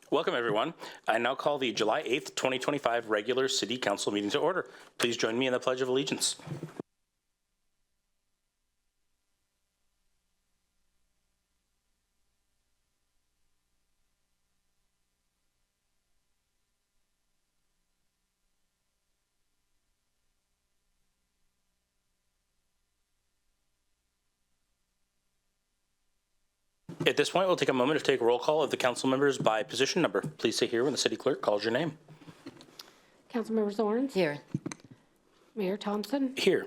Welcome, everyone. I now call the July 8th, 2025 regular City Council meeting to order. Please join me in the Pledge of Allegiance. At this point, we'll take a moment to take a roll call of the council members by position number. Please say here when the city clerk calls your name. Councilmember Zorns? Here. Mayor Thompson? Here.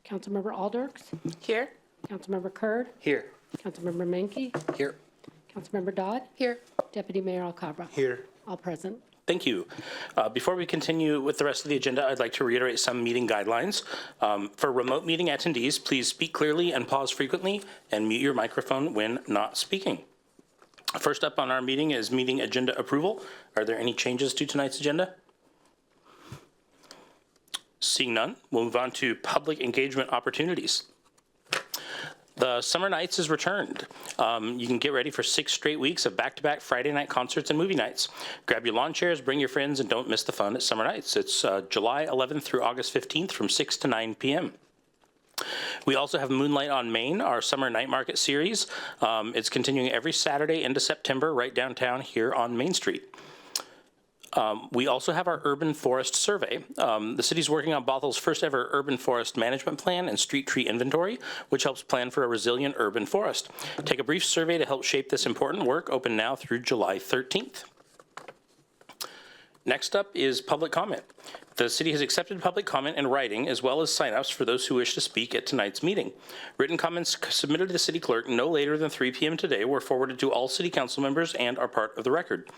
Councilmember Alders? Here. Councilmember Kurd? Here. Councilmember Menke? Here. Councilmember Dodd? Here. Deputy Mayor Alcabra? Here. All present. Thank you. Before we continue with the rest of the agenda, I'd like to reiterate some meeting guidelines. For remote meeting attendees, please speak clearly and pause frequently, and mute your microphone when not speaking. First up on our meeting is meeting agenda approval. Are there any changes to tonight's agenda? Seeing none, we'll move on to public engagement opportunities. The Summer Nights is returned. You can get ready for 6 straight weeks of back-to-back Friday night concerts and movie nights. Grab your lawn chairs, bring your friends, and don't miss the fun at Summer Nights. It's July 11th through August 15th from 6 to 9 p.m. We also have Moonlight on Main, our summer night market series. It's continuing every Saturday into September right downtown here on Main Street. We also have our urban forest survey. The city's working on Bothell's first ever urban forest management plan and street tree inventory, which helps plan for a resilient urban forest. Take a brief survey to help shape this important work, open now through July 13th. Next up is public comment. The city has accepted public comment in writing as well as sign-ups for those who wish to speak at tonight's meeting. Written comments submitted to the city clerk no later than 3 p.m. today were forwarded to all city council members and are part of the record.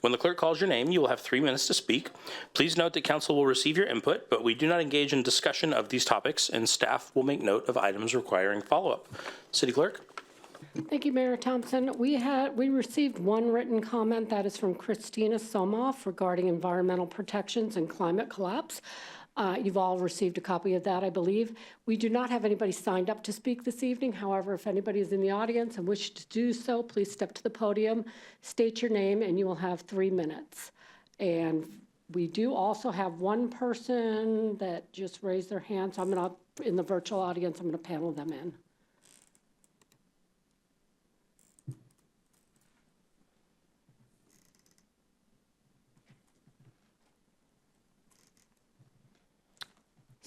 When the clerk calls your name, you will have 3 minutes to speak. Please note that council will receive your input, but we do not engage in discussion of these topics, and staff will make note of items requiring follow-up. City clerk? Thank you, Mayor Thompson. We received one written comment that is from Christina Somoff regarding environmental protections and climate collapse. You've all received a copy of that, I believe. We do not have anybody signed up to speak this evening. However, if anybody is in the audience and wishes to do so, please step to the podium, state your name, and you will have 3 minutes. And we do also have one person that just raised their hand, so I'm going to, in the virtual audience, I'm going to panel them in.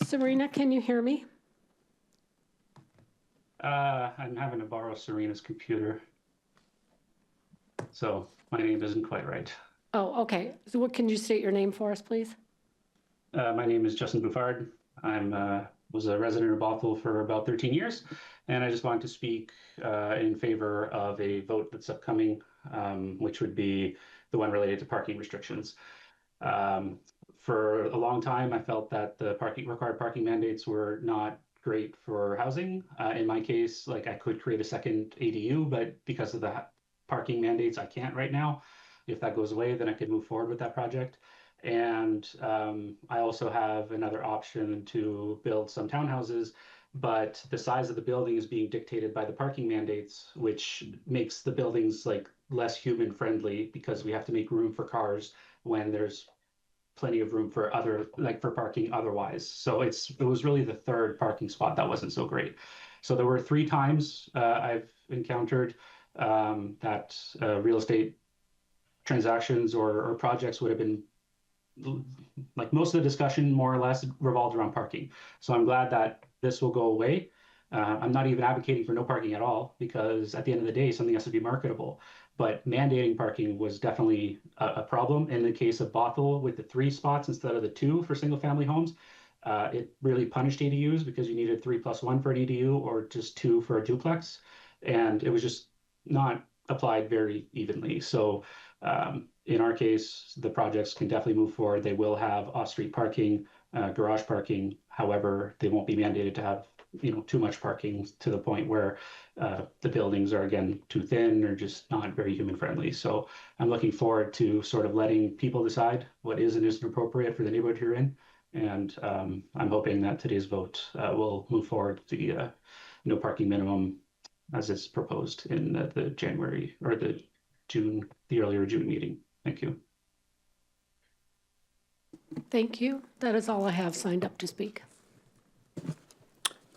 Serena, can you hear me? I'm having to borrow Serena's computer. So my name isn't quite right. Oh, okay. So what, can you state your name for us, please? My name is Justin Buffard. Was a resident of Bothell for about 13 years, and I just wanted to speak in favor of a vote that's upcoming, which would be the one related to parking restrictions. For a long time, I felt that the required parking mandates were not great for housing. In my case, like I could create a second ADU, but because of the parking mandates, I can't right now. If that goes away, then I could move forward with that project. And I also have another option to build some townhouses, but the size of the building is being dictated by the parking mandates, which makes the buildings like less human friendly because we have to make room for cars when there's plenty of room for for parking otherwise. So it was really the third parking spot that wasn't so great. So there were 3 times I've encountered that real estate transactions or projects would have been like most of the discussion more or less revolved around parking. So I'm glad that this will go away. I'm not even advocating for no parking at all because at the end of the day, something has to be marketable. But mandating parking was definitely a problem. In the case of Bothell, with the 3 spots instead of the 2 for single family homes, it really punished ADUs because you needed 3+1 for an ADU or just 2 for a duplex. And it was just not applied very evenly. So in our case, the projects can definitely move forward. They will have off-street parking, garage parking. However, they won't be mandated to have too much parking to the point where the buildings are again too thin or just not very human friendly. So I'm looking forward to sort of letting people decide what is and isn't appropriate for the neighborhood you're in. And I'm hoping that today's vote will move forward the no parking minimum as is proposed in the January or the earlier June meeting. Thank you. Thank you. That is all I have signed up to speak.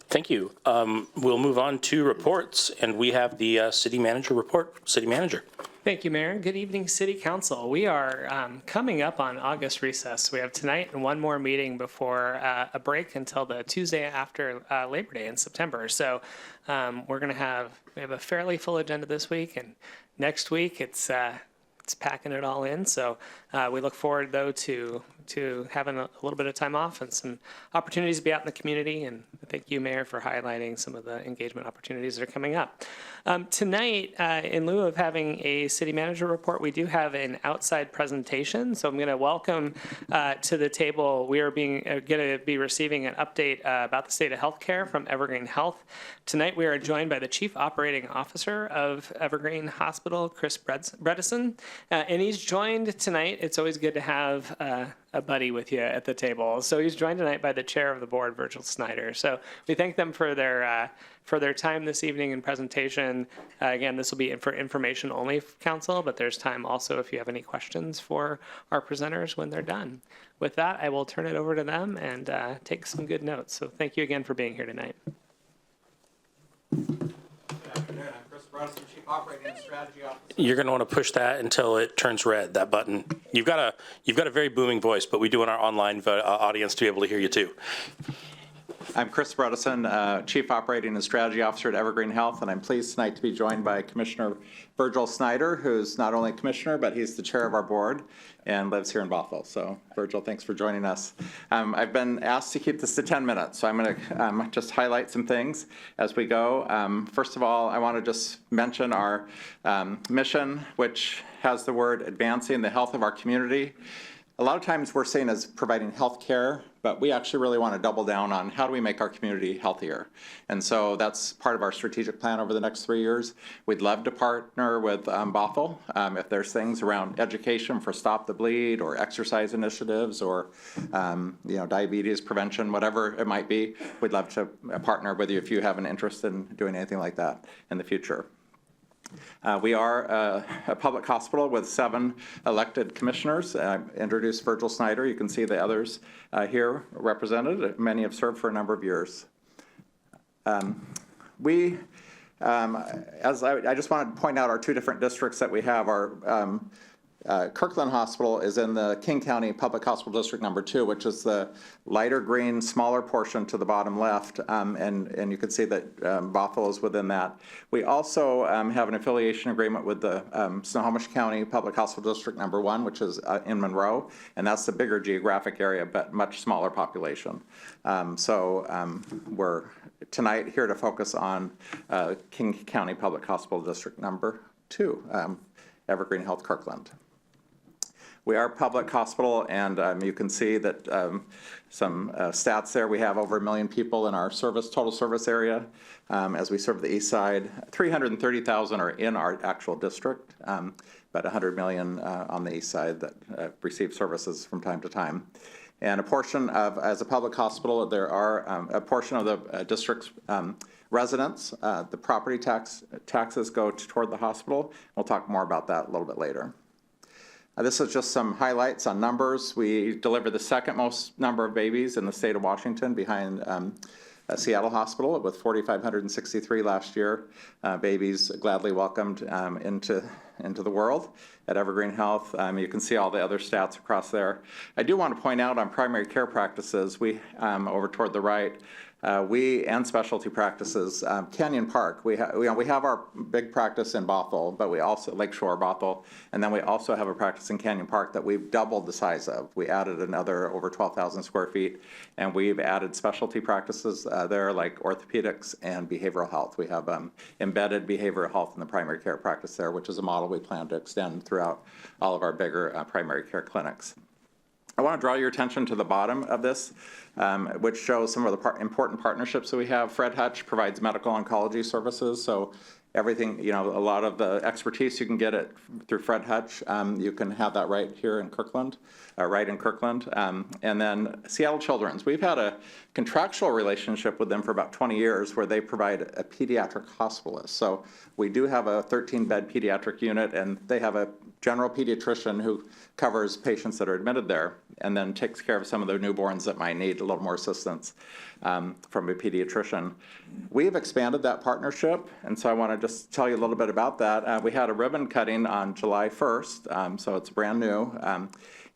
Thank you. We'll move on to reports, and we have the city manager report. City manager. Thank you, Mayor. Good evening, City Council. We are coming up on August recess. We have tonight and one more meeting before a break until the Tuesday after Labor Day in September. So we have a fairly full agenda this week, and next week it's packing it all in. So we look forward, though, to having a little bit of time off and some opportunities to be out in the community. And thank you, Mayor, for highlighting some of the engagement opportunities that are coming up. Tonight, in lieu of having a city manager report, we do have an outside presentation. So I'm going to welcome to the table, we are going to be receiving an update about the state of healthcare from EvergreenHealth. Tonight, we are joined by the Chief Operating Officer of Evergreen Hospital, Chris Bredeson. And he's joined tonight. It's always good to have a buddy with you at the table. So he's joined tonight by the chair of the board, Virgil Snyder. So we thank them for their time this evening and presentation. Again, this will be for information only, council, but there's time also if you have any questions for our presenters when they're done. With that, I will turn it over to them and take some good notes. So thank you again for being here tonight. Good afternoon. I'm Chris Bredeson, Chief Operating and Strategy Officer. You're going to want to push that until it turns red, that button. You've got a very booming voice, but we do want our online audience to be able to hear you too. I'm Chris Bredeson, Chief Operating and Strategy Officer at EvergreenHealth, and I'm pleased tonight to be joined by Commissioner Virgil Snyder, who's not only Commissioner, but he's the Chair of our board and lives here in Bothell. So, Virgil, thanks for joining us. I've been asked to keep this to 10 minutes, so I'm going to just highlight some things as we go. First of all, I want to just mention our mission, which has the word advancing the health of our community. A lot of times we're seen as providing health care, but we actually really want to double down on how do we make our community healthier. And so that's part of our strategic plan over the next 3 years. We'd love to partner with Bothell if there's things around education for Stop the Bleed or exercise initiatives or diabetes prevention, whatever it might be. We'd love to partner with you if you have an interest in doing anything like that in the future. We are a public hospital with 7 elected commissioners. I introduced Virgil Snyder. You can see the others here represented. Many have served for a number of years. I just wanted to point out our 2 different districts that we have. Our Kirkland Hospital is in the King County Public Hospital District number 2, which is the lighter green, smaller portion to the bottom left, and you can see that Bothell is within that. We also have an affiliation agreement with the Snohomish County Public Hospital District number 1, which is in Monroe, and that's the bigger geographic area, but much smaller population. We're tonight here to focus on King County Public Hospital District number 2, EvergreenHealth Kirkland. We are a public hospital, and you can see that some stats there. We have over 1 million people in our total service area as we serve the east side. 330,000 are in our actual district, but 100 million on the east side that receive services from time to time. And a portion of, as a public hospital, there are a portion of the district's residents, the property taxes go toward the hospital. We'll talk more about that a little bit later. This is just some highlights on numbers. We deliver the 2nd most number of babies in the state of Washington behind Seattle Hospital with 4,563 last year. Babies gladly welcomed into the world at EvergreenHealth. You can see all the other stats across there. I do want to point out on primary care practices, we over toward the right, we and specialty practices, Canyon Park, we have our big practice in Bothell, but we also, Lakeshore, Bothell, and then we also have a practice in Canyon Park that we've doubled the size of. We added another over 12,000 square feet, and we've added specialty practices there like orthopedics and behavioral health. We have embedded behavioral health in the primary care practice there, which is a model we plan to extend throughout all of our bigger primary care clinics. I want to draw your attention to the bottom of this, which shows some of the important partnerships that we have. Fred Hutch provides medical oncology services, so everything, you know, a lot of the expertise you can get it through Fred Hutch. You can have that right here in Kirkland, right in Kirkland. And then Seattle Children's. We've had a contractual relationship with them for about 20 years where they provide a pediatric hospitalist. So we do have a 13-bed pediatric unit, and they have a general pediatrician who covers patients that are admitted there and then takes care of some of the newborns that might need a little more assistance from a pediatrician. We've expanded that partnership, and so I want to just tell you a little bit about that. We had a ribbon cutting on July 1st, so it's brand new,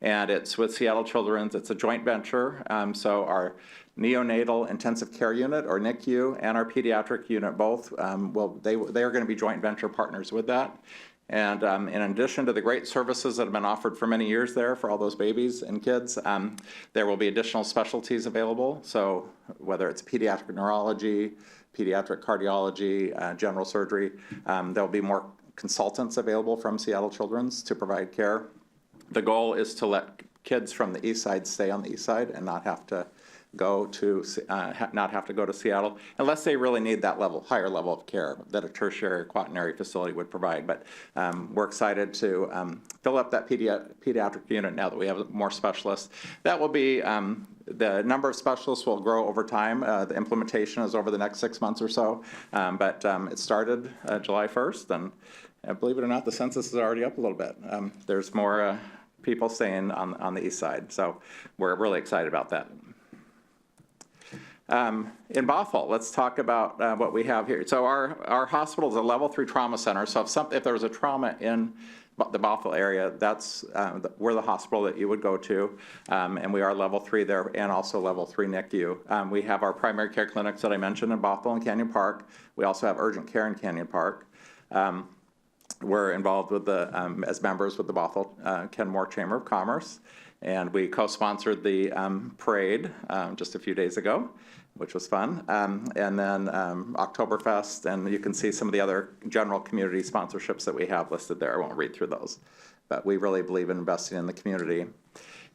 and it's with Seattle Children's. It's a joint venture, so our neonatal intensive care unit, or NICU, and our pediatric unit both, they are going to be joint venture partners with that. And in addition to the great services that have been offered for many years there for all those babies and kids, there will be additional specialties available. So whether it's pediatric neurology, pediatric cardiology, general surgery, there'll be more consultants available from Seattle Children's to provide care. The goal is to let kids from the east side stay on the east side and not have to go to Seattle unless they really need that higher level of care that a tertiary or quaternary facility would provide. But we're excited to fill up that pediatric unit now that we have more specialists. That will be, the number of specialists will grow over time. The implementation is over the next 6 months or so, but it started July 1st, and believe it or not, the census is already up a little bit. There's more people staying on the east side, so we're really excited about that. In Bothell, let's talk about what we have here. So our hospital is a level 3 trauma center. So if there was a trauma in the Bothell area, we're the hospital that you would go to, and we are level 3 there and also level 3 NICU. We have our primary care clinics that I mentioned in Bothell and Canyon Park. We also have urgent care in Canyon Park. We're involved with as members with the Bothell Kenmore Chamber of Commerce, and we co-sponsored the parade just a few days ago, which was fun. And then Oktoberfest, and you can see some of the other general community sponsorships that we have listed there. I won't read through those, but we really believe in investing in the community.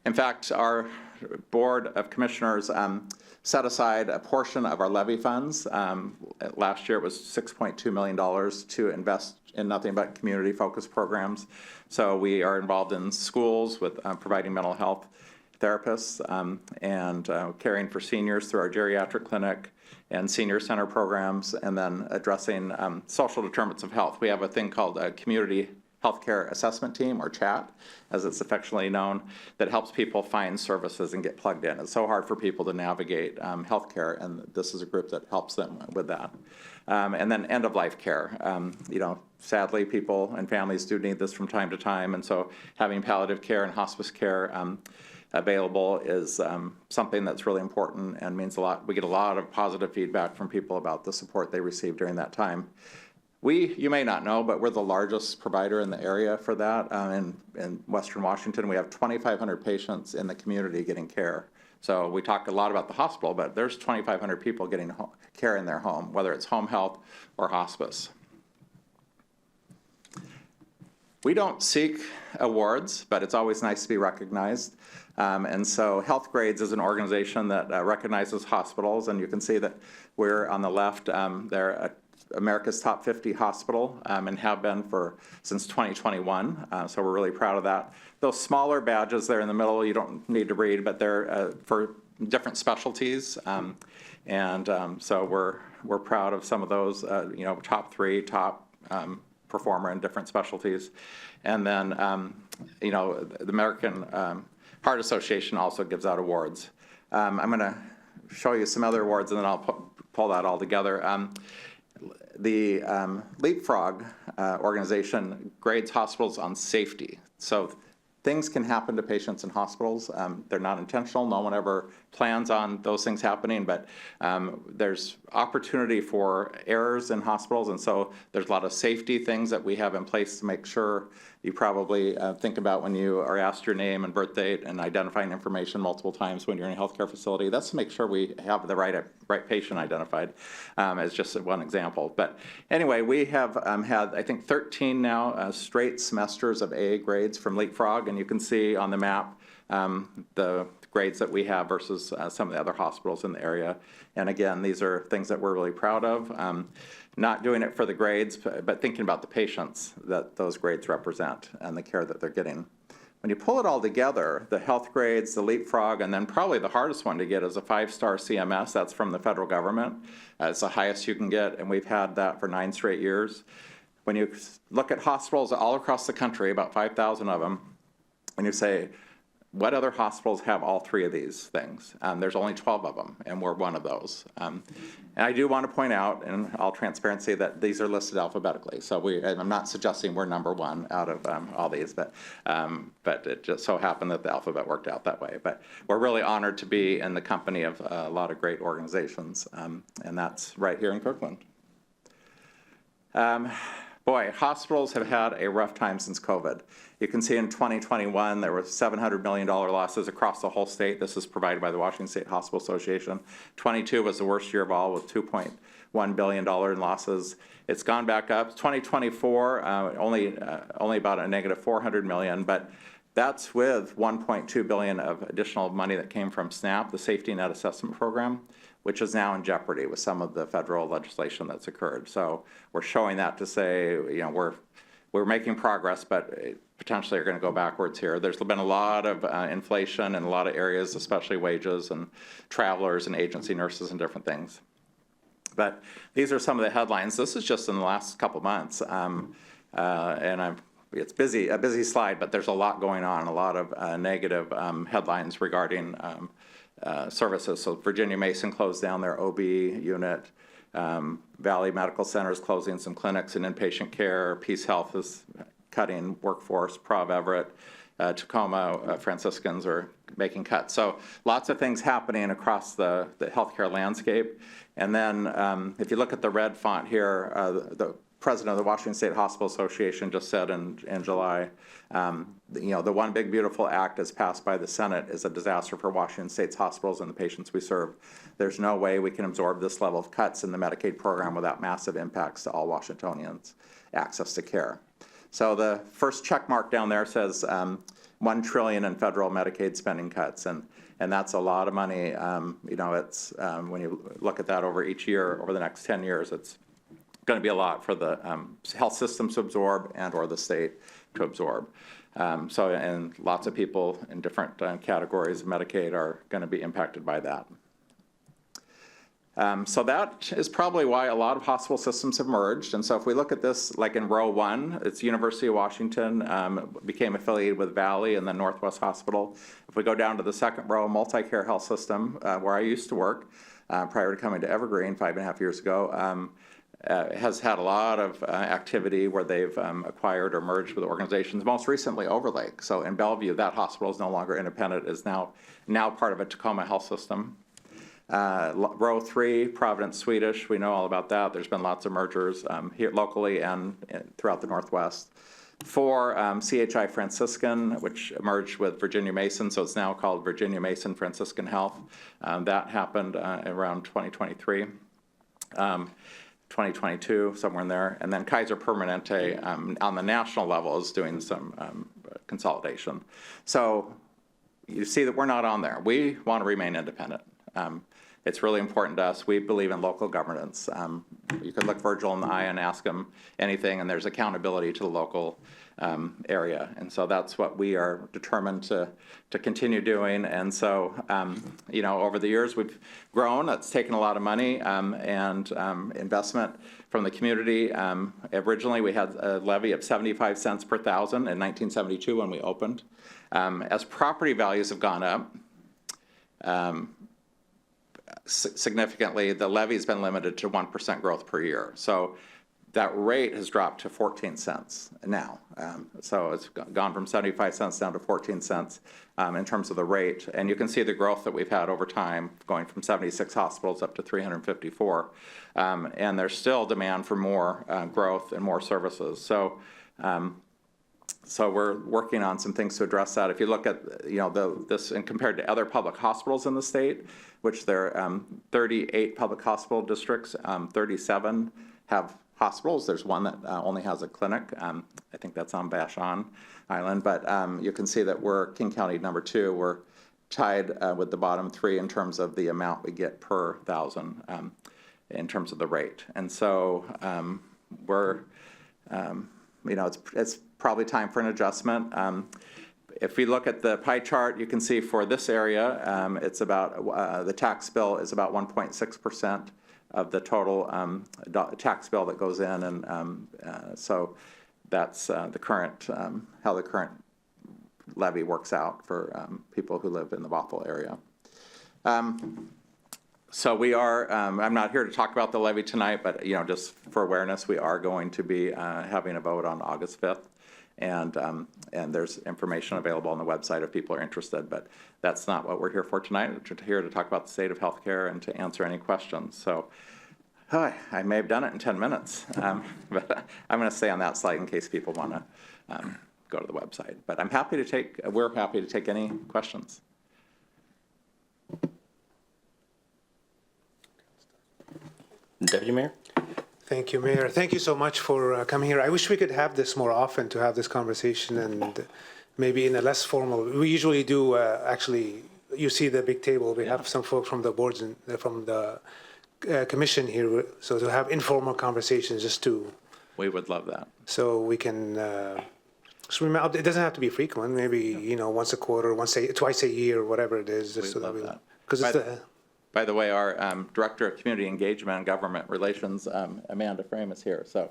In fact, our Board of Commissioners set aside a portion of our levy funds. Last year it was $6.2 million to invest in nothing but community-focused programs. So we are involved in schools with providing mental health therapists and caring for seniors through our geriatric clinic and senior center programs, and then addressing social determinants of health. We have a thing called a community healthcare assessment team, or CHAT, as it's affectionately known, that helps people find services and get plugged in. It's so hard for people to navigate healthcare, and this is a group that helps them with that. And then end-of-life care. Sadly, people and families do need this from time to time, and so having palliative care and hospice care available is something that's really important and means a lot. We get a lot of positive feedback from people about the support they receive during that time. You may not know, but we're the largest provider in the area for that. In Western Washington, we have 2,500 patients in the community getting care. So we talk a lot about the hospital, but there's 2,500 people getting care in their home, whether it's home health or hospice. We don't seek awards, but it's always nice to be recognized. And so Health Grades is an organization that recognizes hospitals, and you can see that we're on the left. They're America's top 50 hospital and have been since 2021. So we're really proud of that. Those smaller badges there in the middle, you don't need to read, but they're for different specialties. So we're proud of some of those, top 3, top performer in different specialties. And then, the American Heart Association also gives out awards. I'm going to show you some other awards, and then I'll pull that all together. The Leapfrog organization grades hospitals on safety. So things can happen to patients in hospitals. They're not intentional. No one ever plans on those things happening, but there's opportunity for errors in hospitals, and so there's a lot of safety things that we have in place to make sure. You probably think about when you are asked your name and birth date and identifying information multiple times when you're in a healthcare facility. That's to make sure we have the right patient identified, as just one example. But anyway, we have had, I think, 13 now straight semesters of AA grades from Leapfrog, and you can see on the map the grades that we have versus some of the other hospitals in the area. And again, these are things that we're really proud of. Not doing it for the grades, but thinking about the patients that those grades represent and the care that they're getting. When you pull it all together, the health grades, the leapfrog, and then probably the hardest one to get is a 5-star CMS. That's from the federal government. It's the highest you can get, and we've had that for 9 straight years. When you look at hospitals all across the country, about 5,000 of them, and you say, what other hospitals have all 3 of these things? There's only 12 of them, and we're one of those. And I do want to point out, in all transparency, that these are listed alphabetically. So and I'm not suggesting we're number 1 out of all these, but it just so happened that the alphabet worked out that way. But we're really honored to be in the company of a lot of great organizations, and that's right here in Kirkland. Boy, hospitals have had a rough time since COVID. You can see in 2021, there were $700 million losses across the whole state. This is provided by the Washington State Hospital Association. 22 was the worst year of all with $2.1 billion in losses. It's gone back up. 2024, only about a negative $400 million, but that's with $1.2 billion of additional money that came from SNAP, the Safety Net Assessment Program, which is now in jeopardy with some of the federal legislation that's occurred. So we're showing that to say, we're making progress, but potentially are going to go backwards here. There's been a lot of inflation in a lot of areas, especially wages and travelers and agency nurses and different things. But these are some of the headlines. This is just in the last couple months, and it's a busy slide, but there's a lot going on, a lot of negative headlines regarding services. So Virginia Mason closed down their OB unit. Valley Medical Center is closing some clinics and inpatient care. Peace Health is cutting workforce. Prov Everett, Tacoma Franciscans are making cuts. So lots of things happening across the healthcare landscape. And then if you look at the red font here, the president of the Washington State Hospital Association just said in July, the One Big Beautiful Act as passed by the Senate is a disaster for Washington State's hospitals and the patients we serve. There's no way we can absorb this level of cuts in the Medicaid program without massive impacts to all Washingtonians' access to care. So the first check mark down there says $1 trillion in federal Medicaid spending cuts, and that's a lot of money. It's when you look at that over each year, over the next 10 years, it's going to be a lot for the health systems to absorb and or the state to absorb. And lots of people in different categories of Medicaid are going to be impacted by that. So that is probably why a lot of hospital systems have merged. And so if we look at this, like in row 1, it's University of Washington became affiliated with Valley and then Northwest Hospital. If we go down to the second row, Multi-Care Health System, where I used to work prior to coming to Evergreen 5.5 years ago, has had a lot of activity where they've acquired or merged with organizations, most recently Overlake. So in Bellevue, that hospital is no longer independent, is now part of a Tacoma health system. Row 3, Providence Swedish, we know all about that. There's been lots of mergers here locally and throughout the Northwest. 4, CHI Franciscan, which merged with Virginia Mason, so it's now called Virginia Mason Franciscan Health. That happened around 2023. 2022, somewhere in there. And then Kaiser Permanente on the national level is doing some consolidation. So you see that we're not on there. We want to remain independent. It's really important to us. We believe in local governance. You could look Virgil in the eye and ask him anything, and there's accountability to the local area. And so that's what we are determined to continue doing. And so, over the years we've grown. It's taken a lot of money and investment from the community. Originally we had a levy of 75 cents per thousand in 1972 when we opened. As property values have gone up, significantly, the levy's been limited to 1% growth per year. So that rate has dropped to 14 cents now. So it's gone from 75 cents down to 14 cents in terms of the rate. And you can see the growth that we've had over time, going from 76 hospitals up to 354. And there's still demand for more growth and more services. So we're working on some things to address that. If you look at this and compared to other public hospitals in the state, which there are 38 public hospital districts, 37 have hospitals. There's one that only has a clinic. I think that's on Vashon Island. But you can see that we're King County number 2. We're tied with the bottom three in terms of the amount we get per thousand in terms of the rate. And so we're, it's probably time for an adjustment. If we look at the pie chart, you can see for this area, it's about, the tax bill is about 1.6% of the total tax bill that goes in. And so that's the current, how the current levy works out for people who live in the Bothell area. So we are, I'm not here to talk about the levy tonight, but just for awareness, we are going to be having a vote on August 5th. And there's information available on the website if people are interested, but that's not what we're here for tonight. We're here to talk about the state of healthcare and to answer any questions. So I may have done it in 10 minutes, but I'm going to stay on that slide in case people want to go to the website. But we're happy to take any questions. Deputy Mayor? Thank you, Mayor. Thank you so much for coming here. I wish we could have this more often to have this conversation and maybe in a less formal. We usually do, actually, you see the big table. We have some folks from the boards and from the commission here. So to have informal conversations just to. We would love that. So we can, it doesn't have to be frequent, maybe, once a quarter, twice a year, whatever it is. Just We'd love that. Because it's By the way, our Director of Community Engagement and Government Relations, Amanda Frame, is here. So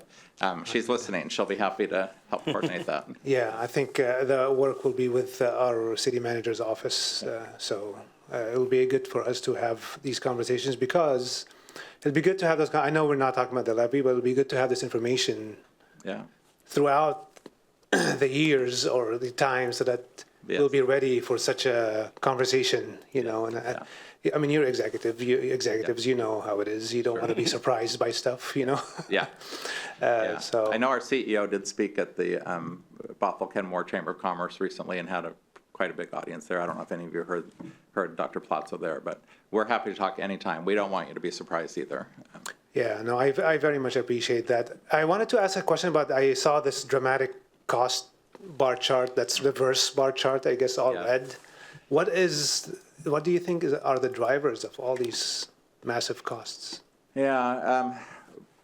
she's listening. She'll be happy to help coordinate that. Yeah, I think the work will be with our city manager's office. So it will be good for us to have these conversations because it'll be good to have those. I know we're not talking about the levy, but it'll be good to have this information throughout the years or the time so that we'll be ready for such a conversation, and I mean, you're executives, you know how it is. You don't want to be surprised by stuff, Yeah. So I know our CEO did speak at the Bothell Kenmore Chamber of Commerce recently and had quite a big audience there. I don't know if any of you heard Dr. Plazzo there, but we're happy to talk anytime. We don't want you to be surprised either. Yeah, no, I very much appreciate that. I wanted to ask a question about, I saw this dramatic cost bar chart, that's reverse bar chart, I guess, all red. What do you think are the drivers of all these massive costs? Yeah,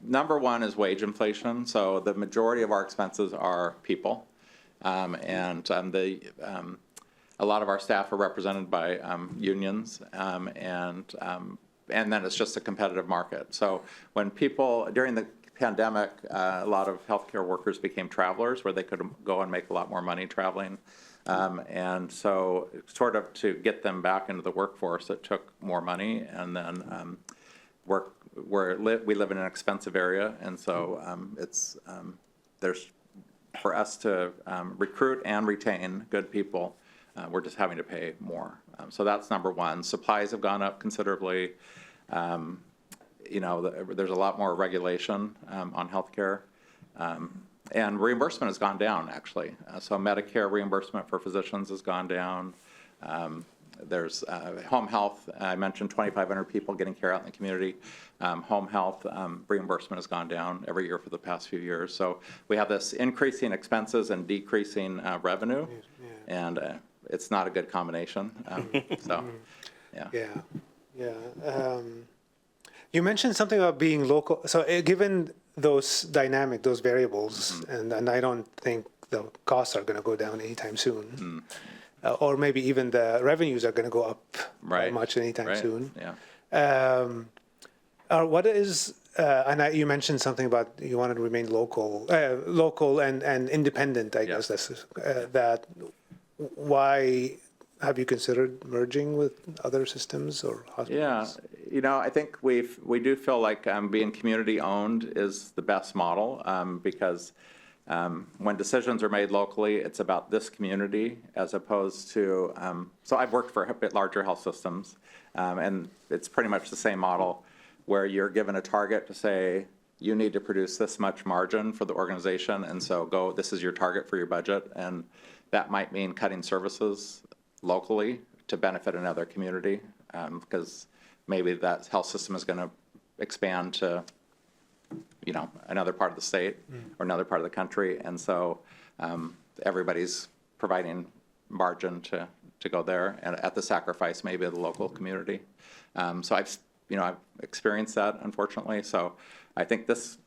number one is wage inflation. So the majority of our expenses are people. And a lot of our staff are represented by unions, and then it's just a competitive market. So when people, during the pandemic, a lot of healthcare workers became travelers where they could go and make a lot more money traveling. And so sort of to get them back into the workforce, it took more money. And then we live in an expensive area. And so there's, for us to recruit and retain good people, we're just having to pay more. So that's number one. Supplies have gone up considerably. There's a lot more regulation on healthcare. And reimbursement has gone down, actually. So Medicare reimbursement for physicians has gone down. There's home health. I mentioned 2,500 people getting care out in the community. Home health reimbursement has gone down every year for the past few years. So we have this increasing expenses and decreasing revenue, and it's not a good combination. You mentioned something about being local. So given those variables, and I don't think the costs are going to go down anytime soon, or maybe even the revenues are going to go up very much anytime soon. What is, you mentioned something about you wanted to remain local and independent, I guess. That. Why have you considered merging with other systems or hospitals? Yeah, I think we do feel like being community owned is the best model because when decisions are made locally, it's about this community as opposed to, so I've worked for a bit larger health systems and it's pretty much the same model where you're given a target to say, you need to produce this much margin for the organization, and so this is your target for your budget, and that might mean cutting services locally to benefit another community because maybe that health system is going to expand to, another part of the state or another part of the country, and so everybody's providing margin to to go there, and at the sacrifice maybe of the local community. So I've experienced that, unfortunately. So I think this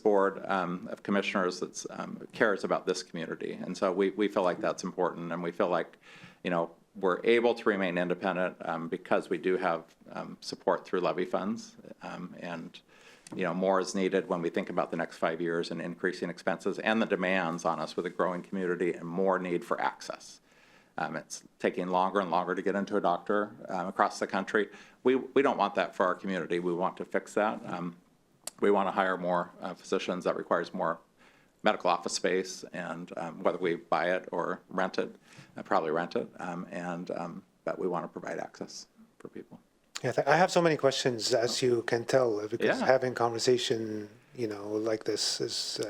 board of commissioners that's cares about this community, and so we feel like that's important, and we feel like, we're able to remain independent because we do have support through levy funds, and more is needed when we think about the next 5 years and increasing expenses and the demands on us with a growing community and more need for access. It's taking longer and longer to get into a doctor across the country. We don't want that for our community. We want to fix that. We want to hire more physicians. That requires more medical office space, and whether we buy it or rent it, probably rent it, but we want to provide access for people. Yeah, I have so many questions, as you can tell, because Yeah. having conversation, like this is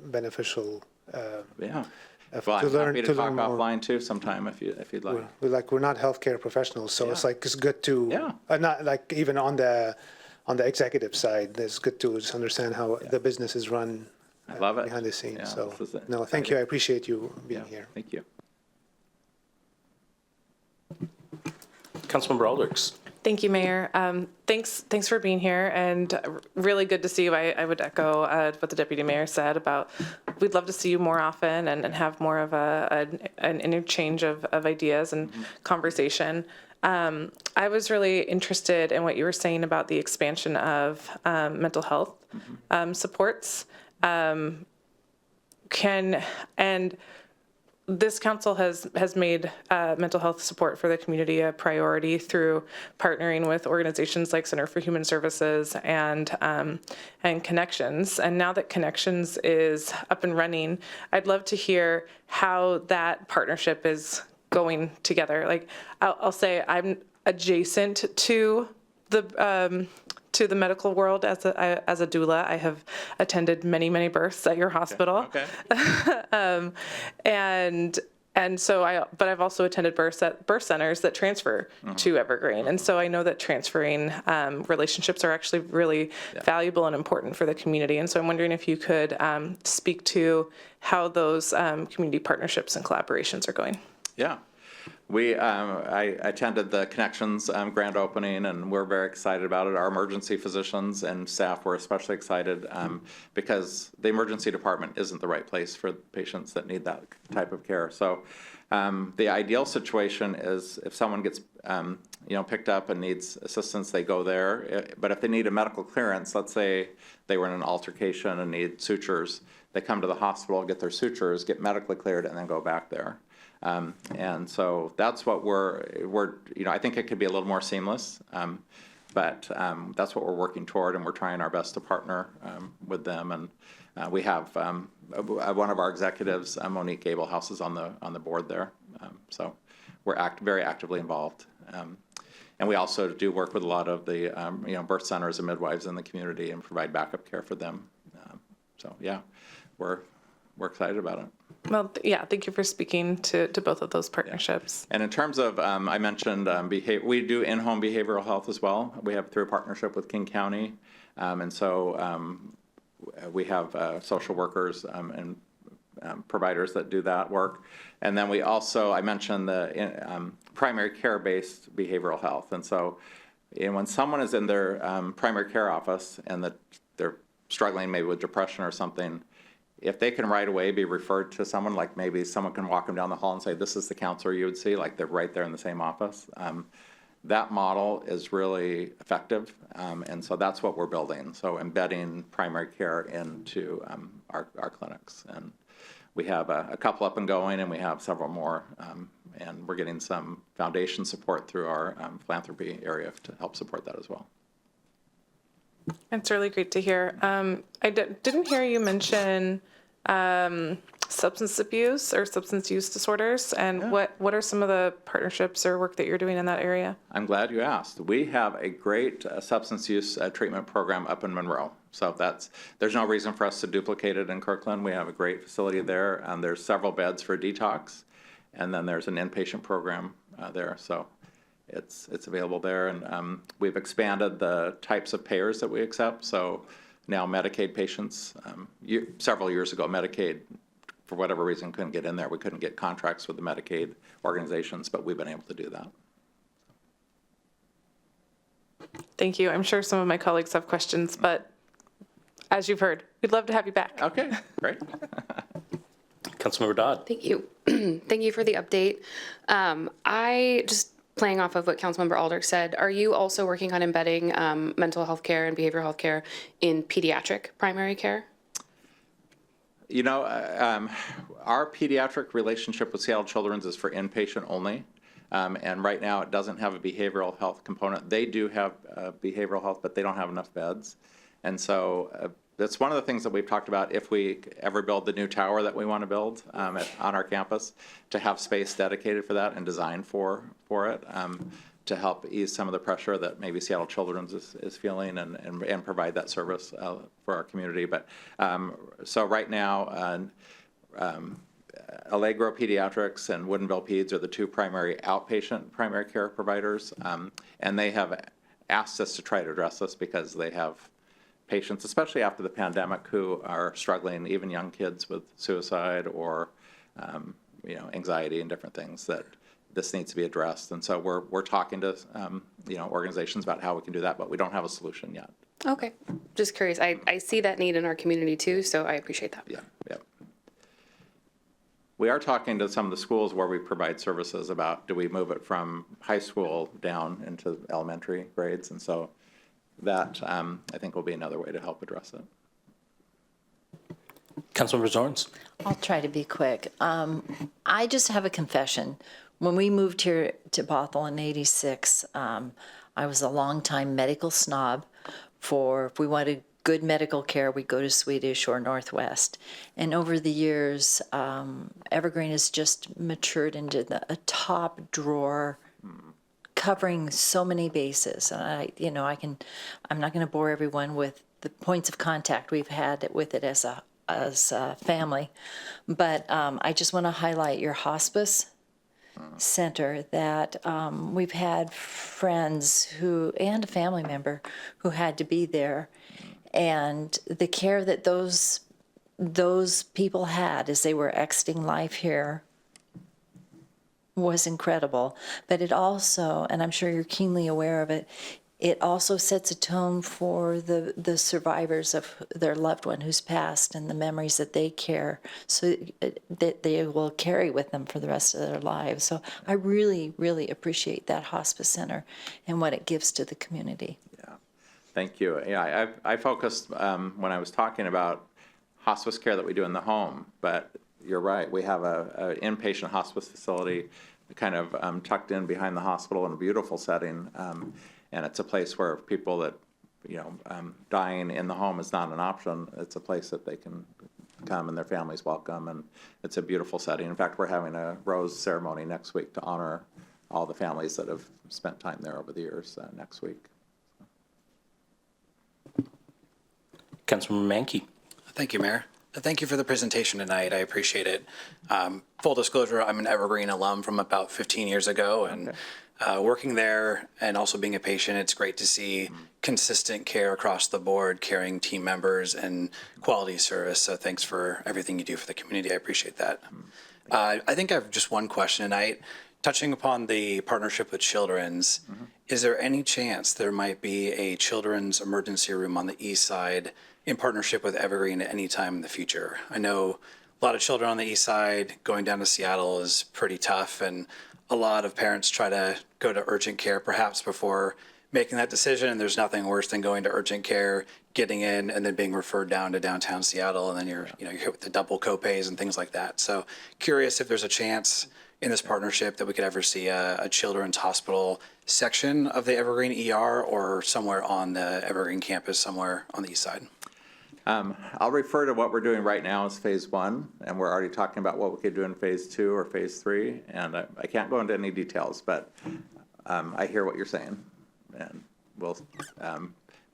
beneficial. Yeah. To Well, I'm learn- happy to to talk learn more. offline too sometime if you'd like. We're not healthcare professionals, so it's Yeah. like it's good to Yeah. not like even on the executive side. It's good to just understand how the business is run. I love it. Behind the scenes. Yeah, So this is it. no, thank you. I appreciate you being Yeah, here. thank you. Councilmember Aldrichs. Thank you, Mayor. Thanks for being here, and really good to see you. I would echo what the Deputy Mayor said about we'd love to see you more often and have more of an interchange of ideas and conversation. I was really interested in what you were saying about the expansion of mental health supports. This council has made mental health support for the community a priority through partnering with organizations like Center for Human Services and Connections. And now that Connections is up and running, I'd love to hear how that partnership is going together. Like, I'll say I'm adjacent to the medical world as a doula. I have attended many births at your hospital. Okay. And so but I've also attended births at birth centers that transfer to Evergreen. And so I know that transferring relationships are actually really valuable and important for the community. And so I'm wondering if you could speak to how those community partnerships and collaborations are going. Yeah. I attended the Connections grand opening, and we're very excited about it. Our emergency physicians and staff were especially excited because the emergency department isn't the right place for patients that need that type of care. So the ideal situation is if someone gets picked up and needs assistance, they go there. But if they need a medical clearance, let's say they were in an altercation and need sutures, they come to the hospital, get their sutures, get medically cleared, and then go back there. And so that's what I think it could be a little more seamless, but that's what we're working toward, and we're trying our best to partner with them. And we have one of our executives, Monique Gablehouse, is on the board there. So we're very actively involved. And we also do work with a lot of the birth centers and midwives in the community and provide backup care for them. So yeah, we're excited about it. Well, yeah, thank you for speaking to both of those partnerships. And in terms of, I mentioned we do in-home behavioral health as well. We have through a partnership with King County. And so we have social workers and providers that do that work. And then we also, I mentioned the primary care-based behavioral health. And so when someone is in their primary care office and they're struggling maybe with depression or something, if they can right away be referred to someone, like maybe someone can walk them down the hall and say, this is the counselor you would see, like they're right there in the same office. That model is really effective, and so that's what we're building. So embedding primary care into our clinics. And we have a couple up and going, and we have several more, and we're getting some foundation support through our philanthropy area to help support that as well. It's really great to hear. I didn't hear you mention substance abuse or substance use disorders, and what are some of the partnerships or work that you're doing in that area? I'm glad you asked. We have a great substance use treatment program up in Monroe. So there's no reason for us to duplicate it in Kirkland. We have a great facility there. There's several beds for detox, and then there's an inpatient program there. So it's available there, and we've expanded the types of payers that we accept. So now Medicaid patients, several years ago, Medicaid for whatever reason, couldn't get in there. We couldn't get contracts with the Medicaid organizations, but we've been able to do that. Thank you. I'm sure some of my colleagues have questions, but as you've heard, we'd love to have you back. Okay, great. Councilmember Dodd. Thank you. Thank you for the update. I just playing off of what Councilmember Aldrich said, are you also working on embedding mental health care and behavioral health care in pediatric primary care? You know, our pediatric relationship with Seattle Children's is for inpatient only. And right now it doesn't have a behavioral health component. They do have behavioral health, but they don't have enough beds. And so that's one of the things that we've talked about if we ever build the new tower that we want to build on our campus, to have space dedicated for that and designed for it, to help ease some of the pressure that maybe Seattle Children's is feeling and provide that service for our community. But so right now, Allegro Pediatrics and Woodinville Peds are the two primary outpatient primary care providers, and they have asked us to try to address this because they have patients, especially after the pandemic, who are struggling, even young kids with suicide or anxiety and different things, that this needs to be addressed. And so we're talking to organizations about how we can do that, but we don't have a solution yet. Okay, just curious. I see that need in our community too, so I appreciate that. Yeah. We are talking to some of the schools where we provide services about, do we move it from high school down into elementary grades? And so that, I think, will be another way to help address it. Councilmember Zorns. I'll try to be quick. I just have a confession. When we moved here to Bothell in '86, I was a longtime medical snob. If we wanted good medical care, we'd go to Swedish or Northwest. And over the years, Evergreen has just matured into a top drawer, covering so many bases. And I'm not going to bore everyone with the points of contact we've had with it as a family, but I just want to highlight your hospice center, that we've had friends and a family member who had to be there, and the care that those people had as they were exiting life here was incredible. But it also, and I'm sure you're keenly aware of it, it also sets a tone for the survivors of their loved one who's passed, and the memories that they care, so that they will carry with them for the rest of their lives. So I really, really appreciate that hospice center and what it gives to the community. Yeah, thank you. Yeah, I focused when I was talking about hospice care that we do in the home, but you're right. We have an inpatient hospice facility kind of tucked in behind the hospital in a beautiful setting. And it's a place where people that, dying in the home is not an option. It's a place that they can come and their families welcome, and it's a beautiful setting. In fact, we're having a rose ceremony next week to honor all the families that have spent time there over the years next week. Councilmember Mankey. Thank you, Mayor. Thank you for the presentation tonight. I appreciate it. Full disclosure, I'm an Evergreen alum from about 15 years ago, and working there and also being a patient, it's great to see consistent care across the board, caring team members and quality service. So thanks for everything you do for the community. I appreciate that. I think I have just one question tonight. Touching upon the partnership with Children's, is there any chance there might be a children's emergency room on the east side in partnership with Evergreen at any time in the future? I know a lot of children on the east side going down to Seattle is pretty tough, and a lot of parents try to go to urgent care perhaps before making that decision, and there's nothing worse than going to urgent care, getting in, and then being referred down to downtown Seattle, and then you're hit with the double copays and things like that. So curious if there's a chance in this partnership that we could ever see a children's hospital section of the Evergreen ER, or somewhere on the Evergreen campus somewhere on the east side. I'll refer to what we're doing right now as phase 1, and we're already talking about what we could do in phase 2 or phase 3, and I can't go into any details, but I hear what you're saying, and we'll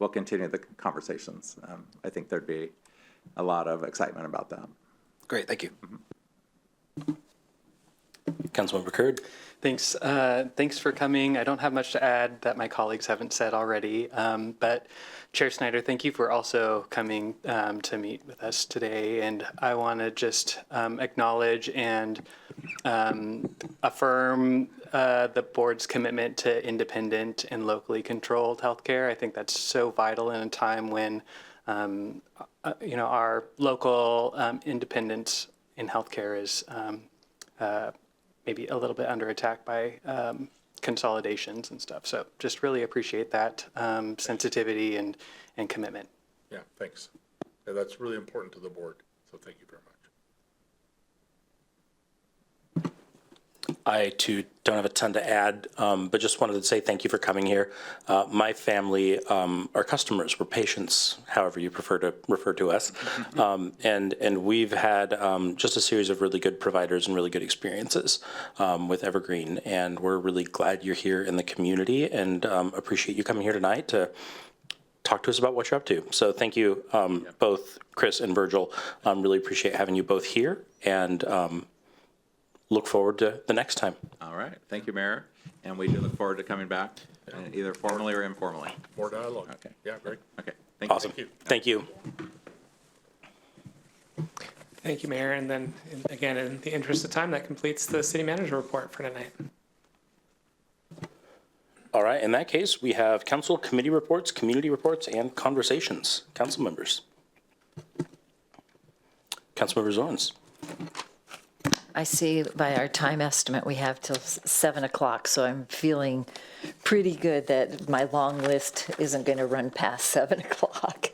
continue the conversations. I think there'd be a lot of excitement about that. Great, thank you. Councilmember Curd. Thanks. Thanks for coming. I don't have much to add that my colleagues haven't said already. But Chair Snyder, thank you for also coming to meet with us today. And I want to just acknowledge and affirm the board's commitment to independent and locally controlled healthcare. I think that's so vital in a time when our local independence in healthcare is maybe a little bit under attack by consolidations and stuff. So just really appreciate that sensitivity and commitment. Yeah, thanks. Yeah, that's really important to the board. So thank you very much. I, too, don't have a ton to add, but just wanted to say thank you for coming here. My family are customers. We're patients, however you prefer to refer to us. And we've had just a series of really good providers and really good experiences with Evergreen. And we're really glad you're here in the community and appreciate you coming here tonight to talk to us about what you're up to. So thank you, both Chris and Virgil. Really appreciate having you both here. And look forward to the next time. All right. Thank you, Mayor. And we do look forward to coming back, either formally or informally. More dialogue. Okay. Yeah, great. Okay. Thank you. Awesome. Thank you. Thank you. Thank you, Mayor. And then, again, in the interest of time, that completes the city manager report for tonight. All right. In that case, we have council committee reports, community reports, and conversations. Council members. Councilmember Zorns. I see by our time estimate, we have till 7 o'clock, so I'm feeling pretty good that my long list isn't going to run past 7 o'clock.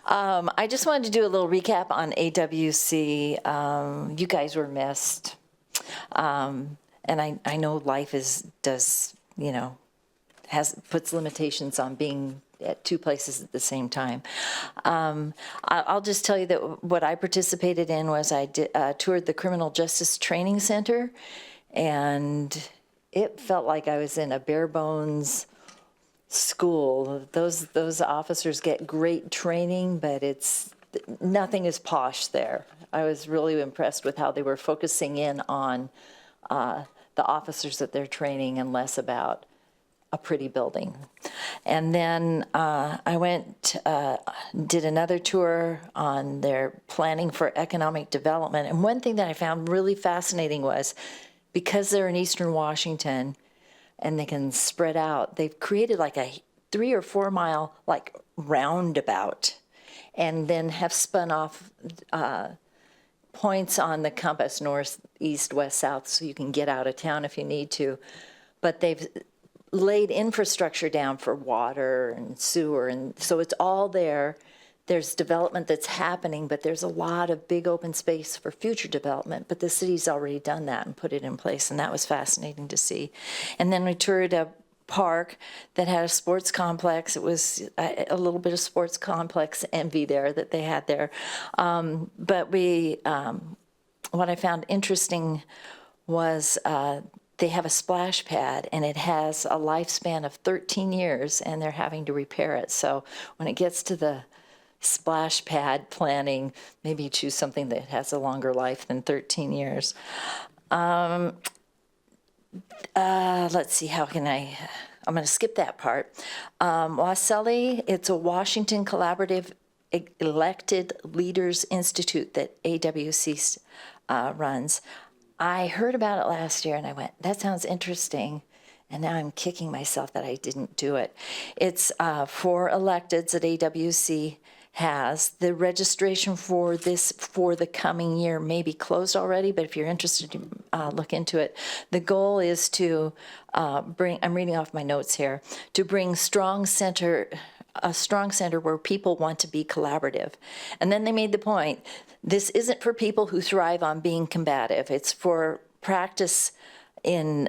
I just wanted to do a little recap on AWC. You guys were missed. And I know life puts limitations on being at two places at the same time. I'll just tell you that what I participated in was I toured the Criminal Justice Training Center, and it felt like I was in a bare bones school. Those officers get great training, but nothing is posh there. I was really impressed with how they were focusing in on the officers that they're training and less about a pretty building. And then I went, did another tour on their planning for economic development. And one thing that I found really fascinating was, because they're in Eastern Washington and they can spread out, they've created like a 3 or 4 mile like roundabout, and then have spun off points on the compass, north, east, west, south, so you can get out of town if you need to. But they've laid infrastructure down for water and sewer, and so it's all there. There's development that's happening, but there's a lot of big open space for future development, but the city's already done that and put it in place, and that was fascinating to see. And then we toured a park that had a sports complex. It was a little bit of sports complex envy there that they had there. But what I found interesting was they have a splash pad, and it has a lifespan of 13 years, and they're having to repair it. So when it gets to the splash pad planning, maybe you choose something that has a longer life than 13 years. Let's see, I'm going to skip that part. Waseli, it's a Washington Collaborative Elected Leaders Institute that AWC runs. I heard about it last year and I went, that sounds interesting. And now I'm kicking myself that I didn't do it. It's for electeds that AWC has. The registration for this for the coming year may be closed already, but if you're interested, look into it. The goal is to bring, I'm reading off my notes here, to bring a strong center where people want to be collaborative. And then they made the point, this isn't for people who thrive on being combative. It's for practice in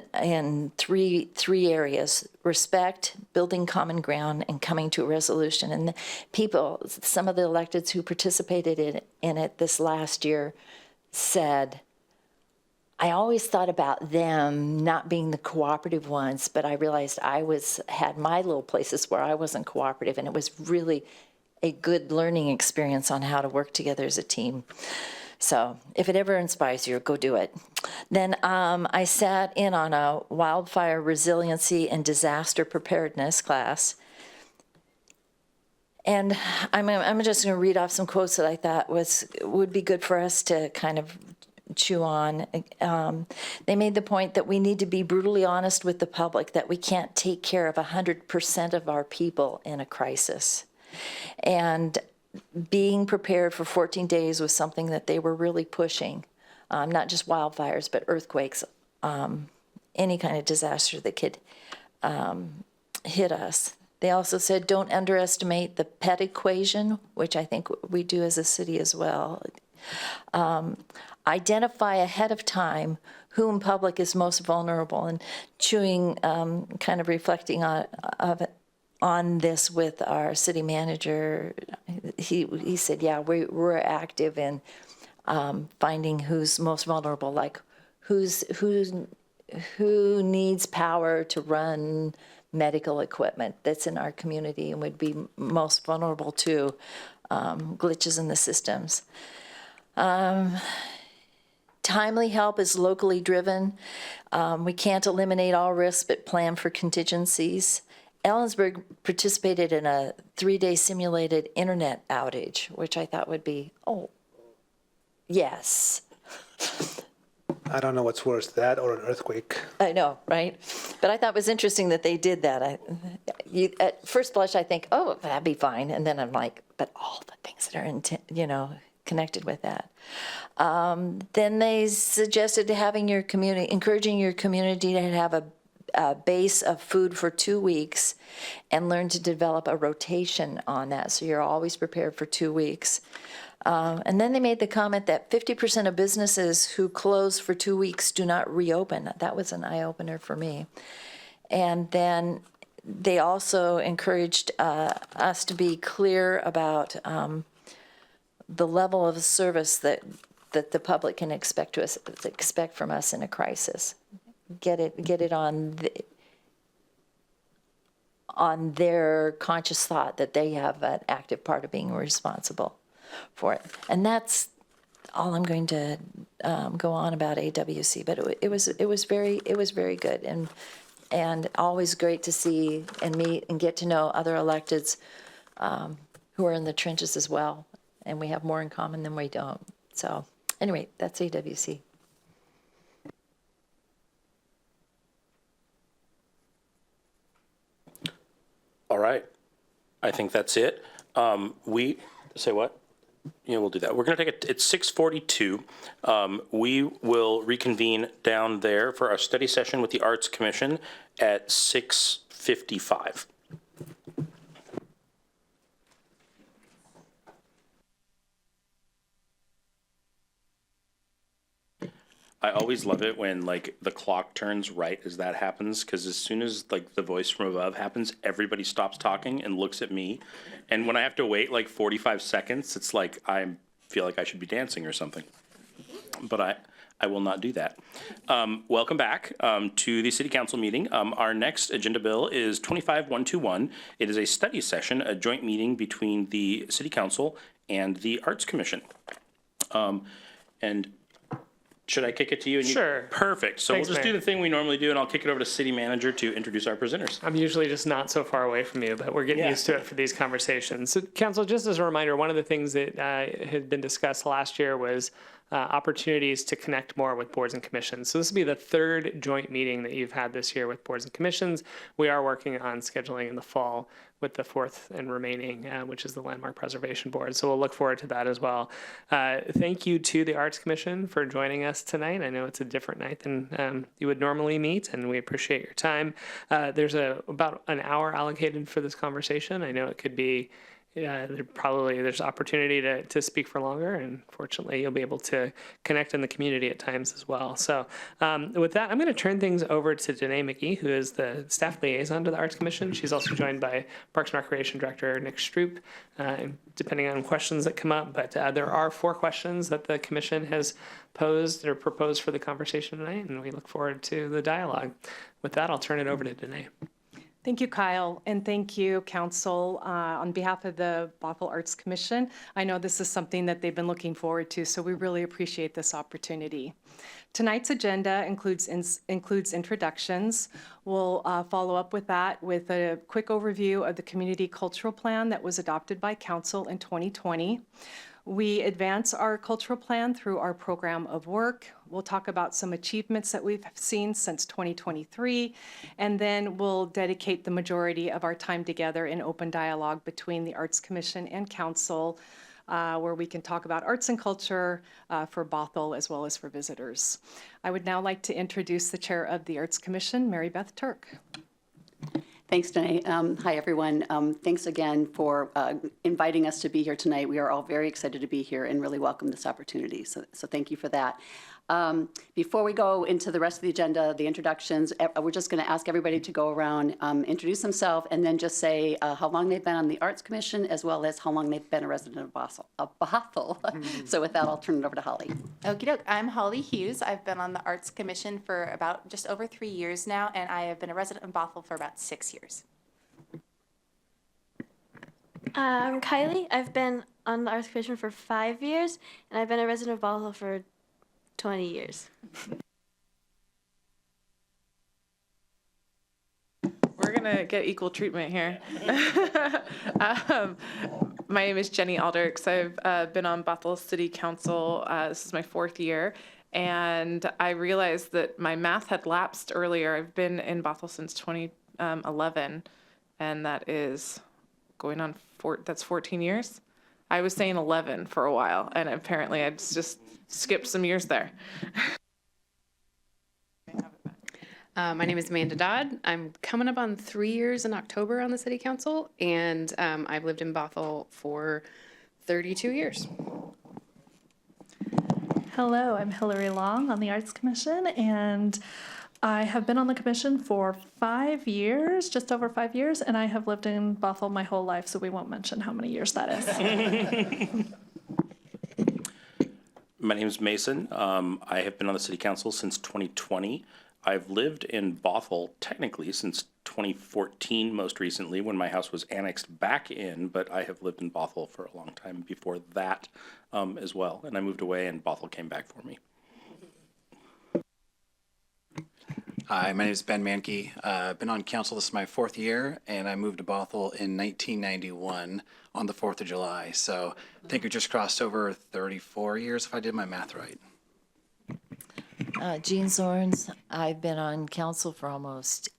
three areas: respect, building common ground, and coming to a resolution. And some of the electeds who participated in it this last year said, I always thought about them not being the cooperative ones, but I realized I had my little places where I wasn't cooperative, and it was really a good learning experience on how to work together as a team. So if it ever inspires you, go do it. Then I sat in on a wildfire resiliency and disaster preparedness class. And I'm just going to read off some quotes that I thought would be good for us to kind of chew on. They made the point that we need to be brutally honest with the public, that we can't take care of 100% of our people in a crisis. And being prepared for 14 days was something that they were really pushing, not just wildfires, but earthquakes, any kind of disaster that could hit us. They also said, don't underestimate the pet equation, which I think we do as a city as well. Identify ahead of time who in public is most vulnerable, and chewing, kind of reflecting on this with our city manager. He said, yeah, we're active in finding who's most vulnerable, like who needs power to run medical equipment that's in our community and would be most vulnerable to glitches in the systems. Timely help is locally driven. We can't eliminate all risks, but plan for contingencies. Ellensburg participated in a 3-day simulated internet outage, which I thought would be, oh, yes. I don't know what's worse, that or an earthquake. I know, right? But I thought it was interesting that they did that. At first blush, I think, oh, that'd be fine. And then I'm like, but all the things that are, connected with that. Then they suggested having your community, encouraging your community to have a base of food for 2 weeks and learn to develop a rotation on that. So you're always prepared for 2 weeks. And then they made the comment that 50% of businesses who close for 2 weeks do not reopen. That was an eye-opener for me. And then they also encouraged us to be clear about the level of service that the public can expect from us in a crisis. Get it on their conscious thought that they have an active part of being responsible for it. And that's all I'm going to go on about AWC, but it was very good and always great to see and meet and get to know other electeds who are in the trenches as well, and we have more in common than we don't. So anyway, that's AWC. All right. I think that's it. We say what? Yeah, we'll do that. We're going to take it's 6:42. We will reconvene down there for our study session with the Arts Commission at 6:55. I always love it when like the clock turns right as that happens, because as soon as like the voice from above happens, everybody stops talking and looks at me. And when I have to wait like 45 seconds, it's like I feel like I should be dancing or something. But I will not do that. Welcome back to the City Council meeting. Our next agenda bill is 25121. It is a study session, a joint meeting between the City Council and the Arts Commission. And should I kick it to you? Sure. Perfect. So Thanks, we'll just Mayor. do the thing we normally do, and I'll kick it over to City Manager to introduce our presenters. I'm usually just not so far away from you, but we're getting used to it for these conversations. So, Council, just as a reminder, one of the things that had been discussed last year was opportunities to connect more with boards and commissions. So this will be the third joint meeting that you've had this year with boards and commissions. We are working on scheduling in the fall with the fourth and remaining, which is the Landmark Preservation Board. So we'll look forward to that as well. Thank you to the Arts Commission for joining us tonight. I know it's a different night than you would normally meet, and we appreciate your time. There's about an hour allocated for this conversation. I know it could be there's opportunity to speak for longer, and fortunately you'll be able to connect in the community at times as well. So with that, I'm going to turn things over to Danae McGee, who is the staff liaison to the Arts Commission. She's also joined by Parks and Recreation Director Nick Stroop, depending on questions that come up. But there are 4 questions that the commission has posed or proposed for the conversation tonight, and we look forward to the dialogue. With that, I'll turn it over to Danae. Thank you, Kyle, and thank you, Council. On behalf of the Bothell Arts Commission, I know this is something that they've been looking forward to, so we really appreciate this opportunity. Tonight's agenda includes introductions. We'll follow up with that with a quick overview of the Community Cultural Plan that was adopted by Council in 2020. We advance our cultural plan through our program of work. We'll talk about some achievements that we've seen since 2023, and then we'll dedicate the majority of our time together in open dialogue between the Arts Commission and Council, where we can talk about arts and culture for Bothell as well as for visitors. I would now like to introduce the Chair of the Arts Commission, Mary Beth Turk. Thanks, Danae. Hi, everyone. Thanks again for inviting us to be here tonight. We are all very excited to be here and really welcome this opportunity. So thank you for that. Before we go into the rest of the agenda, the introductions, we're just going to ask everybody to go around, introduce themselves, and then just say how long they've been on the Arts Commission, as well as how long they've been a resident of Bothell. So with that, I'll turn it over to Holly. Okie doke. I'm Holly Hughes. I've been on the Arts Commission for about just over 3 years now, and I have been a resident of Bothell for about 6 years. I'm Kylie. I've been on the Arts Commission for 5 years, and I've been a resident of Bothell for 20 years. We're going to get equal treatment here. My name is Jenny Aldrich. I've been on Bothell City Council. This is my 4th year. And I realized that my math had lapsed earlier. I've been in Bothell since 2011. And that is going on, that's 14 years. I was saying 11 for a while. And apparently I just skipped some years there. My name is Amanda Dodd. I'm coming up on 3 years in October on the City Council, and I've lived in Bothell for 32 years. Hello, I'm Hillary Long on the Arts Commission, and I have been on the commission for 5 years, just over 5 years, and I have lived in Bothell my whole life, so we won't mention how many years that is. My name is Mason. I have been on the City Council since 2020. I've lived in Bothell technically since 2014, most recently, when my house was annexed back in, but I have lived in Bothell for a long time before that as well. And I moved away and Bothell came back for me. Hi, my name is Ben Mankey. I've been on council, this is my 4th year, and I moved to Bothell in 1991 on the 4th of July. So I think we just crossed over 34 years if I did my math right. Jean Zorns, I've been on council for almost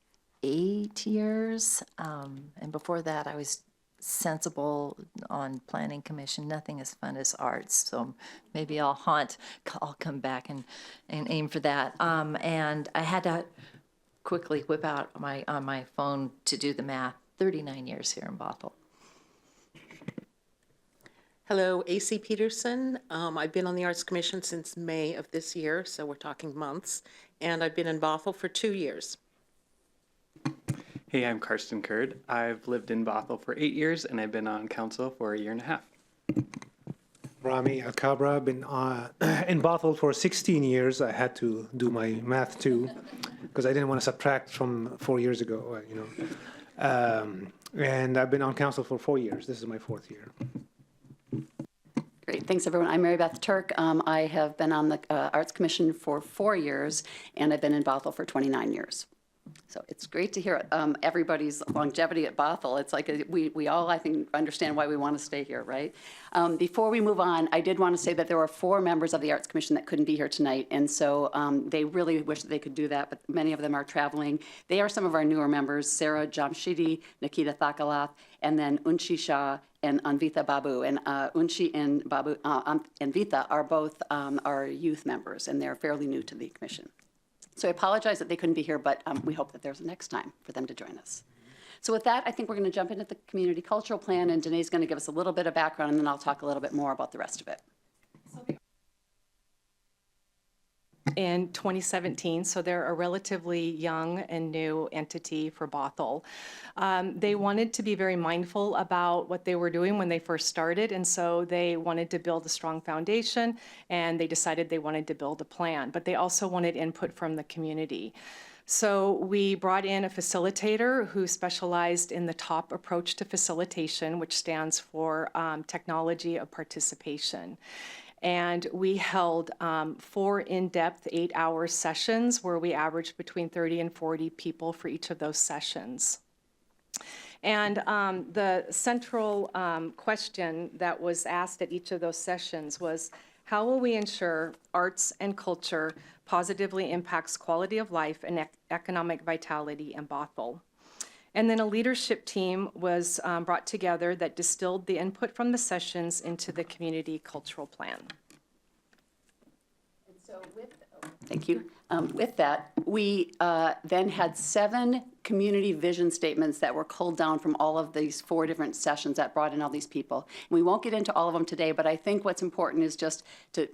8 years. And before that, I was sensible on planning commission. Nothing as fun as arts. So maybe I'll come back and aim for that. And I had to quickly whip out on my phone to do the math. 39 years here in Bothell. Hello, AC Peterson. I've been on the Arts Commission since May of this year, so we're talking months, and I've been in Bothell for 2 years. Hey, I'm Karsten Kurd. I've lived in Bothell for 8 years, and I've been on council for 1.5 years. Rami Alcabra, been in Bothell for 16 years. I had to do my math too, because I didn't want to subtract from 4 years ago, and I've been on council for 4 years. This is my 4th year. Great. Thanks, everyone. I'm Mary Beth Turk. I have been on the Arts Commission for 4 years, and I've been in Bothell for 29 years. So it's great to hear everybody's longevity at Bothell. It's like we all, I think, understand why we want to stay here, right? Before we move on, I did want to say that there were 4 members of the Arts Commission that couldn't be here tonight, and so they really wish that they could do that, but many of them are traveling. They are some of our newer members: Sarah Jamshidi, Nikita Thakalath, and then Unshi Shah and Anvita Babu. And Unshi and Babu and Vita are both our youth members, and they're fairly new to the commission. So I apologize that they couldn't be here, but we hope that there's a next time for them to join us. So with that, I think we're going to jump into the community cultural plan, and Danae's going to give us a little bit of background, and then I'll talk a little bit more about the rest of it. in 2017, so they're a relatively young and new entity for Bothell. They wanted to be very mindful about what they were doing when they first started, and so they wanted to build a strong foundation, and they decided they wanted to build a plan, but they also wanted input from the community. So we brought in a facilitator who specialized in the TOP approach to facilitation, which stands for Technology of Participation. And we held 4 in-depth 8-hour sessions where we averaged between 30 and 40 people for each of those sessions. And the central question that was asked at each of those sessions was, how will we ensure arts and culture positively impacts quality of life and economic vitality in Bothell? And then a leadership team was brought together that distilled the input from the sessions into the community cultural plan. And so thank you. With that, we then had 7 community vision statements that were culled down from all of these 4 different sessions that brought in all these people. And we won't get into all of them today, but I think what's important is just to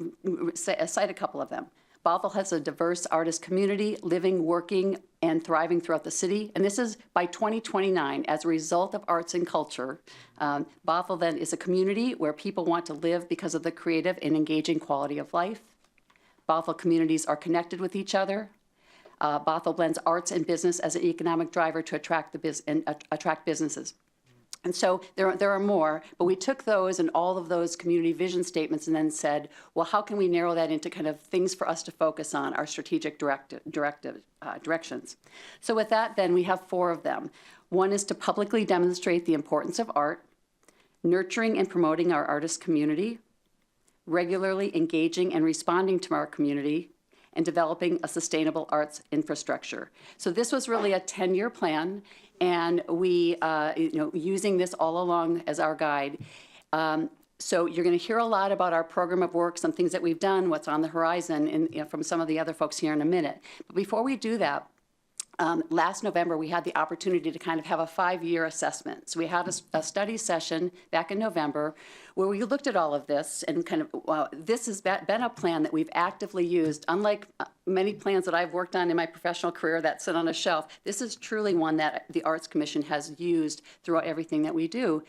cite a couple of them. Bothell has a diverse artist community living, working, and thriving throughout the city. And this is by 2029 as a result of arts and culture. Bothell then is a community where people want to live because of the creative and engaging quality of life. Bothell communities are connected with each other. Bothell blends arts and business as an economic driver to attract businesses. And so there are more, but we took those and all of those community vision statements and then said, well, how can we narrow that into kind of things for us to focus on, our strategic directions? So with that, then we have 4 of them. One is to publicly demonstrate the importance of art, nurturing and promoting our artist community, regularly engaging and responding to our community, and developing a sustainable arts infrastructure. So this was really a 10-year plan, and we, using this all along as our guide. So you're going to hear a lot about our program of work, some things that we've done, what's on the horizon, and from some of the other folks here in a minute. But before we do that, last November, we had the opportunity to kind of have a 5-year assessment. So we had a study session back in November where we looked at all of this and kind of, this has been a plan that we've actively used. Unlike many plans that I've worked on in my professional career that sit on a shelf, this is truly one that the Arts Commission has used throughout everything that we do.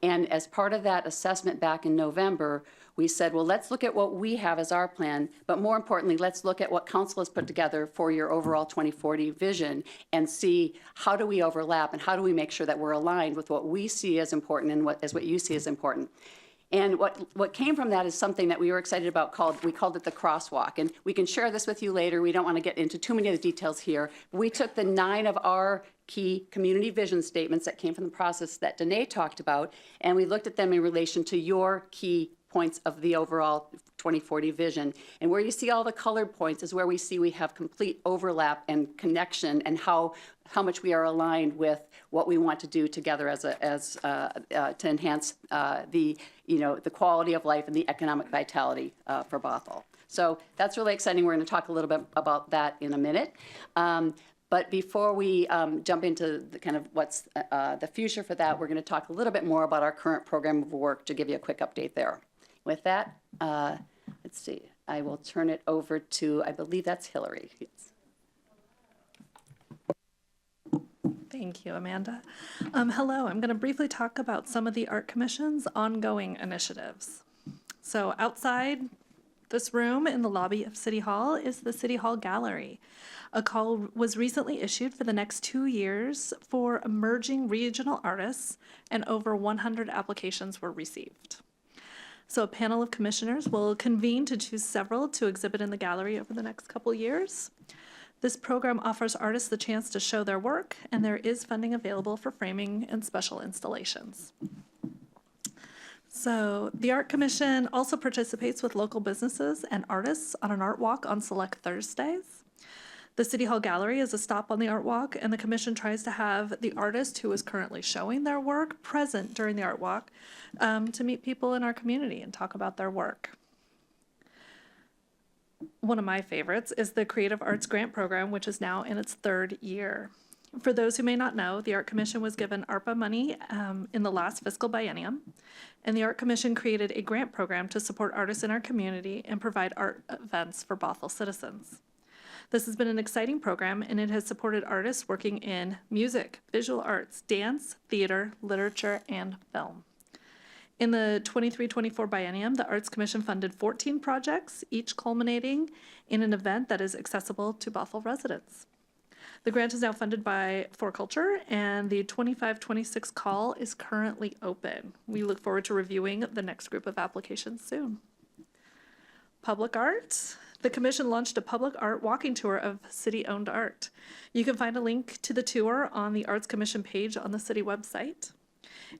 And as part of that assessment back in November, we said, well, let's look at what we have as our plan, but more importantly, let's look at what council has put together for your overall 2040 vision and see how do we overlap and how do we make sure that we're aligned with what we see as important and what you see as important. And what came from that is something that we were excited about we called it the crosswalk. And we can share this with you later. We don't want to get into too many of the details here. We took the 9 of our key community vision statements that came from the process that Danae talked about, and we looked at them in relation to your key points of the overall 2040 vision. And where you see all the colored points is where we see we have complete overlap and connection and how much we are aligned with what we want to do together to enhance the quality of life and the economic vitality for Bothell. So that's really exciting. We're going to talk a little bit about that in a minute. But before we jump into the kind of what's the future for that, we're going to talk a little bit more about our current program of work to give you a quick update there. With that, let's see, I will turn it over to, I believe that's Hillary. Yes. Thank you, Amanda. Hello, I'm going to briefly talk about some of the Art Commission's ongoing initiatives. So outside this room in the lobby of City Hall is the City Hall Gallery. A call was recently issued for the next 2 years for emerging regional artists, and over 100 applications were received. So a panel of commissioners will convene to choose several to exhibit in the gallery over the next couple years. This program offers artists the chance to show their work, and there is funding available for framing and special installations. So the Art Commission also participates with local businesses and artists on an art walk on select Thursdays. The City Hall Gallery is a stop on the art walk, and the Commission tries to have the artist who is currently showing their work present during the art walk to meet people in our community and talk about their work. One of my favorites is the Creative Arts Grant Program, which is now in its 3rd year. For those who may not know, the Art Commission was given ARPA money in the last fiscal biennium, and the Art Commission created a grant program to support artists in our community and provide art events for Bothell citizens. This has been an exciting program, and it has supported artists working in music, visual arts, dance, theater, literature, and film. In the 23-24 biennium, the Arts Commission funded 14 projects, each culminating in an event that is accessible to Bothell residents. The grant is now funded by For Culture, and the 25-26 call is currently open. We look forward to reviewing the next group of applications soon. Public art. The Commission launched a public art walking tour of city-owned art. You can find a link to the tour on the Arts Commission page on the city website.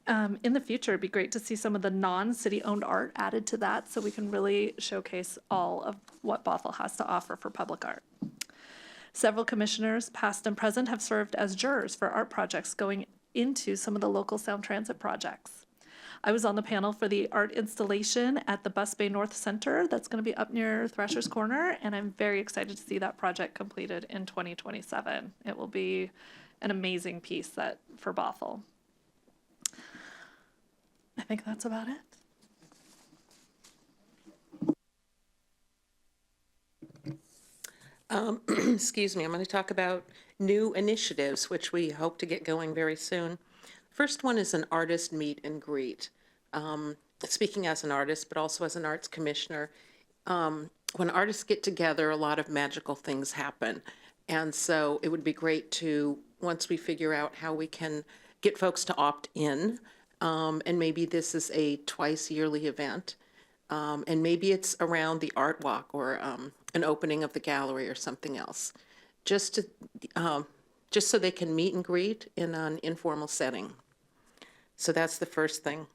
In the future, it'd be great to see some of the non-city-owned art added to that so we can really showcase all of what Bothell has to offer for public art. Several commissioners, past and present, have served as jurors for art projects going into some of the local Sound Transit projects. I was on the panel for the art installation at the Bus Bay North Center that's going to be up near Thrasher's Corner, and I'm very excited to see that project completed in 2027. It will be an amazing piece for Bothell. I think that's about it. Excuse me, I'm going to talk about new initiatives, which we hope to get going very soon. First one is an artist meet and greet. Speaking as an artist, but also as an arts commissioner, when artists get together, a lot of magical things happen. And so it would be great to, once we figure out how we can get folks to opt in, and maybe this is a twice yearly event, and maybe it's around the art walk or an opening of the gallery or something else, just so they can meet and greet in an informal setting. So that's the first thing.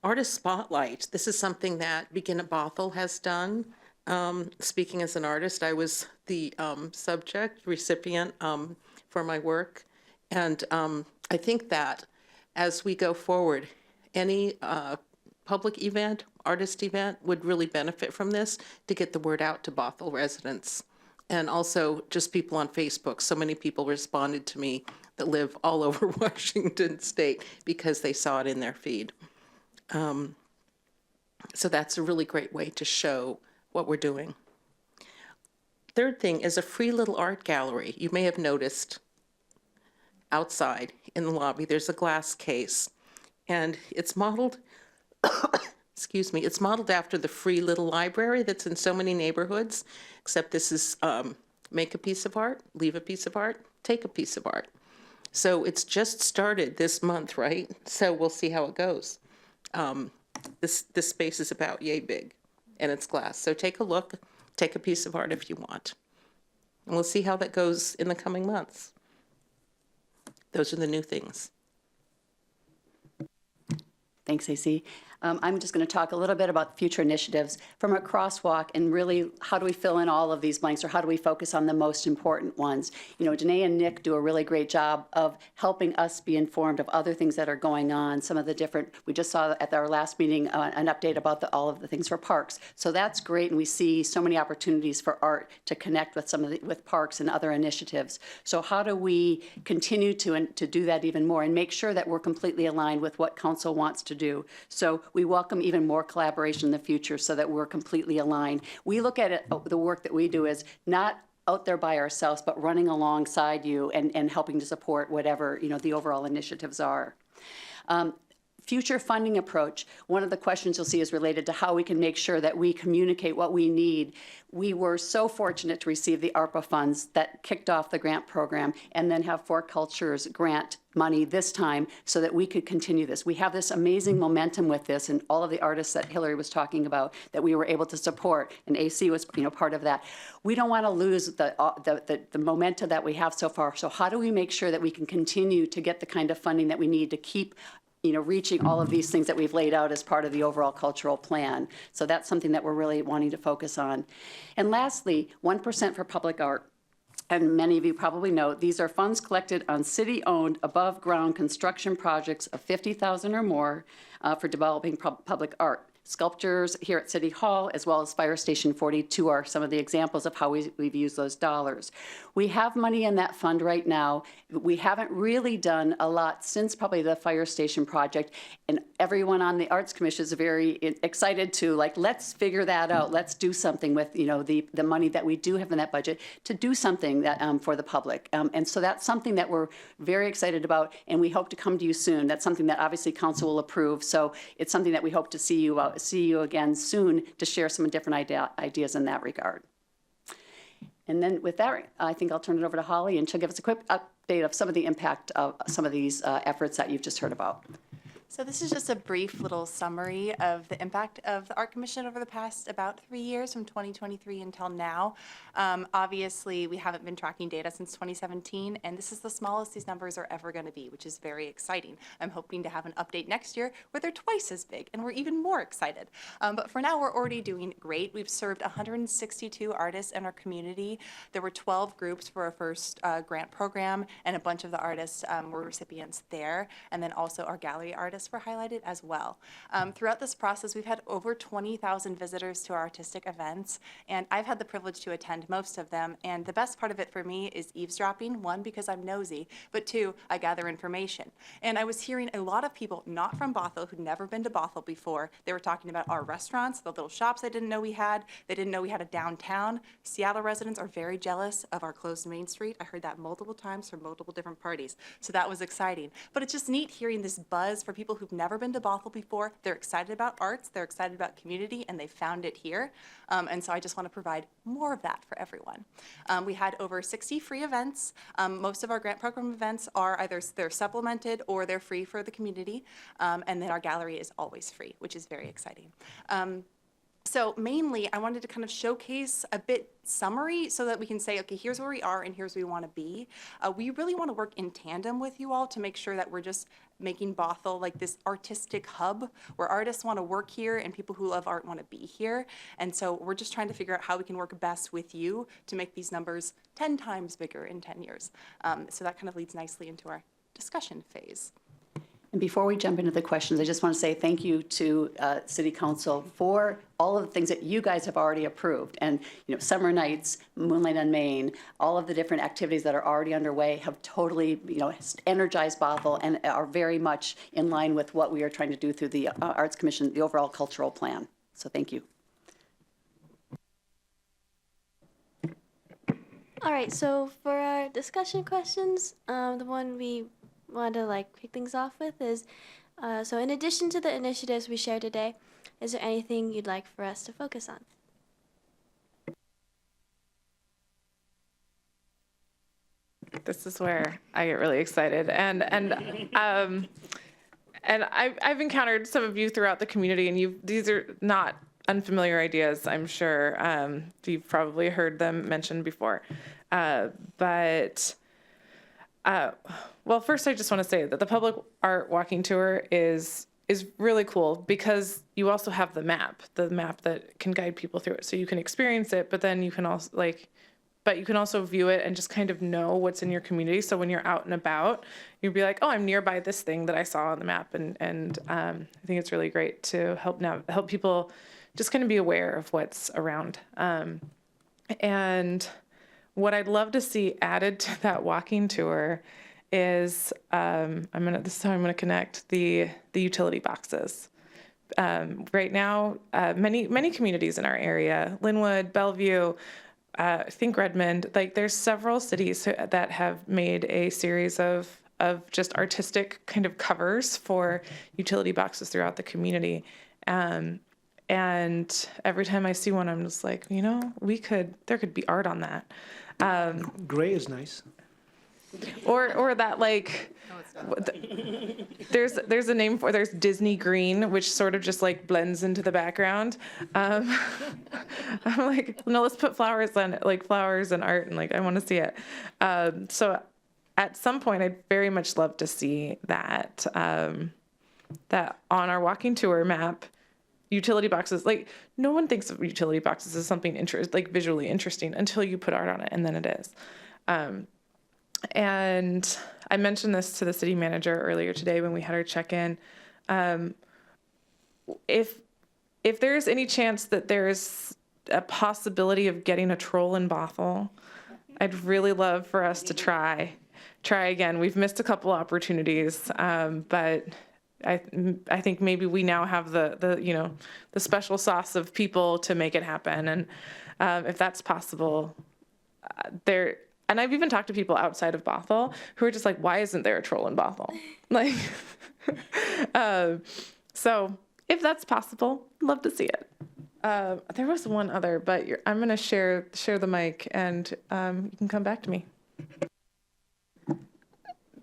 Artist Spotlight. This is something that Begin at Bothell has done. Speaking as an artist, I was the recipient for my work. And I think that as we go forward, any public event, artist event would really benefit from this to get the word out to Bothell residents. And also just people on Facebook. So many people responded to me that live all over Washington State because they saw it in their feed. So that's a really great way to show what we're doing. Third thing is a free little art gallery. You may have noticed outside in the lobby, there's a glass case, and it's modeled, excuse me, it's modeled after the free little library that's in so many neighborhoods, except this is make a piece of art, leave a piece of art, take a piece of art. So it's just started this month, right? So we'll see how it goes. This space is about yay big, and it's glass. So take a look, take a piece of art if you want. And we'll see how that goes in the coming months. Those are the new things. Thanks, AC. I'm just going to talk a little bit about future initiatives from a crosswalk and really how do we fill in all of these blanks or how do we focus on the most important ones. You know, Danae and Nick do a really great job of helping us be informed of other things that are going on, some of the different, we just saw at our last meeting an update about all of the things for parks. So that's great, and we see so many opportunities for art to connect with with parks and other initiatives. So how do we continue to do that even more and make sure that we're completely aligned with what council wants to do? So we welcome even more collaboration in the future so that we're completely aligned. We look at it, the work that we do as not out there by ourselves, but running alongside you and helping to support whatever, you know, the overall initiatives are. Future funding approach, one of the questions you'll see is related to how we can make sure that we communicate what we need. We were so fortunate to receive the ARPA funds that kicked off the grant program and then have For Culture's grant money this time so that we could continue this. We have this amazing momentum with this and all of the artists that Hillary was talking about that we were able to support, and AC was, you know, part of that. We don't want to lose the momentum that we have so far. So how do we make sure that we can continue to get the kind of funding that we need to keep, you know, reaching all of these things that we've laid out as part of the overall cultural plan. So that's something that we're really wanting to focus on. And lastly, 1% for public art. And many of you probably know, these are funds collected on city-owned above-ground construction projects of $50,000 or more for developing public art. Sculptures here at City Hall, as well as Fire Station 42 are some of the examples of how we've used those dollars. We have money in that fund right now. We haven't really done a lot since probably the fire station project, and everyone on the Arts Commission is very excited to, like, let's figure that out. Let's do something with, you know, the money that we do have in that budget to do something that for the public. And so that's something that we're very excited about, and we hope to come to you soon. That's something that obviously council will approve. So it's something that we hope to see you again soon to share some different ideas in that regard. And then with that, I think I'll turn it over to Holly, and she'll give us a quick update of some of the impact of some of these efforts that you've just heard about. So this is just a brief little summary of the impact of the Art Commission over the past about 3 years, from 2023 until now. Obviously, we haven't been tracking data since 2017, and this is the smallest these numbers are ever going to be, which is very exciting. I'm hoping to have an update next year where they're twice as big, and we're even more excited. But for now, we're already doing great. We've served 162 artists in our community. There were 12 groups for our first grant program, and a bunch of the artists were recipients there, and then also our gallery artists were highlighted as well. Throughout this process, we've had over 20,000 visitors to our artistic events, and I've had the privilege to attend most of them. And the best part of it for me is eavesdropping, one, because I'm nosy, but two, I gather information. And I was hearing a lot of people not from Bothell who'd never been to Bothell before. They were talking about our restaurants, the little shops I didn't know we had. They didn't know we had a downtown. Seattle residents are very jealous of our closed Main Street. I heard that multiple times from multiple different parties. So that was exciting. But it's just neat hearing this buzz for people who've never been to Bothell before. They're excited about arts, they're excited about community, and they found it here. And so I just want to provide more of that for everyone. We had over 60 free events. Most of our grant program events are either they're supplemented or they're free for the community. And then our gallery is always free, which is very exciting. So mainly, I wanted to kind of showcase a bit summary so that we can say, okay, here's where we are and here's where we want to be. We really want to work in tandem with you all to make sure that we're just making Bothell like this artistic hub where artists want to work here and people who love art want to be here. And so we're just trying to figure out how we can work best with you to make these numbers 10 times bigger in 10 years. So that kind of leads nicely into our discussion phase. And before we jump into the questions, I just want to say thank you to City Council for all of the things that you guys have already approved. And, you know, Summer Nights, Moonlight on Main, all of the different activities that are already underway have totally, you know, energized Bothell and are very much in line with what we are trying to do through the Arts Commission, the overall cultural plan. So thank you. All right, so for our discussion questions, the one we want to kick things off with is, so in addition to the initiatives we shared today, is there anything you'd like for us to focus on? This is where I get really excited, and I've encountered some of you throughout the community, and these are not unfamiliar ideas. I'm sure you've probably heard them mentioned before, but. Well, first, I just want to say that the public art walking tour is really cool because you also have the map that can guide people through it. So you can experience it, but then you can also but you can also view it and just kind of know what's in your community. So when you're out and about, you'll be like, oh, I'm nearby this thing that I saw on the map. And I think it's really great to help people just kind of be aware of what's around. And what I'd love to see added to that walking tour is this is how I'm gonna connect the utility boxes. Right now, many communities in our area, Linwood, Bellevue, I think Redmond, there's several cities that have made a series of just artistic kind of covers for utility boxes throughout the community. And every time I see one, I'm just like, you know, there could be art on that. Gray is nice. Or that there's a name for there's Disney green, which sort of just blends into the background. I'm like, no, let's put flowers on it, flowers and art, and I want to see it. So at some point, I'd very much love to see that that on our walking tour map. Utility boxes, no one thinks of utility boxes as something visually interesting until you put art on it, and then it is. And I mentioned this to the city manager earlier today when we had our check-in. If if there's any chance that there's a possibility of getting a troll in Bothell, I'd really love for us to try again. We've missed a couple opportunities, but I think maybe we now have the special sauce of people to make it happen. And if that's possible, and I've even talked to people outside of Bothell who are just like, why isn't there a troll in Bothell? Like, so if that's possible, love to see it. There was one other, but I'm going to share the mic, and you can come back to me.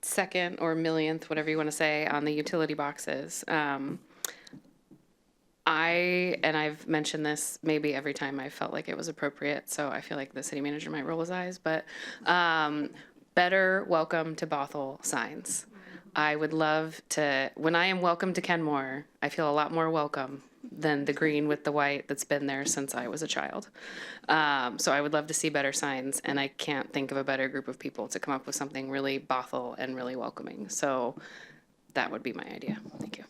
Second or millionth, whatever you want to say, on the utility boxes. I've mentioned this maybe every time I felt like it was appropriate, so I feel like the city manager might roll his eyes, but better welcome to Bothell signs. I would love to, when I am welcome to Kenmore, I feel a lot more welcome than the green with the white that's been there since I was a child. So I would love to see better signs, and I can't think of a better group of people to come up with something really Bothell and really welcoming. So that would be my idea. Thank you.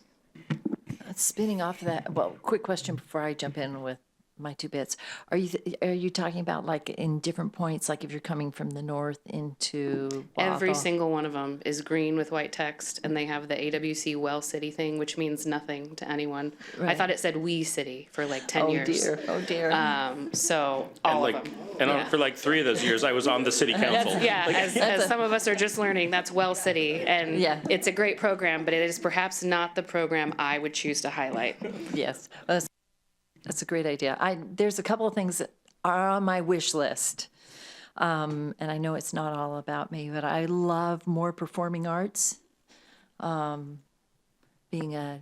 Spinning off of that, well, quick question before I jump in with my 2 bits. Are you talking about like in different points, like if you're coming from the north into Bothell? Every single one of them is green with white text, and they have the AWC Well City thing, which means nothing to anyone. Right. I thought it said We City for like 10 years. Oh dear. So all of them. And for like 3 of those years, I was on the city council. As some of us are just learning, that's Well City, and it's a great program, but it is perhaps not the program I would choose to highlight. Yes. That's a great idea. There's a couple of things that are on my wish list. And I know it's not all about me, but I love more performing arts. Being a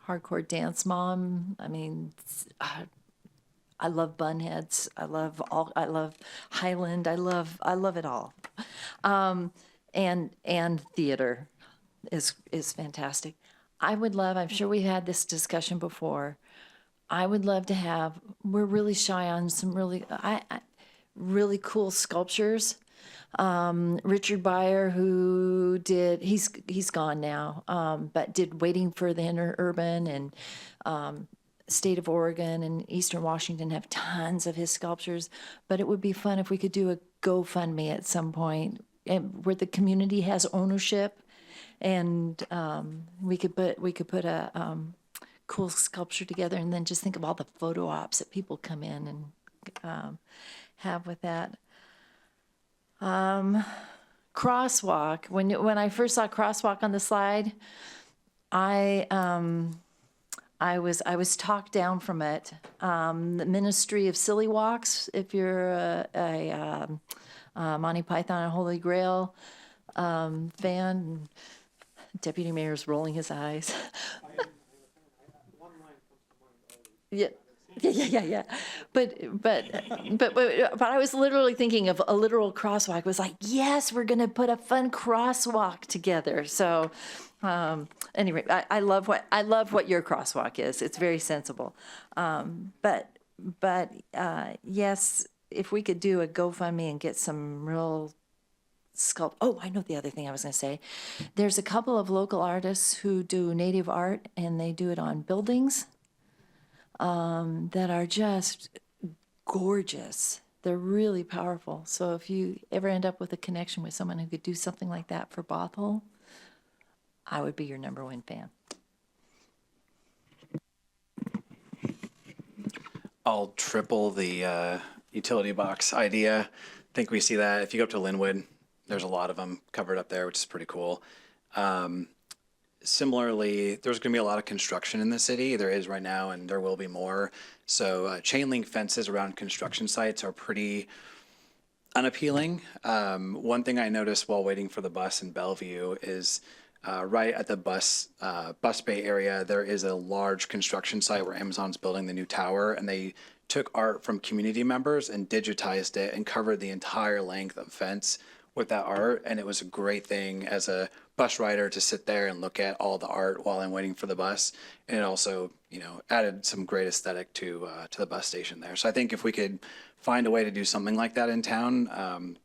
hardcore dance mom, I mean, I love Bunheads. I love Highland. I love it all. And theater is fantastic. I would love, I'm sure we had this discussion before, I would love to have, we're really shy on some really cool sculptures. Richard Beyer, who did, he's gone now, but did Waiting for the Interurban, and State of Oregon and Eastern Washington have tons of his sculptures. But it would be fun if we could do a GoFundMe at some point where the community has ownership, and we could put a cool sculpture together, and then just think of all the photo ops that people come in and have with that. Crosswalk. When I first saw crosswalk on the slide, I was talked down from it. The Ministry of Silly Walks, if you're a Monty Python and Holy Grail fan. Deputy Mayor's rolling his eyes. Yeah. But I was literally thinking of a literal crosswalk. It was like, yes, we're going to put a fun crosswalk together. So anyway, I love what your crosswalk is. It's very sensible. But yes, if we could do a GoFundMe and get some real Oh, I know the other thing I was going to say. There's a couple of local artists who do native art, and they do it on buildings. That are just gorgeous. They're really powerful. So if you ever end up with a connection with someone who could do something like that for Bothell, I would be your #1 fan. I'll triple the utility box idea. I think we see that. If you go up to Linwood, there's a lot of them covered up there, which is pretty cool. Similarly, there's going to be a lot of construction in the city. There is right now, and there will be more. So chain link fences around construction sites are pretty unappealing. One thing I noticed while waiting for the bus in Bellevue is right at the bus bay area, there is a large construction site where Amazon's building the new tower, and they took art from community members and digitized it and covered the entire length of fence with that art. And it was a great thing as a bus rider to sit there and look at all the art while I'm waiting for the bus. And it also, added some great aesthetic to the bus station there. So I think if we could find a way to do something like that in town,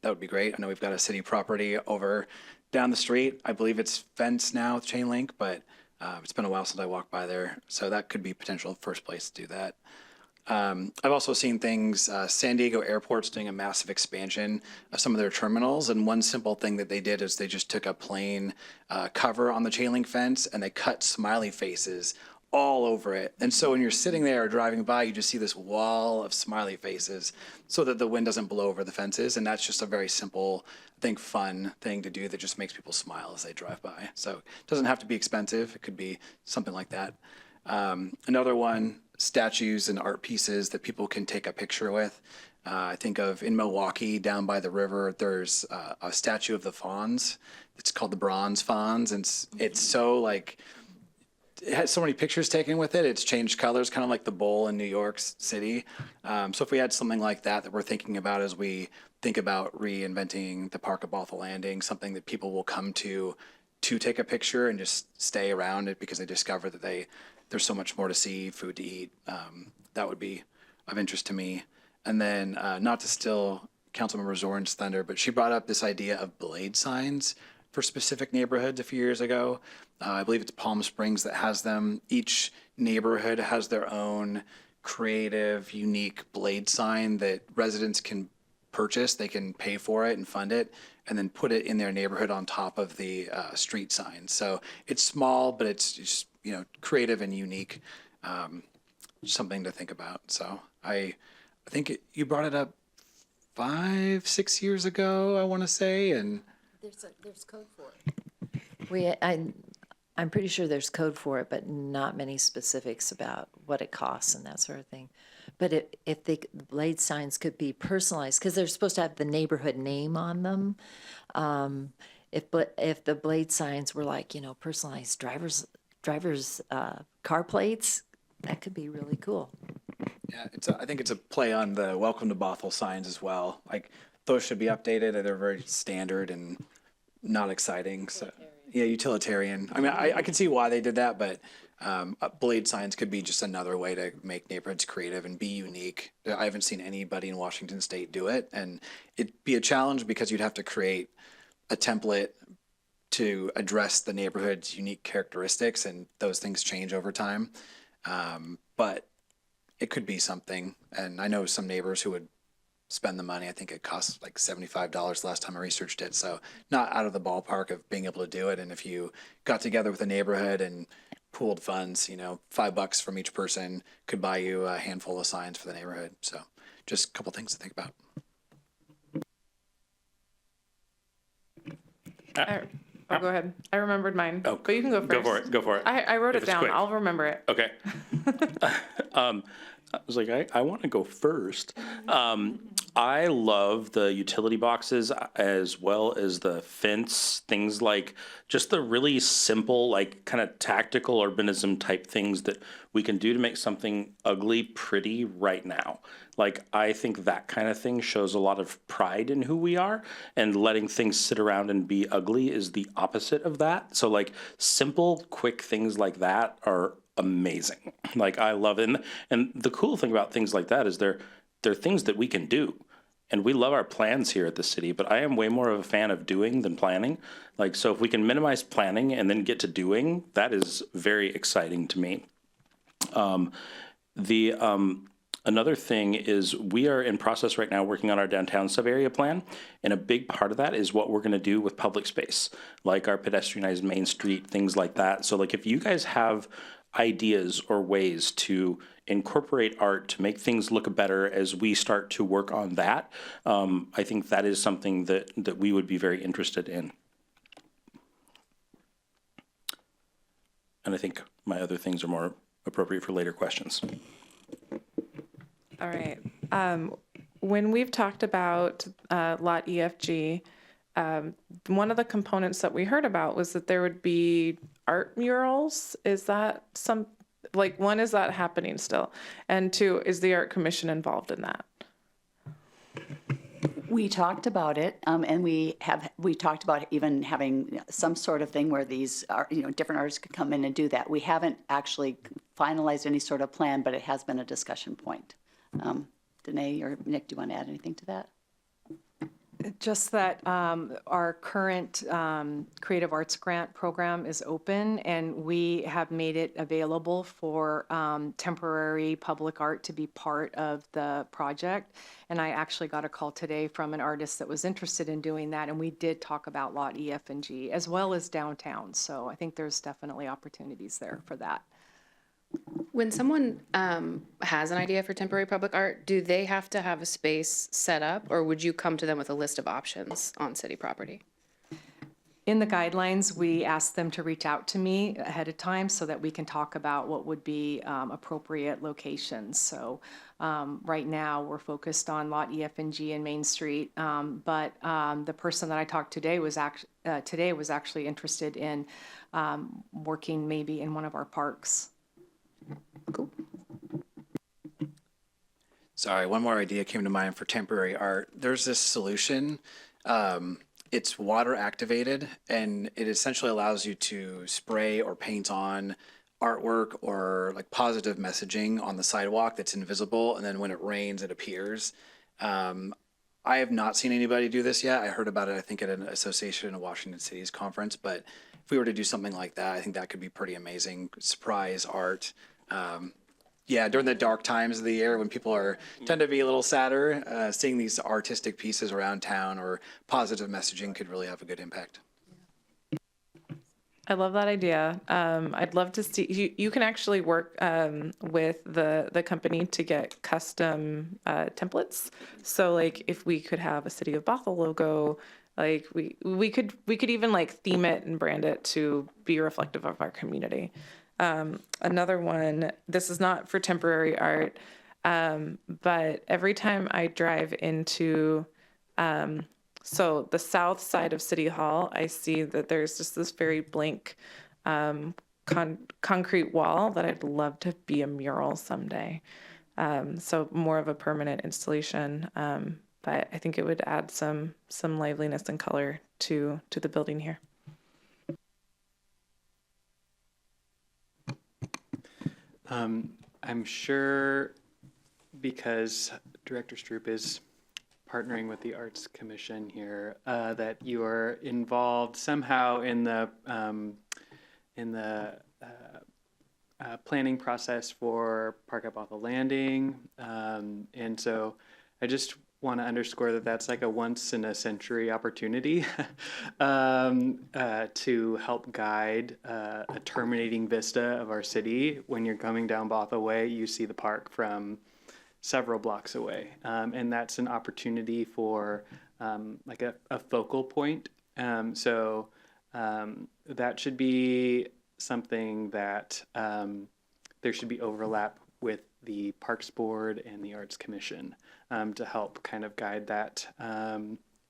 that would be great. I know we've got a city property over down the street. I believe it's fenced now with chain link, but It's been a while since I walked by there, so that could be potential first place to do that. I've also seen things, San Diego Airport's doing a massive expansion of some of their terminals, and one simple thing that they did is they just took a plain cover on the chain link fence and they cut smiley faces all over it. And so when you're sitting there or driving by, you just see this wall of smiley faces so that the wind doesn't blow over the fences. And that's just a very simple, I think, fun thing to do that just makes people smile as they drive by. So it doesn't have to be expensive. It could be something like that. Another one, statues and art pieces that people can take a picture with. I think of in Milwaukee, down by the river, there's a statue of the fawns. It's called the Bronze Fawns. And it's so like, it has so many pictures taken with it. It's changed colors, kind of like the bowl in New York City. So if we had something like that we're thinking about as we think about reinventing the park at Bothell Landing, something that people will come to take a picture and just stay around it because they discover that there's so much more to see, food to eat. That would be of interest to me. And then not to steal Councilmember Zorn's thunder, but she brought up this idea of blade signs for specific neighborhoods a few years ago. I believe it's Palm Springs that has them. Each neighborhood has their own creative, unique blade sign that residents can purchase. They can pay for it and fund it and then put it in their neighborhood on top of the street sign. So it's small, but it's just, creative and unique, something to think about. So I think you brought it up 5-6 years ago, I want to say, and there's code for it. I'm pretty sure there's code for it, but not many specifics about what it costs and that sort of thing. But if the blade signs could be personalized, because they're supposed to have the neighborhood name on them. If the blade signs were like, personalized drivers' car plates, that could be really cool. Yeah, I think it's a play on the Welcome to Bothell signs as well. Like those should be updated. They're very standard and not exciting. So yeah, utilitarian. I mean, I can see why they did that, but blade signs could be just another way to make neighborhoods creative and be unique. I haven't seen anybody in Washington State do it, and it'd be a challenge because you'd have to create a template to address the neighborhood's unique characteristics, and those things change over time. But it could be something, and I know some neighbors who would spend the money. I think it costs like $75 last time I researched it, so not out of the ballpark of being able to do it. And if you got together with a neighborhood and pooled funds, $5 from each person could buy you a handful of signs for the neighborhood. So just a couple things to think about. Go ahead. I remembered mine. Oh, but you can go first. Go for it. I wrote If it it's down. quick. I'll remember it. Okay. I was like, I want to go first. I love the utility boxes as well as the fence, things like just the really simple, like kind of tactical urbanism type things that we can do to make something ugly pretty right now. Like, I think that kind of thing shows a lot of pride in who we are, and letting things sit around and be ugly is the opposite of that. So like simple, quick things like that are amazing. Like, I love it. And the cool thing about things like that is they're things that we can do. And we love our plans here at the city, but I am way more of a fan of doing than planning. Like, so if we can minimize planning and then get to doing, that is very exciting to me. Another thing is we are in process right now working on our downtown sub-area plan, and a big part of that is what we're going to do with public space, like our pedestrianized Main Street, things like that. So like if you guys have ideas or ways to incorporate art to make things look better as we start to work on that, I think that is something that we would be very interested in. And I think my other things are more appropriate for later questions. All right. When we've talked about Lot EFG, one of the components that we heard about was that there would be art murals. Is that one, is that happening still? And two, is the Art Commission involved in that? We talked about it, and we talked about even having some sort of thing where these are, different artists could come in and do that. We haven't actually finalized any sort of plan, but it has been a discussion point. Danae or Nick, do you want to add anything to that? Just that our current Creative Arts Grant program is open, and we have made it available for temporary public art to be part of the project. And I actually got a call today from an artist that was interested in doing that, and we did talk about Lot E, F, and G, as well as downtown. So I think there's definitely opportunities there for that. When someone has an idea for temporary public art, do they have to have a space set up, or would you come to them with a list of options on city property? In the guidelines, we ask them to reach out to me ahead of time so that we can talk about what would be appropriate locations. So right now, we're focused on Lot E, F, and G in Main Street, but the person that I talked today was actually interested in working maybe in one of our parks. Cool. Sorry, one more idea came to mind for temporary art. There's this solution. It's water activated, and it essentially allows you to spray or paint on artwork or like positive messaging on the sidewalk that's invisible, and then when it rains, it appears. I have not seen anybody do this yet. I heard about it, I think, at an association of Washington City's conference, but if we were to do something like that, I think that could be pretty amazing. Surprise art. Yeah, during the dark times of the year when people tend to be a little sadder, seeing these artistic pieces around town or positive messaging could really have a good impact. I love that idea. I'd love to see, you can actually work with the company to get custom templates. So like if we could have a City of Bothell logo, like we could even like theme it and brand it to be reflective of our community. Another one, this is not for temporary art, but every time I drive into, so the south side of City Hall, I see that there's just this very blank concrete wall that I'd love to be a mural someday. So more of a permanent installation, but I think it would add some liveliness and color to the building here. I'm sure because Director Stroop is partnering with the Arts Commission here, that you are involved somehow in the planning process for Park at Bothell Landing. And so I just want to underscore that that's like a once in a century opportunity to help guide a terminating vista of our city. When you're coming down Bothell Way, you see the park from several blocks away. And that's an opportunity for like a focal point. So that should be something that there should be overlap with the Parks Board and the Arts Commission to help kind of guide that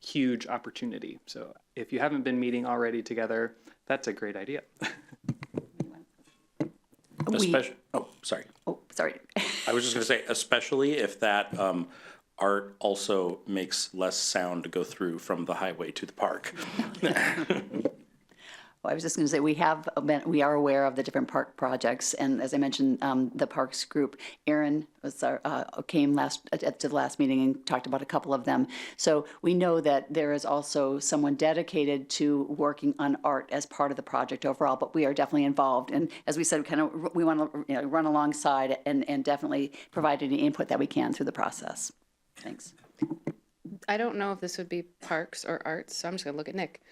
huge opportunity. So if you haven't been meeting already together, that's a great idea. Sorry. Oh, sorry. I was just going to say, especially if that art also makes less sound to go through from the highway to the park. Well, I was just going to say, we are aware of the different park projects, and as I mentioned, the Parks Group, Aaron was came to the last meeting and talked about a couple of them. So we know that there is also someone dedicated to working on art as part of the project overall, but we are definitely involved. And as we said, we want to run alongside and definitely provide any input that we can through the process. Thanks. I don't know if this would be parks or arts, so I'm just going to look at Nick.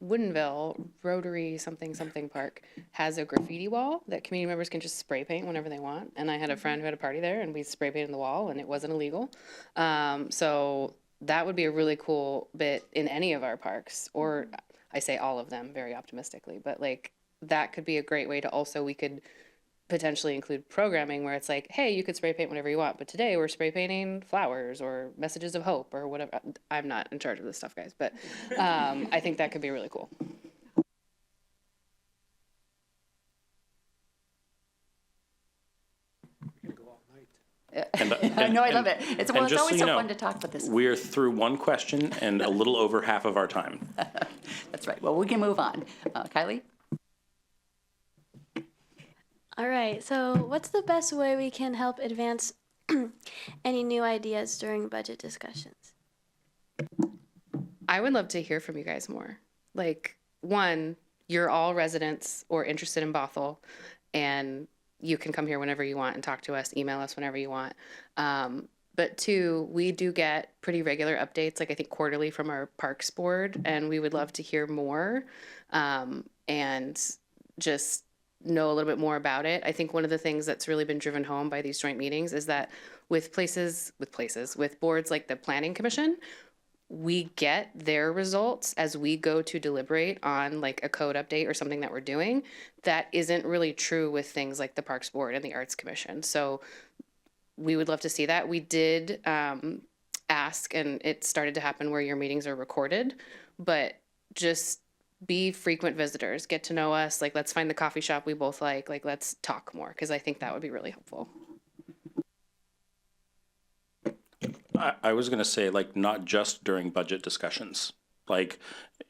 Woodinville Rotary something Park has a graffiti wall that community members can just spray paint whenever they want. And I had a friend who had a party there, and we spray painted the wall, and it wasn't illegal. So that would be a really cool bit in any of our parks, or I say all of them very optimistically, but like that could be a great way to also, we could potentially include programming where it's like, hey, you could spray paint whatever you want, but today we're spray painting flowers or messages of hope or whatever. I'm not in charge of this stuff, guys, but I think that could be really cool. I know, I love it. It's always so fun to talk about this. We're through one question and a little over half of our time. That's right. Well, we can move on. Kylie? All right, so what's the best way we can help advance any new ideas during budget discussions? I would love to hear from you guys more. Like, one, you're all residents or interested in Bothell, and you can come here whenever you want and talk to us, email us whenever you want. But two, we do get pretty regular updates, like I think quarterly from our Parks Board, and we would love to hear more and just know a little bit more about it. I think one of the things that's really been driven home by these joint meetings is that with boards like the Planning Commission, we get their results as we go to deliberate on like a code update or something that we're doing. That isn't really true with things like the Parks Board and the Arts Commission. So we would love to see that. We did ask, and it started to happen where your meetings are recorded, but just be frequent visitors, get to know us. Like, let's find the coffee shop we both like let's talk more, because I think that would be really helpful. I was going to say, like, not just during budget discussions. Like,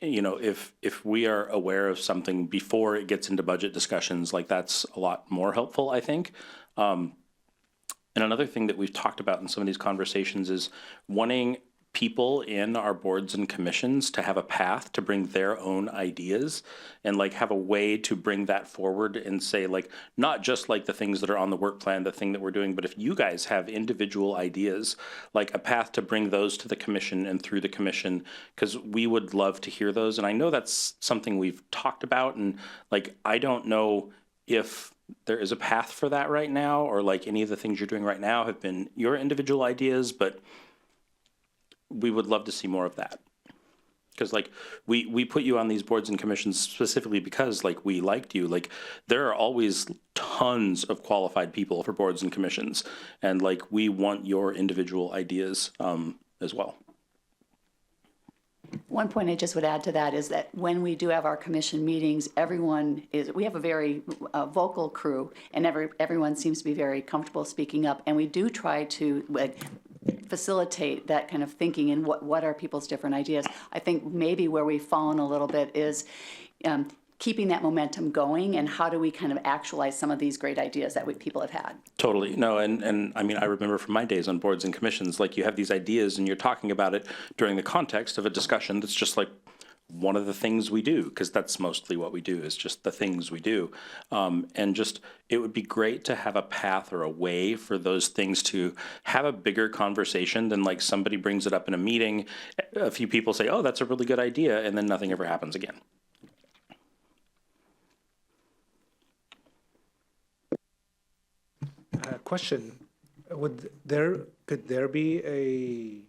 you know, if we are aware of something before it gets into budget discussions, like, that's a lot more helpful, I think. And another thing that we've talked about in some of these conversations is wanting people in our boards and commissions to have a path to bring their own ideas and like have a way to bring that forward and say, like, not just like the things that are on the work plan, the thing that we're doing, but if you guys have individual ideas, like a path to bring those to the commission and through the commission, because we would love to hear those. And I know that's something we've talked about, and like, I don't know if there is a path for that right now, or like any of the things you're doing right now have been your individual ideas, but we would love to see more of that. Because like we put you on these boards and commissions specifically because like we liked you. Like, there are always tons of qualified people for boards and commissions, and like we want your individual ideas as well. One point I just would add to that is that when we do have our commission meetings, we have a very vocal crew, and everyone seems to be very comfortable speaking up, and we do try to facilitate that kind of thinking and what are people's different ideas. I think maybe where we've fallen a little bit is keeping that momentum going, and how do we kind of actualize some of these great ideas that people have had. Totally. No, and I mean, I remember from my days on boards and commissions, like, you have these ideas and you're talking about it during the context of a discussion that's just like one of the things we do, because that's mostly what we do, is just the things we do. And just, it would be great to have a path or a way for those things to have a bigger conversation than like somebody brings it up in a meeting, a few people say, oh, that's a really good idea, and then nothing ever happens again. Question, could there be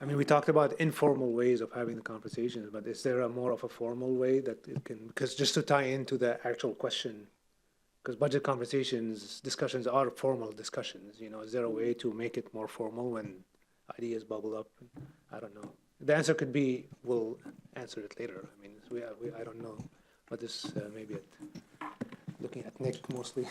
I mean, we talked about informal ways of having the conversations, but is there a more of a formal way that it can, because just to tie into the actual question, because budget discussions are formal discussions, you know, is there a way to make it more formal when ideas bubble up? I don't know. The answer could be, we'll answer it later. I mean, I don't know, but this maybe looking at Nick mostly.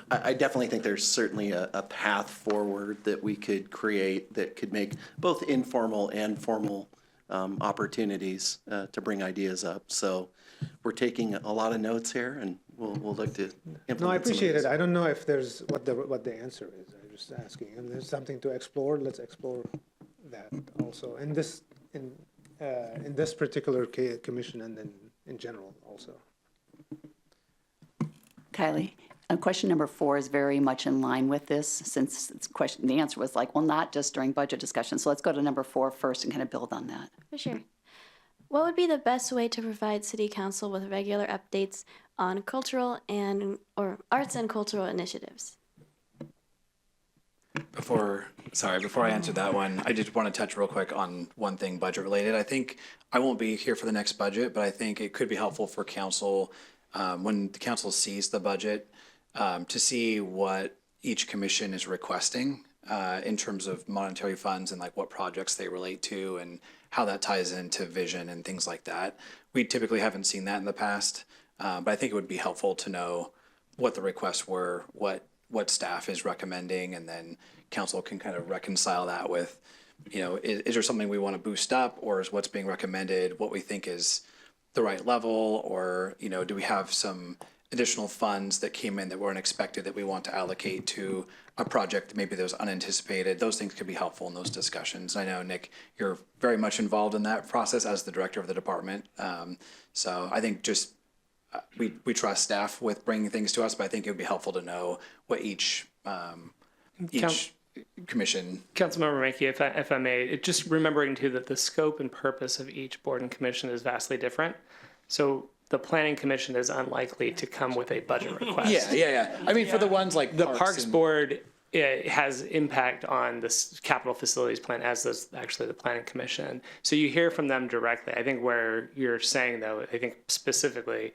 I definitely think there's certainly a path forward that we could create that could make both informal and formal opportunities to bring ideas up. So we're taking a lot of notes here, and we'll look to implement. No, I appreciate it. I don't know if there's what the answer is. I'm just asking. And there's something to explore. Let's explore that also in this particular commission, and then in general also. Kylie, question number 4 is very much in line with this, since the answer was like, well, not just during budget discussion. So let's go to number 4 first and kind of build on that. For sure. What would be the best way to provide City Council with regular updates on cultural or arts and cultural initiatives? Before I answer that one, I just want to touch real quick on one thing budget related. I think I won't be here for the next budget, but I think it could be helpful for council when the council sees the budget to see what each commission is requesting in terms of monetary funds and like what projects they relate to and how that ties into vision and things like that. We typically haven't seen that in the past, but I think it would be helpful to know what the requests were, what staff is recommending, and then council can kind of reconcile that with, you know, is there something we want to boost up, or is what's being recommended what we think is the right level, or, you know, do we have some additional funds that came in that weren't expected that we want to allocate to a project that maybe that was unanticipated. Those things could be helpful in those discussions. I know, Nick, you're very much involved in that process as the director of the department. So I think just we trust staff with bringing things to us, but I think it would be helpful to know what each commission. Councilmember Mackey, if I may, just remembering too that the scope and purpose of each board and commission is vastly different. So the planning commission is unlikely to come with a budget request. Yeah. I mean, for the ones like The Parks Board, it has impact on this capital facilities plan, as does actually the planning commission. So you hear from them directly. I think where you're saying though, I think specifically,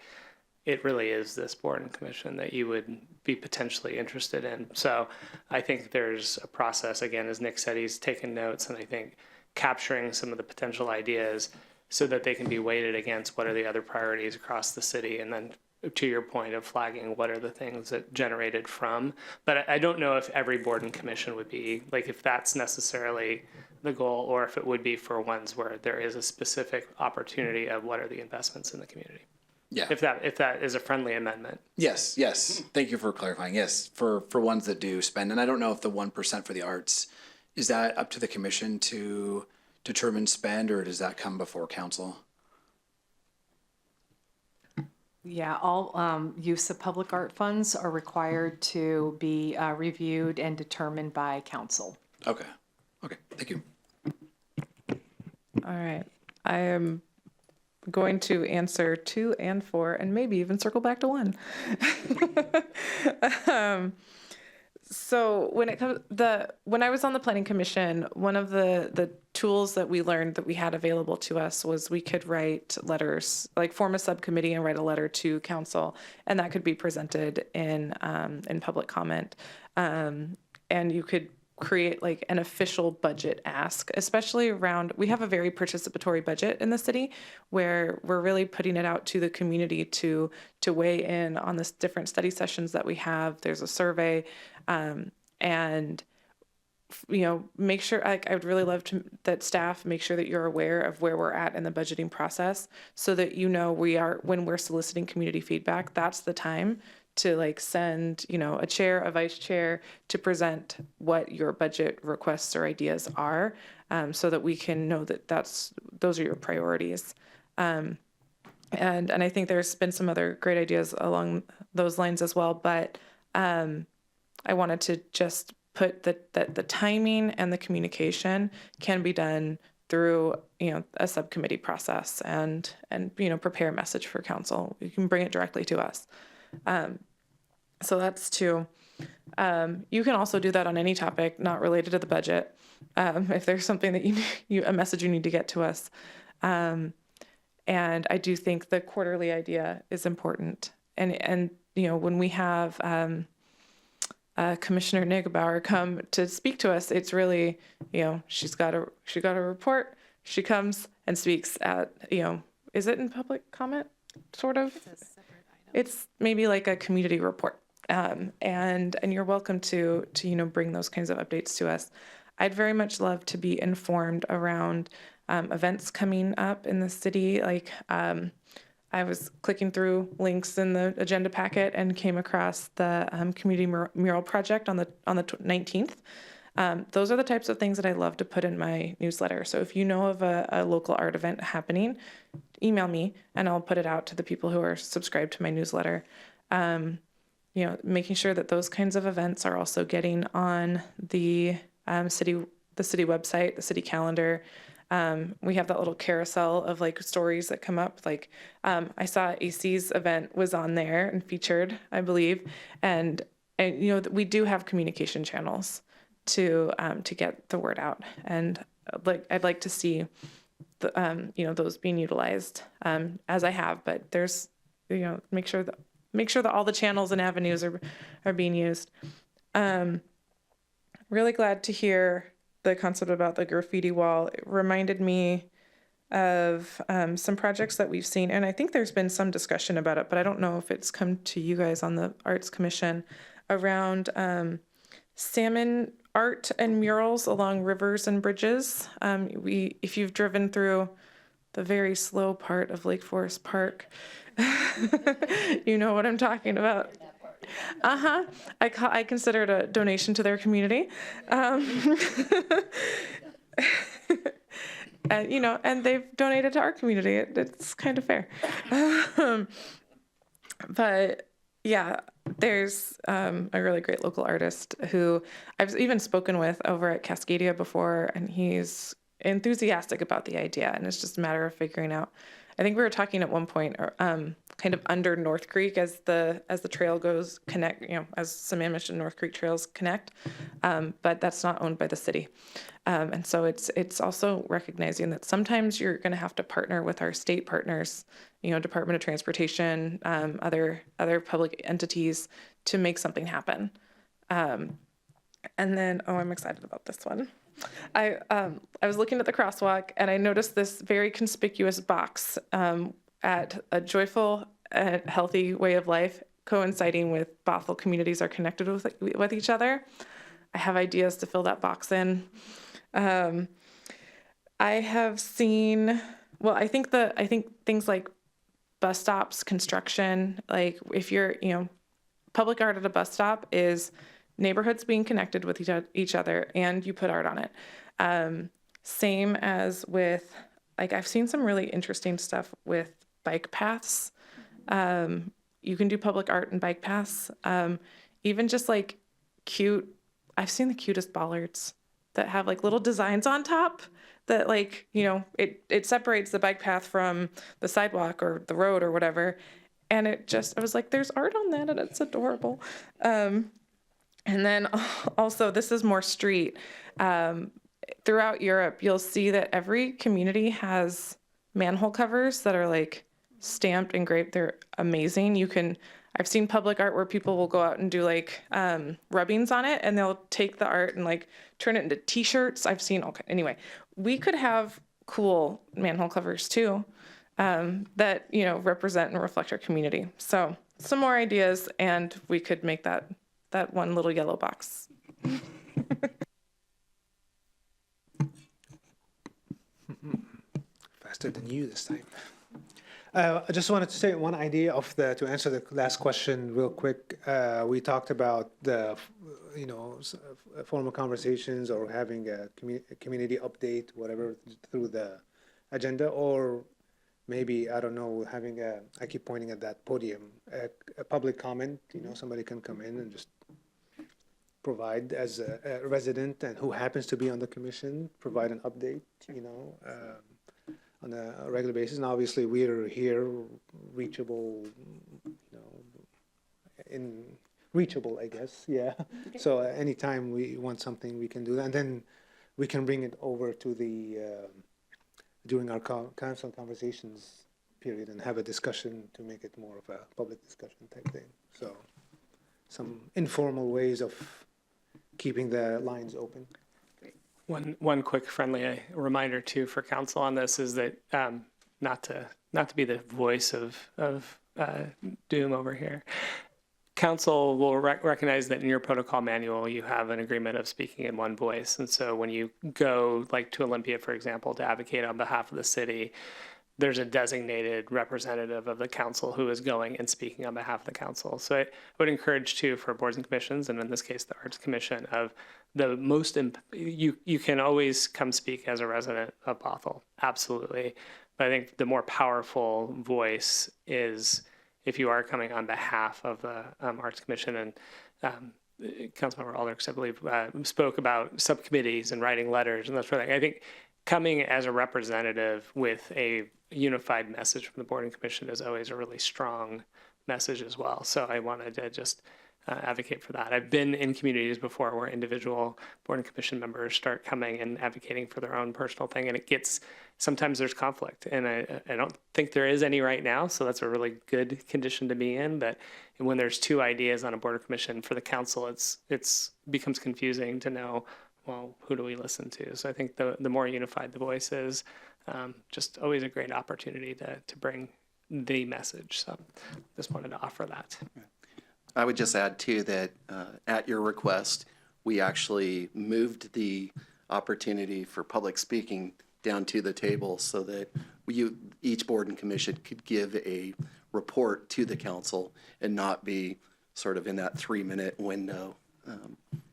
it really is this board and commission that you would be potentially interested in. So I think there's a process, again, as Nick said, he's taken notes, and I think capturing some of the potential ideas so that they can be weighted against what are the other priorities across the city, and then to your point of flagging what are the things that generated from. But I don't know if every board and commission would be, like, if that's necessarily the goal, or if it would be for ones where there is a specific opportunity of what are the investments in the community. Yeah. If that is a friendly amendment. Yes. Thank you for clarifying. Yes, for ones that do spend. And I don't know if the 1% for the arts, is that up to the commission to determine spend, or does that come before council? Yeah, all use of public art funds are required to be reviewed and determined by council. Okay, thank you. All right. I am going to answer 2 and 4 and maybe even circle back to 1. So when it comes when I was on the planning commission, one of the tools that we learned that we had available to us was we could write letters, like form a subcommittee and write a letter to council, and that could be presented in public comment. And you could create like an official budget ask, especially around, we have a very participatory budget in the city where we're really putting it out to the community to weigh in on the different study sessions that we have. There's a survey, and make sure, like, I would really love that staff make sure that you're aware of where we're at in the budgeting process, so that when we're soliciting community feedback, that's the time to like send, a chair, a vice chair to present what your budget requests or ideas are, so that we can know that those are your priorities. And I think there's been some other great ideas along those lines as well, but I wanted to just put that the timing and the communication can be done through, a subcommittee process and prepare a message for council. You can bring it directly to us. So that's 2. You can also do that on any topic not related to the budget. If there's something that a message you need to get to us. And I do think the quarterly idea is important. And when we have Commissioner Nigbauer come to speak to us, it's really, she got a report. She comes and speaks at, is it in public comment? Sort of. It's maybe like a community report. And you're welcome to bring those kinds of updates to us. I'd very much love to be informed around events coming up in the city. Like, I was clicking through links in the agenda packet and came across the community mural project on the 19th. Those are the types of things that I love to put in my newsletter. So if you know of a local art event happening, email me and I'll put it out to the people who are subscribed to my newsletter. Making sure that those kinds of events are also getting on the city website, the city calendar. We have that little carousel of like stories that come up. Like, I saw AC's event was on there and featured, I believe. And we do have communication channels to get the word out. And I'd like to see those being utilized, as I have, but there's, make sure that all the channels and avenues are being used. Really glad to hear the concept about the graffiti wall. It reminded me of some projects that we've seen, and I think there's been some discussion about it, but I don't know if it's come to you guys on the Arts Commission around salmon art and murals along rivers and bridges. If you've driven through the very slow part of Lake Forest Park. You know what I'm talking about. I consider it a donation to their community. And, you know, and they've donated to our community. It's kind of fair. But yeah, there's a really great local artist who I've even spoken with over at Cascadia before, and he's enthusiastic about the idea, and it's just a matter of figuring out. I think we were talking at one point, kind of under North Creek as the trail goes connect, you know, as Sammamish and North Creek trails connect, but that's not owned by the city, and so it's also recognizing that sometimes you're going to have to partner with our state partners, you know, Department of Transportation, other public entities to make something happen, and then I'm excited about this one. I was looking at the crosswalk and I noticed this very conspicuous box at a joyful and healthy way of life, coinciding with Bothell communities are connected with each other. I have ideas to fill that box in. I have seen, well, I think things like bus stops, construction, like if you're, you know, public art at a bus stop is neighborhoods being connected with each other, and you put art on it. Same as with, like, I've seen some really interesting stuff with bike paths. You can do public art and bike paths. Even just like cute, I've seen the cutest bollards that have like little designs on top that, like, you know, it separates the bike path from the sidewalk or the road or whatever. And I was like, there's art on that and it's adorable. And then also, this is more street. Throughout Europe, you'll see that every community has manhole covers that are like stamped, engraved. They're amazing. I've seen public art where people will go out and do like rubbings on it, and they'll take the art and like turn it into t-shirts. I've seen, okay, anyway, we could have cool manhole covers too that, you know, represent and reflect our community. So some more ideas, and we could make that one little yellow box. Faster than you this time. I just wanted to say one idea to answer the last question real quick. We talked about the, you know, formal conversations or having a community update, whatever, through the agenda, or maybe, I don't know, having I keep pointing at that podium, a public comment, you know, somebody can come in and just provide as a resident and who happens to be on the commission, provide an update, you know, on a regular basis. And obviously we're here, reachable, you know, reachable, I guess, yeah. Okay. So anytime we want something, we can do that. And then we can bring it over to the, during our council conversations period and have a discussion to make it more of a public discussion type thing. So some informal ways of keeping the lines open. One quick friendly reminder too for council on this is that not to be the voice of doom over here. Council will recognize that in your protocol manual you have an agreement of speaking in one voice, and so when you go like to Olympia, for example, to advocate on behalf of the city, there's a designated representative of the council who is going and speaking on behalf of the council. So I would encourage too for boards and commissions, and in this case the Arts Commission, of the most, you can always come speak as a resident of Bothell, absolutely. But I think the more powerful voice is if you are coming on behalf of the Arts Commission. And Councilmember Aldrich, I believe, spoke about subcommittees and writing letters and that sort of thing. I think coming as a representative with a unified message from the board and commission is always a really strong message as well. So I wanted to just advocate for that. I've been in communities before where individual board and commission members start coming and advocating for their own personal thing, and it gets, sometimes there's conflict, and I don't think there is any right now, so that's a really good condition to be in. But when there's two ideas on a board or commission for the council, it's becomes confusing to know, well, who do we listen to? So I think the more unified the voice is, just always a great opportunity to bring the message. So just wanted to offer that. I would just add too that at your request, we actually moved the opportunity for public speaking down to the table so that each board and commission could give a report to the council and not be sort of in that 3-minute window.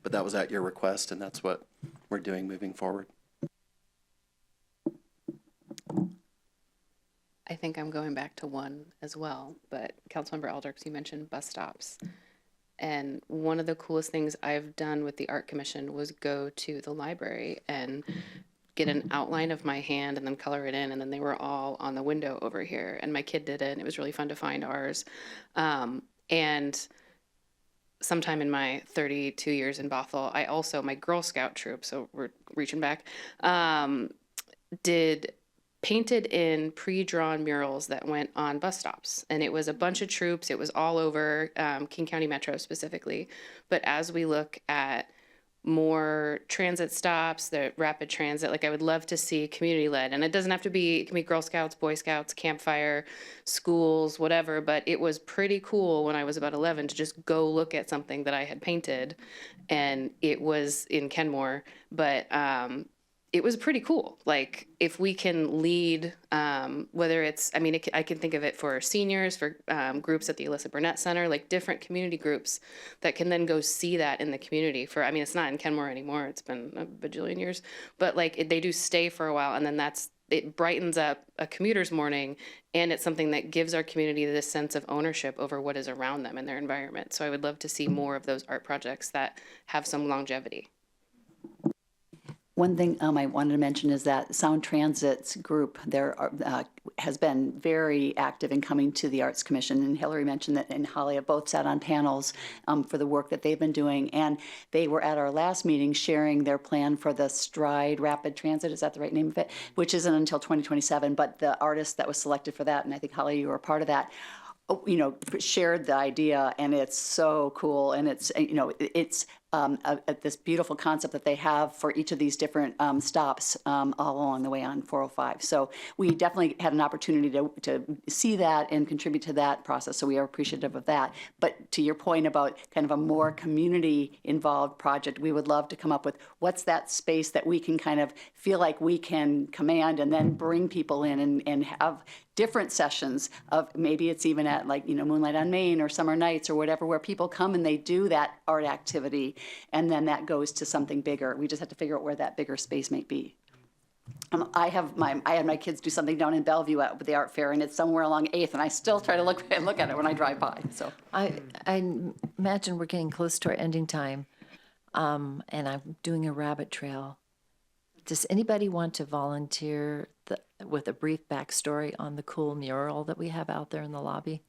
But that was at your request, and that's what we're doing moving forward. I think I'm going back to one as well, but Councilmember Aldrich, you mentioned bus stops. And one of the coolest things I've done with the Art Commission was go to the library and get an outline of my hand and then color it in, and then they were all on the window over here. And my kid did it, and it was really fun to find ours. And sometime in my 32 years in Bothell, I also, my Girl Scout troop, so we're reaching back, painted in pre-drawn murals that went on bus stops. And it was a bunch of troops. It was all over King County Metro specifically. But as we look at more transit stops, the rapid transit, like I would love to see community-led. And it doesn't have to be, it can be Girl Scouts, Boy Scouts, campfire, schools, whatever. But it was pretty cool when I was about 11 to just go look at something that I had painted. And it was in Kenmore. But it was pretty cool. Like, if we can lead, whether it's, I mean, I can think of it for seniors, for groups at the Alyssa Burnett Center, like different community groups that can then go see that in the community for, I mean, it's not in Kenmore anymore. It's been a bajillion years, but like they do stay for a while, and then it brightens up a commuter's morning, and it's something that gives our community this sense of ownership over what is around them and their environment. So I would love to see more of those art projects that have some longevity. One thing I wanted to mention is that Sound Transit's group there has been very active in coming to the Arts Commission, and Hillary mentioned that, and Holly have both sat on panels for the work that they've been doing, and they were at our last meeting sharing their plan for the Stride Rapid Transit, is that the right name of it, which isn't until 2027, but the artist that was selected for that, and I think Holly, you were a part of that, you know, shared the idea, and it's so cool, and it's, you know, it's this beautiful concept that they have for each of these different stops all along the way on 405. So we definitely had an opportunity to see that and contribute to that process. So we are appreciative of that. But to your point about kind of a more community involved project, we would love to come up with what's that space that we can kind of feel like we can command and then bring people in and have different sessions of, maybe it's even at, like, you know, Moonlight on Main or Summer Nights or whatever, where people come and they do that art activity, and then that goes to something bigger. We just have to figure out where that bigger space might be. I had my kids do something down in Bellevue at the art fair, and it's somewhere along 8th, and I still try to look at it when I drive by. So I imagine we're getting close to our ending time, and I'm doing a rabbit trail. Does anybody want to volunteer with a brief backstory on the cool mural that we have out there in the lobby?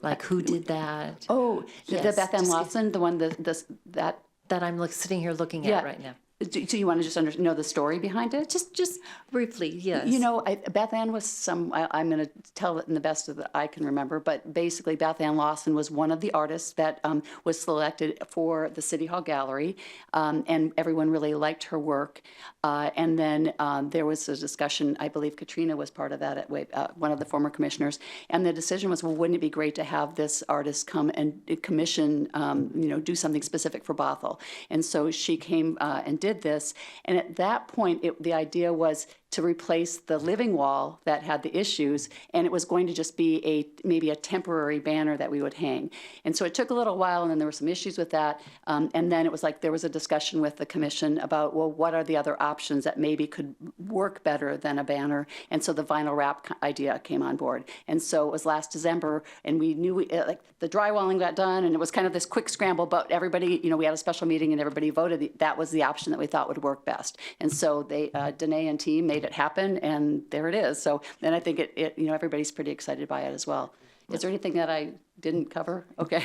Like, who did that? Oh, yes, the Beth Ann Lawson, the one that I'm sitting here looking at right now. Do you want to just know the story behind it? Just briefly, yes. You know, Beth Ann was I'm going to tell it in the best of that I can remember, but basically Beth Ann Lawson was one of the artists that was selected for the City Hall Gallery, and everyone really liked her work. And then there was a discussion, I believe Katrina was part of that, one of the former commissioners, and the decision was, well, wouldn't it be great to have this artist come and commission, you know, do something specific for Bothell? And so she came and did this, and at that point the idea was to replace the living wall that had the issues, and it was going to just be maybe a temporary banner that we would hang. And so it took a little while, and then there were some issues with that, and then it was like there was a discussion with the commission about, well, what are the other options that maybe could work better than a banner? And so the vinyl wrap idea came on board. And so it was last December, and we knew like the drywalling got done, and it was kind of this quick scramble, but everybody, you know, we had a special meeting and everybody voted that was the option that we thought would work best. And so they, Danae and team made it happen, and there it is. So then I think it you know, everybody's pretty excited by it as well. Is there anything that I didn't cover? Okay.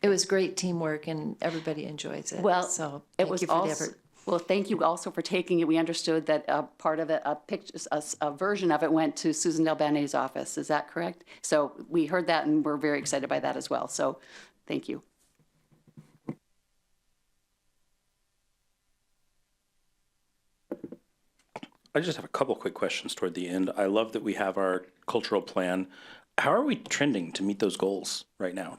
It was great teamwork, and everybody enjoys it. Well, so it was thank you for also, the effort. Well, thank you also for taking it. We understood that part of it, a version of it went to Susan Delbanet's office. Is that correct? So we heard that, and we're very excited by that as well. So thank you. I just have a couple quick questions toward the end. I love that we have our cultural plan. How are we trending to meet those goals right now?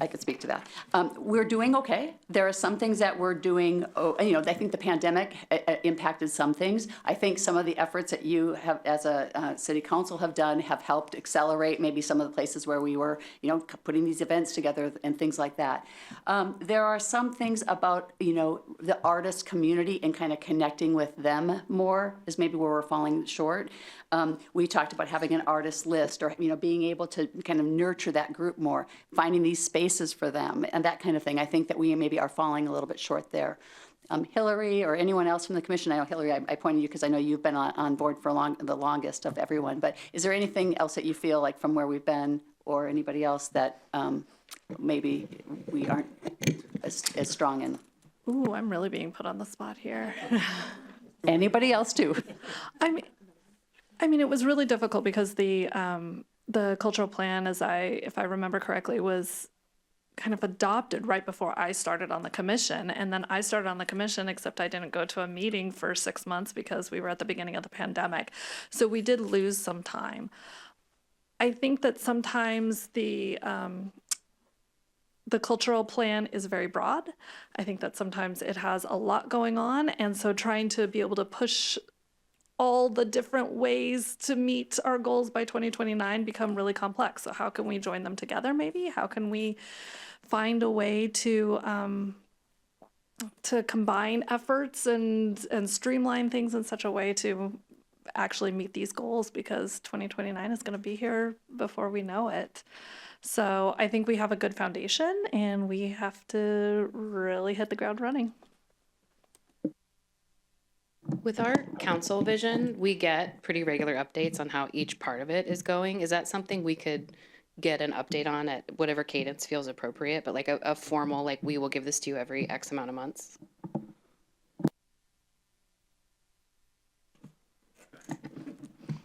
I could speak to that. We're doing okay. There are some things that we're doing, I think the pandemic impacted some things. I think some of the efforts that you have, as a city council, have done have helped accelerate maybe some of the places where we were, putting these events together and things like that. There are some things about, the artist community and kind of connecting with them more is maybe where we're falling short. We talked about having an artist list or, being able to kind of nurture that group more, finding these spaces for them and that kind of thing. I think that we maybe are falling a little bit short there. Hillary or anyone else from the commission, I know Hillary, I pointed you because I know you've been on board for the longest of everyone, but is there anything else that you feel like from where we've been or anybody else that maybe we aren't as strong in? Ooh, I'm really being put on the spot here. Anybody else too? I mean, it was really difficult because the cultural plan, if I remember correctly, was kind of adopted right before I started on the commission. And then I started on the commission, except I didn't go to a meeting for 6 months because we were at the beginning of the pandemic. So we did lose some time. I think that sometimes the cultural plan is very broad. I think that sometimes it has a lot going on. And so trying to be able to push all the different ways to meet our goals by 2029 become really complex. So how can we join them together maybe? How can we find a way to combine efforts and streamline things in such a way to actually meet these goals, because 2029 is going to be here before we know it. So I think we have a good foundation and we have to really hit the ground running. With our council vision, we get pretty regular updates on how each part of it is going. Is that something we could get an update on at whatever cadence feels appropriate, but like a formal, like we will give this to you every X amount of months?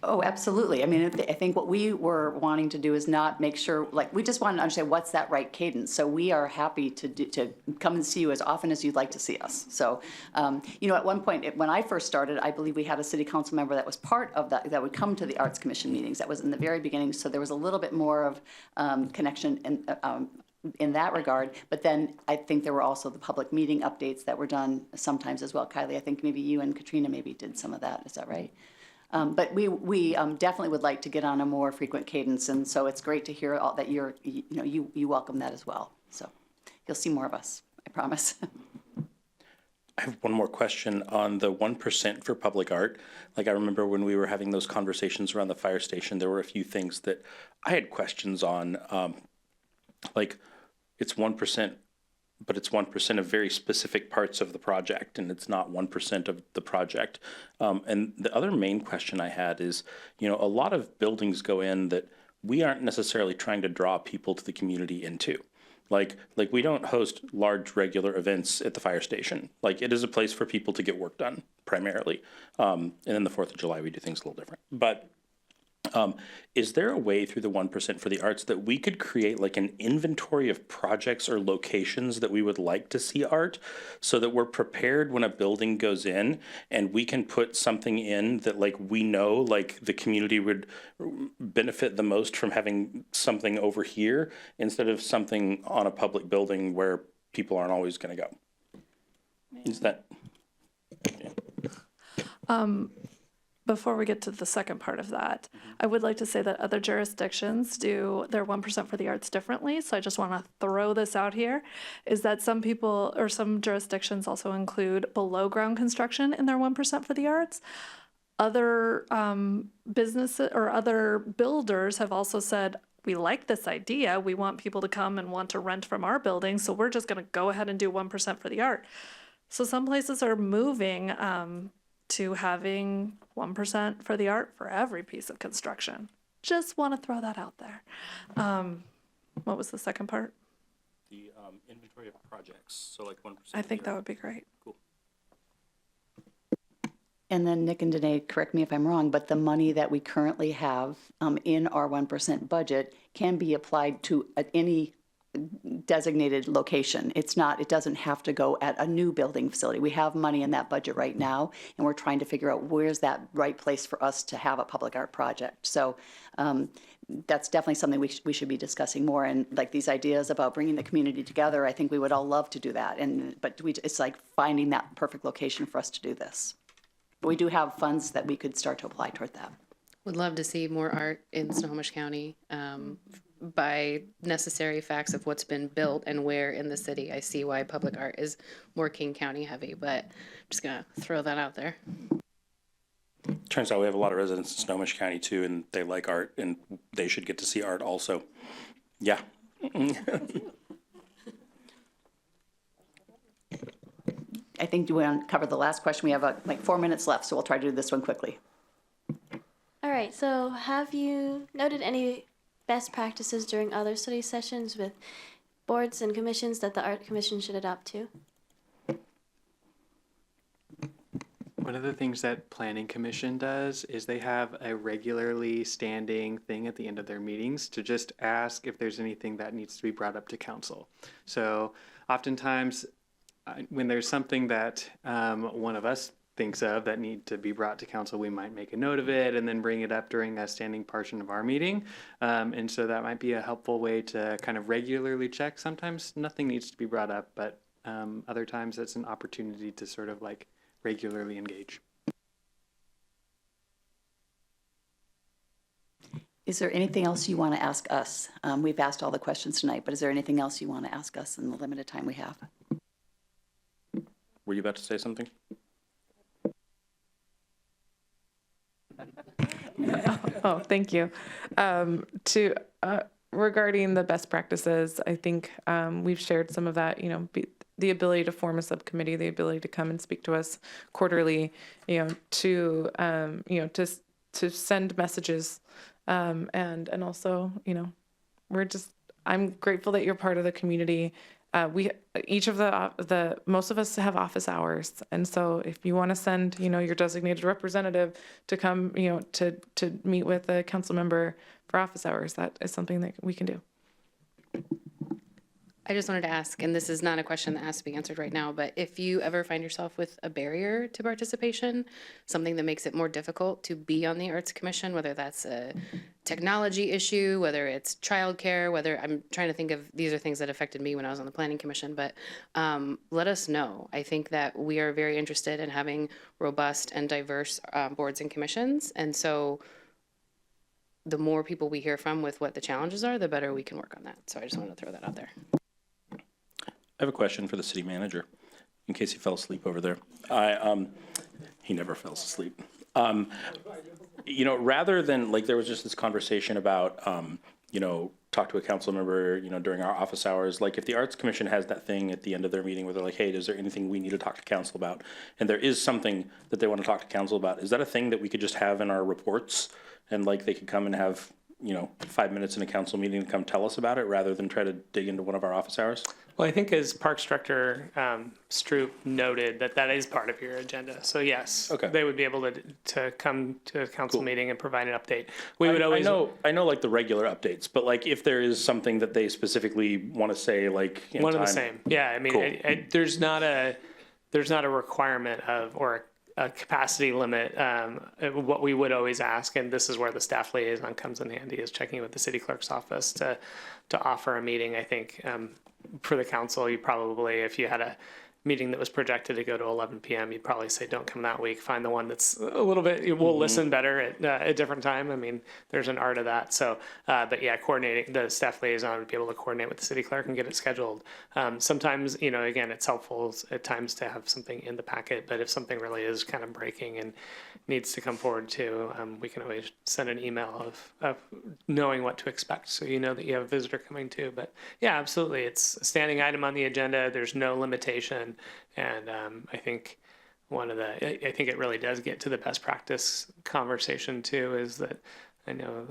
Oh, absolutely. I mean, I think what we were wanting to do is not make sure, like, we just wanted to understand what's that right cadence. So we are happy to come and see you as often as you'd like to see us. So, at one point, when I first started, I believe we had a city council member that was part of that would come to the Arts Commission meetings. That was in the very beginning. So there was a little bit more of connection in that regard. But then I think there were also the public meeting updates that were done sometimes as well. Kylie, I think maybe you and Katrina maybe did some of that. Is that right? But we definitely would like to get on a more frequent cadence, and so it's great to hear that you welcome that as well. So you'll see more of us, I promise. I have one more question on the 1% for public art. Like, I remember when we were having those conversations around the fire station, there were a few things that I had questions on. Like, it's 1%, but it's 1% of very specific parts of the project, and it's not 1% of the project. And the other main question I had is, a lot of buildings go in that we aren't necessarily trying to draw people to the community into. Like we don't host large regular events at the fire station. Like, it is a place for people to get work done primarily. And then the 4th of July, we do things a little different. But is there a way through the 1% for the arts that we could create like an inventory of projects or locations that we would like to see art, so that we're prepared when a building goes in and we can put something in that like we know like the community would benefit the most from having something over here instead of something on a public building where people aren't always going to go? Is that... Yeah. Before we get to the second part of that, I would like to say that other jurisdictions do their 1% for the arts differently. So I just want to throw this out here, is that some people or some jurisdictions also include below ground construction in their 1% for the arts. Other businesses or other builders have also said, we like this idea. We want people to come and want to rent from our building. So we're just going to go ahead and do 1% for the art. So some places are moving to having 1% for the art for every piece of construction. Just want to throw that out there. What was the second part? The inventory of projects, so like 1%. I think that would be great. Cool. And then Nick and Danae, correct me if I'm wrong, but the money that we currently have in our 1% budget can be applied to any designated location. It doesn't have to go at a new building facility. We have money in that budget right now, and we're trying to figure out where's that right place for us to have a public art project. So that's definitely something we should be discussing more. And like these ideas about bringing the community together, I think we would all love to do that. But it's like finding that perfect location for us to do this. But we do have funds that we could start to apply toward that. Would love to see more art in Snohomish County. By necessary facts of what's been built and where in the city, I see why public art is more King County heavy, but I'm just gonna throw that out there. Turns out we have a lot of residents in Snohomish County too, and they like art, and they should get to see art also. Yeah. I think we want to cover the last question. We have like 4 minutes left, so we'll try to do this one quickly. All right, so have you noted any best practices during other study sessions with boards and commissions that the Art Commission should adopt too? One of the things that Planning Commission does is they have a regularly standing thing at the end of their meetings to just ask if there's anything that needs to be brought up to council. So oftentimes when there's something that one of us thinks of that need to be brought to council, we might make a note of it and then bring it up during a standing portion of our meeting. And so that might be a helpful way to kind of regularly check. Sometimes nothing needs to be brought up, but other times it's an opportunity to sort of like regularly engage. Is there anything else you want to ask us? We've asked all the questions tonight, but is there anything else you want to ask us in the limited time we have? Were you about to say something? Oh, thank you. Regarding the best practices, I think we've shared some of that, the ability to form a subcommittee, the ability to come and speak to us quarterly, to send messages, and also, I'm grateful that you're part of the community. Most of us have office hours. And so if you want to send, your designated representative to come, to meet with a council member for office hours, that is something that we can do. I just wanted to ask, and this is not a question that has to be answered right now, but if you ever find yourself with a barrier to participation, something that makes it more difficult to be on the Arts Commission, whether that's a technology issue, whether it's childcare, whether I'm trying to think of, these are things that affected me when I was on the Planning Commission, but let us know. I think that we are very interested in having robust and diverse boards and commissions. And so the more people we hear from with what the challenges are, the better we can work on that. So I just wanted to throw that out there. I have a question for the city manager, in case he fell asleep over there. He never falls asleep. Rather than, there was just this conversation about, talk to a council member, during our office hours. Like, if the Arts Commission has that thing at the end of their meeting where they're like, hey, is there anything we need to talk to council about? And there is something that they want to talk to council about. Is that a thing that we could just have in our reports? And they could come and have, 5 minutes in a council meeting to come tell us about it rather than try to dig into one of our office hours? Well, I think as Parks Director Stroop noted, that is part of your agenda. So yes, okay. They would be able to come to a council meeting and provide an update. We would always I know the regular updates, but if there is something that they specifically want to say, in one time, of the same. Yeah, I mean, cool. There's not a requirement of or a capacity limit. What we would always ask, and this is where the staff liaison comes in handy, is checking with the city clerk's office to offer a meeting. I think for the council, you probably, if you had a meeting that was projected to go to 11 p.m., you'd probably say, don't come that week. Find the one that's a little bit, we'll listen better at a different time. I mean, there's an art of that. So, but yeah, coordinating, the staff liaison would be able to coordinate with the city clerk and get it scheduled. Sometimes, again, it's helpful at times to have something in the packet, but if something really is kind of breaking and needs to come forward too, we can always send an email of knowing what to expect. So that you have a visitor coming too. But yeah, absolutely. It's a standing item on the agenda. There's no limitation. And I think I think it really does get to the best practice conversation too, is that I know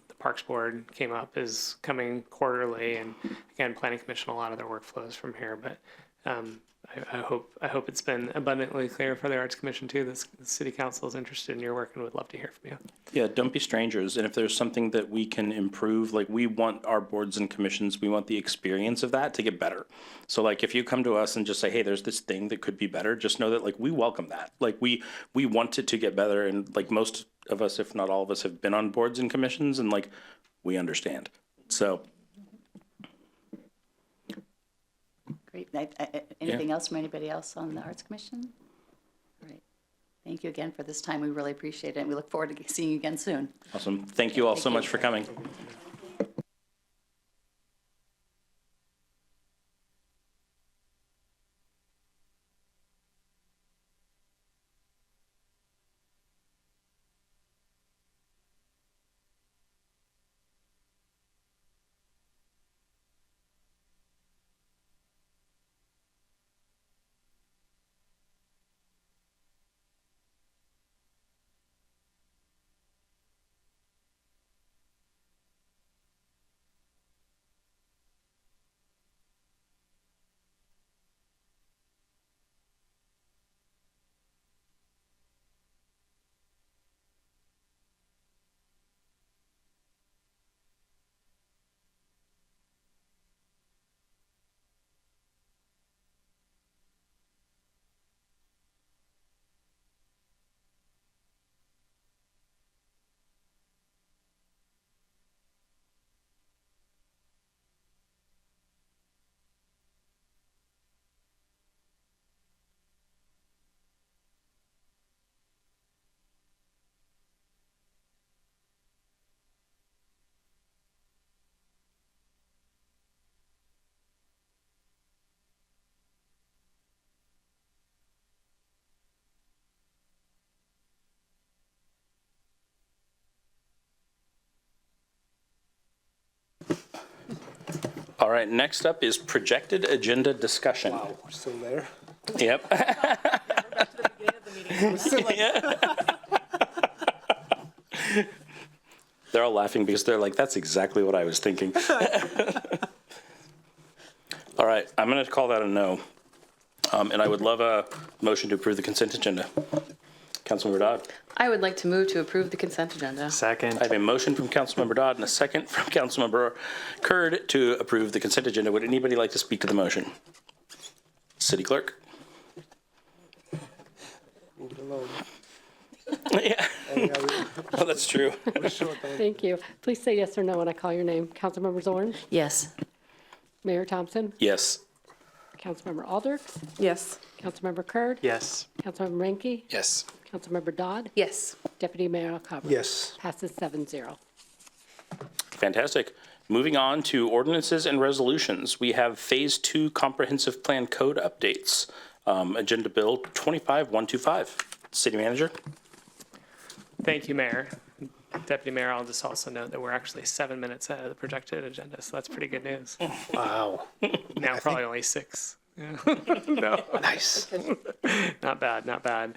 the Parks Board came up is coming quarterly, and again, Planning Commission, a lot of their work flows from here. But I hope it's been abundantly clear for the Arts Commission too. The City Council is interested in your work and would love to hear from you. Yeah, don't be strangers. And if there's something that we can improve, like we want our boards and commissions, we want the experience of that to get better. So like if you come to us and just say, hey, there's this thing that could be better, just know that like we welcome that. Like we want it to get better. And like most of us, if not all of us, have been on boards and commissions, and like we understand. So. Great. Anything else from anybody else on the Arts Commission? All right. Thank you again for this time. We really appreciate it, and we look forward to seeing you again soon. Awesome. Thank you all so much for coming. All right, next up is projected agenda discussion. Wow, we're still there. Yep. They're all laughing because they're like, that's exactly what I was thinking. All right, I'm going to call that a no. And I would love a motion to approve the consent agenda. Councilmember Dodd. I would like to move to approve the consent agenda. Second. I have a motion from Councilmember Dodd and a second from Councilmember Curd to approve the consent agenda. Would anybody like to speak to the motion? City Clerk? Move it along. Yeah. Oh, that's true. Thank you. Please say yes or no when I call your name. Councilmember Zorn? Yes. Mayor Thompson? Yes. Councilmember Alders? Yes. Councilmember Curd? Yes. Councilmember Ranky? Yes. Councilmember Dodd? Yes. Deputy Mayor Alcabra? Yes. Passes 7-0. Fantastic. Moving on to ordinances and resolutions. We have Phase 2 Comprehensive Plan Code updates. Agenda Bill 25125. City Manager? Thank you, Mayor. Deputy Mayor, I'll just also note that we're actually 7 minutes ahead of the projected agenda, so that's pretty good news. Wow. Now probably only 6. Yeah. No. Nice. Not bad, not bad.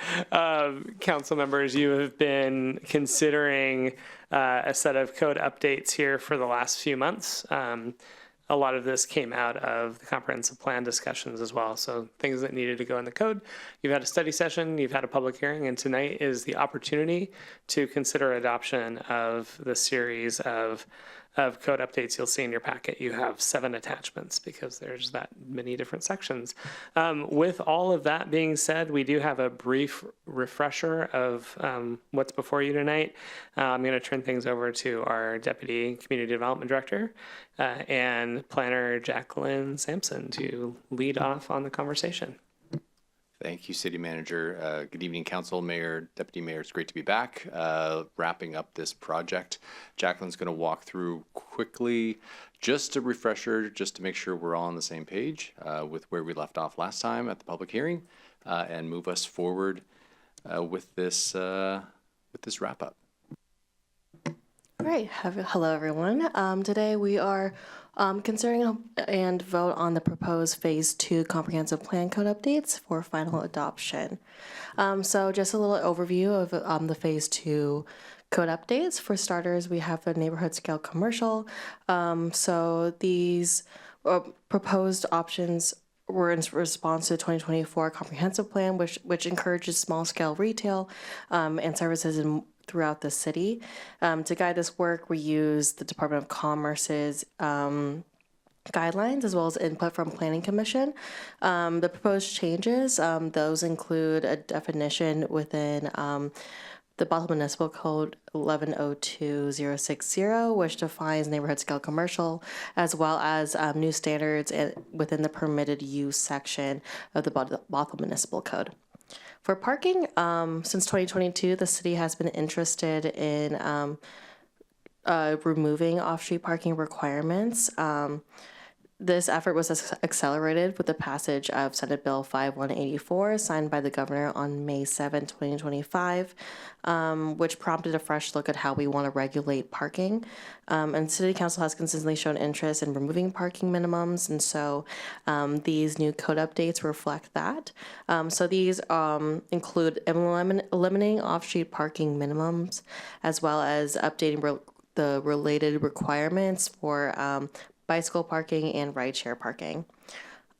Council members, you have been considering a set of code updates here for the last few months. A lot of this came out of the comprehensive plan discussions as well. So things that needed to go in the code. You've had a study session, you've had a public hearing, and tonight is the opportunity to consider adoption of the series of code updates you'll see in your packet. You have 7 attachments because there's that many different sections. With all of that being said, we do have a brief refresher of what's before you tonight. I'm going to turn things over to our Deputy Community Development Director and Planner Jacqueline Sampson to lead off on the conversation. Thank you, City Manager. Good evening, Council, Mayor, Deputy Mayor. It's great to be back, wrapping up this project. Jacqueline's going to walk through quickly, just a refresher, just to make sure we're all on the same page with where we left off last time at the public hearing, and move us forward with this wrap up. All right. Hello, everyone. Today we are considering and vote on the proposed Phase 2 Comprehensive Plan Code updates for final adoption. So just a little overview of the Phase 2 code updates. For starters, we have the neighborhood scale commercial. So these proposed options were in response to the 2024 comprehensive plan, which encourages small scale retail and services throughout the city. To guide this work, we use the Department of Commerce's guidelines as well as input from Planning Commission. The proposed changes, those include a definition within the Bothell Municipal Code 1102060, which defines neighborhood scale commercial, as well as new standards within the permitted use section of the Bothell Municipal Code. For parking, since 2022, the city has been interested in removing off-street parking requirements. This effort was accelerated with the passage of Senate Bill 5184, signed by the governor on May 7, 2025, which prompted a fresh look at how we want to regulate parking. And City Council has consistently shown interest in removing parking minimums, and so these new code updates reflect that. So these include eliminating off-street parking minimums, as well as updating the related requirements for bicycle parking and rideshare parking.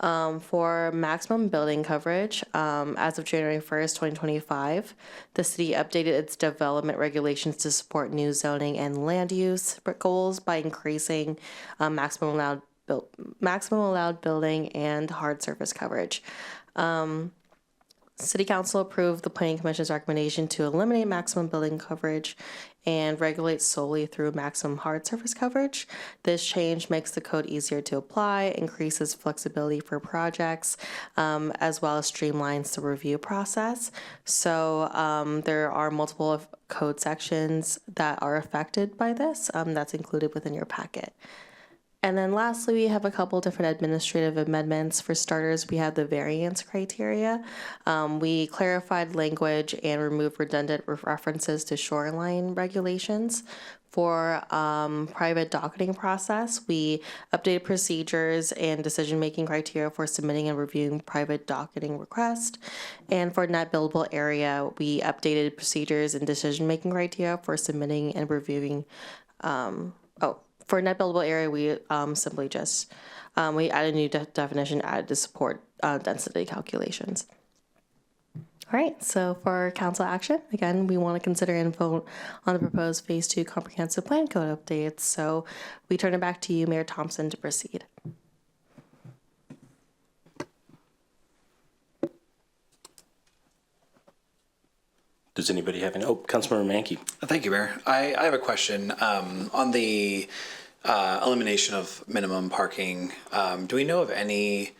For maximum building coverage, as of January 1st, 2025, the city updated its development regulations to support new zoning and land use goals by increasing maximum allowed building and hard surface coverage. City Council approved the Planning Commission's recommendation to eliminate maximum building coverage and regulate solely through maximum hard surface coverage. This change makes the code easier to apply, increases flexibility for projects, as well as streamlines the review process. So there are multiple code sections that are affected by this. That's included within your packet. And then lastly, we have a couple different administrative amendments. For starters, we have the variance criteria. We clarified language and removed redundant references to shoreline regulations. For private docketing process, we updated procedures and decision-making criteria for submitting and reviewing private docketing requests. And for net buildable area, we updated procedures and decision-making criteria for submitting and reviewing for net buildable area, we simply just, we added a new definition added to support density calculations. All right, so for council action, again, we want to consider and vote on the proposed Phase 2 comprehensive plan code updates. So we turn it back to you, Mayor Thompson, to proceed. Does anybody have any? Oh, Councilmember Mankey. Thank you, Mayor. I have a question on the elimination of minimum parking. Do we know of any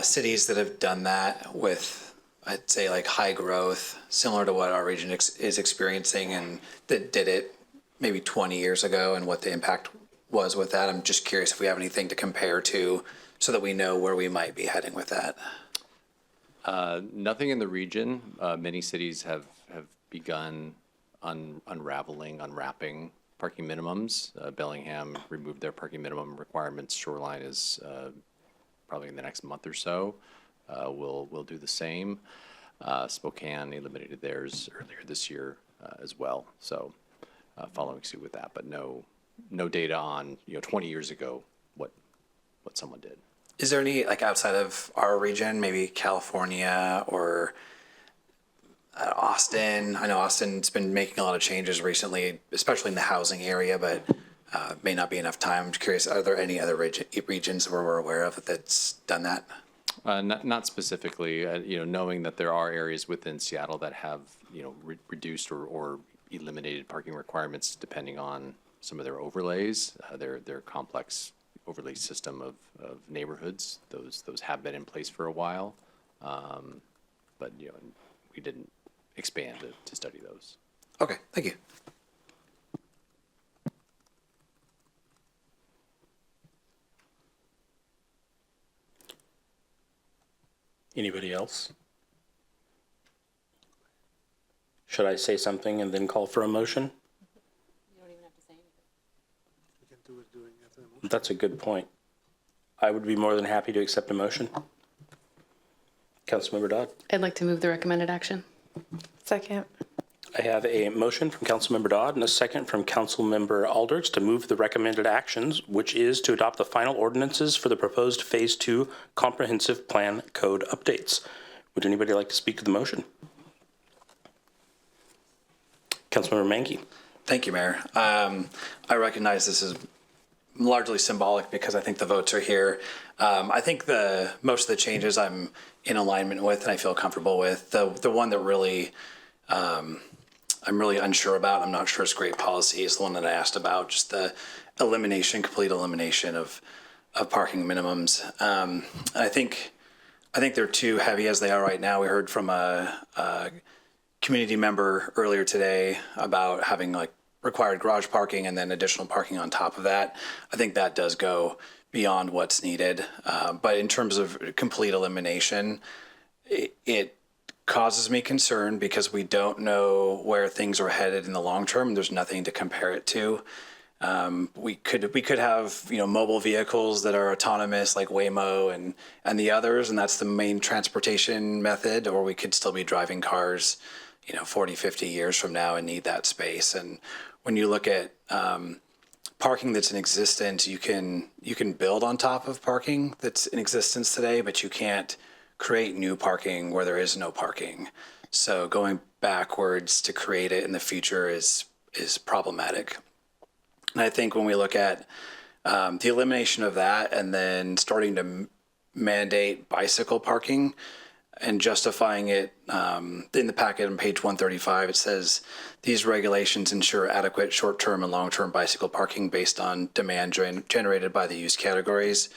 cities that have done that with, I'd say, like high growth, similar to what our region is experiencing, and that did it maybe 20 years ago, and what the impact was with that? I'm just curious if we have anything to compare to so that we know where we might be heading with that. Nothing in the region. Many cities have begun unwrapping parking minimums. Bellingham removed their parking minimum requirements. Shoreline is probably in the next month or so. We'll do the same. Spokane eliminated theirs earlier this year as well. So following suit with that, but no data on 20 years ago what someone did. Is there any, like outside of our region, maybe California or Austin? I know Austin's been making a lot of changes recently, especially in the housing area, but may not be enough time. I'm curious, are there any other regions where we're aware of that's done that? Not specifically, knowing that there are areas within Seattle that have, reduced or eliminated parking requirements depending on some of their overlays, their complex overlay system of neighborhoods. Those have been in place for a while, but we didn't expand to study those. Okay, thank you. Anybody else? Should I say something and then call for a motion? That's a good point. I would be more than happy to accept a motion. Councilmember Dodd. I'd like to move the recommended action. Second. I have a motion from Councilmember Dodd and a second from Councilmember Alders to move the recommended actions, which is to adopt the final ordinances for the proposed Phase 2 Comprehensive Plan Code updates. Would anybody like to speak to the motion? Councilmember Mankey. Thank you, Mayor. I recognize this is largely symbolic because I think the votes are here. I think most of the changes I'm in alignment with and I feel comfortable with. The one that really I'm really unsure about, I'm not sure it's great policy, is the one that I asked about, just the complete elimination of parking minimums. I think they're too heavy as they are right now. We heard from a community member earlier today about having like required garage parking and then additional parking on top of that. I think that does go beyond what's needed. But in terms of complete elimination, it causes me concern because we don't know where things are headed in the long term. There's nothing to compare it to. We could have mobile vehicles that are autonomous like Waymo and the others, and that's the main transportation method, or we could still be driving cars 40, 50 years from now and need that space. And when you look at parking that's in existence, you can build on top of parking that's in existence today, but you can't create new parking where there is no parking. So going backwards to create it in the future is problematic. And I think when we look at the elimination of that and then starting to mandate bicycle parking and justifying it in the packet on page 135, it says these regulations ensure adequate short-term and long-term bicycle parking based on demand generated by the use categories.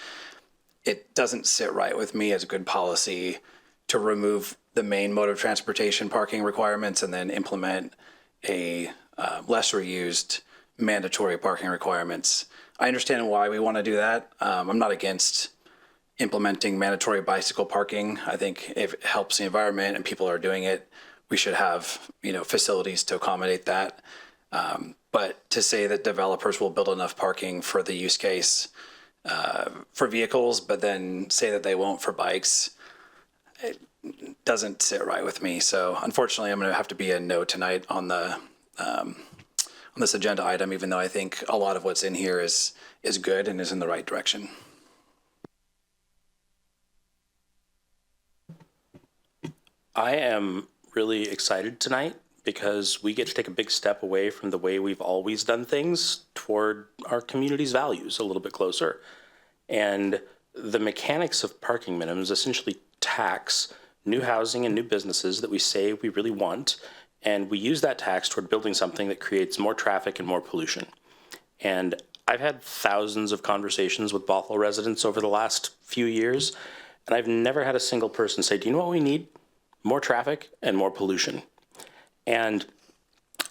It doesn't sit right with me as good policy to remove the main mode of transportation parking requirements and then implement a lesser used mandatory parking requirements. I understand why we want to do that. I'm not against implementing mandatory bicycle parking. I think if it helps the environment and people are doing it, we should have facilities to accommodate that. But to say that developers will build enough parking for the use case for vehicles, but then say that they won't for bikes, it doesn't sit right with me. So unfortunately, I'm going to have to be a no tonight on this agenda item, even though I think a lot of what's in here is good and is in the right direction. I am really excited tonight because we get to take a big step away from the way we've always done things toward our community's values a little bit closer. And the mechanics of parking minimums essentially tax new housing and new businesses that we say we really want, and we use that tax toward building something that creates more traffic and more pollution. And I've had thousands of conversations with Bothell residents over the last few years, and I've never had a single person say, do you know what we need? More traffic and more pollution. And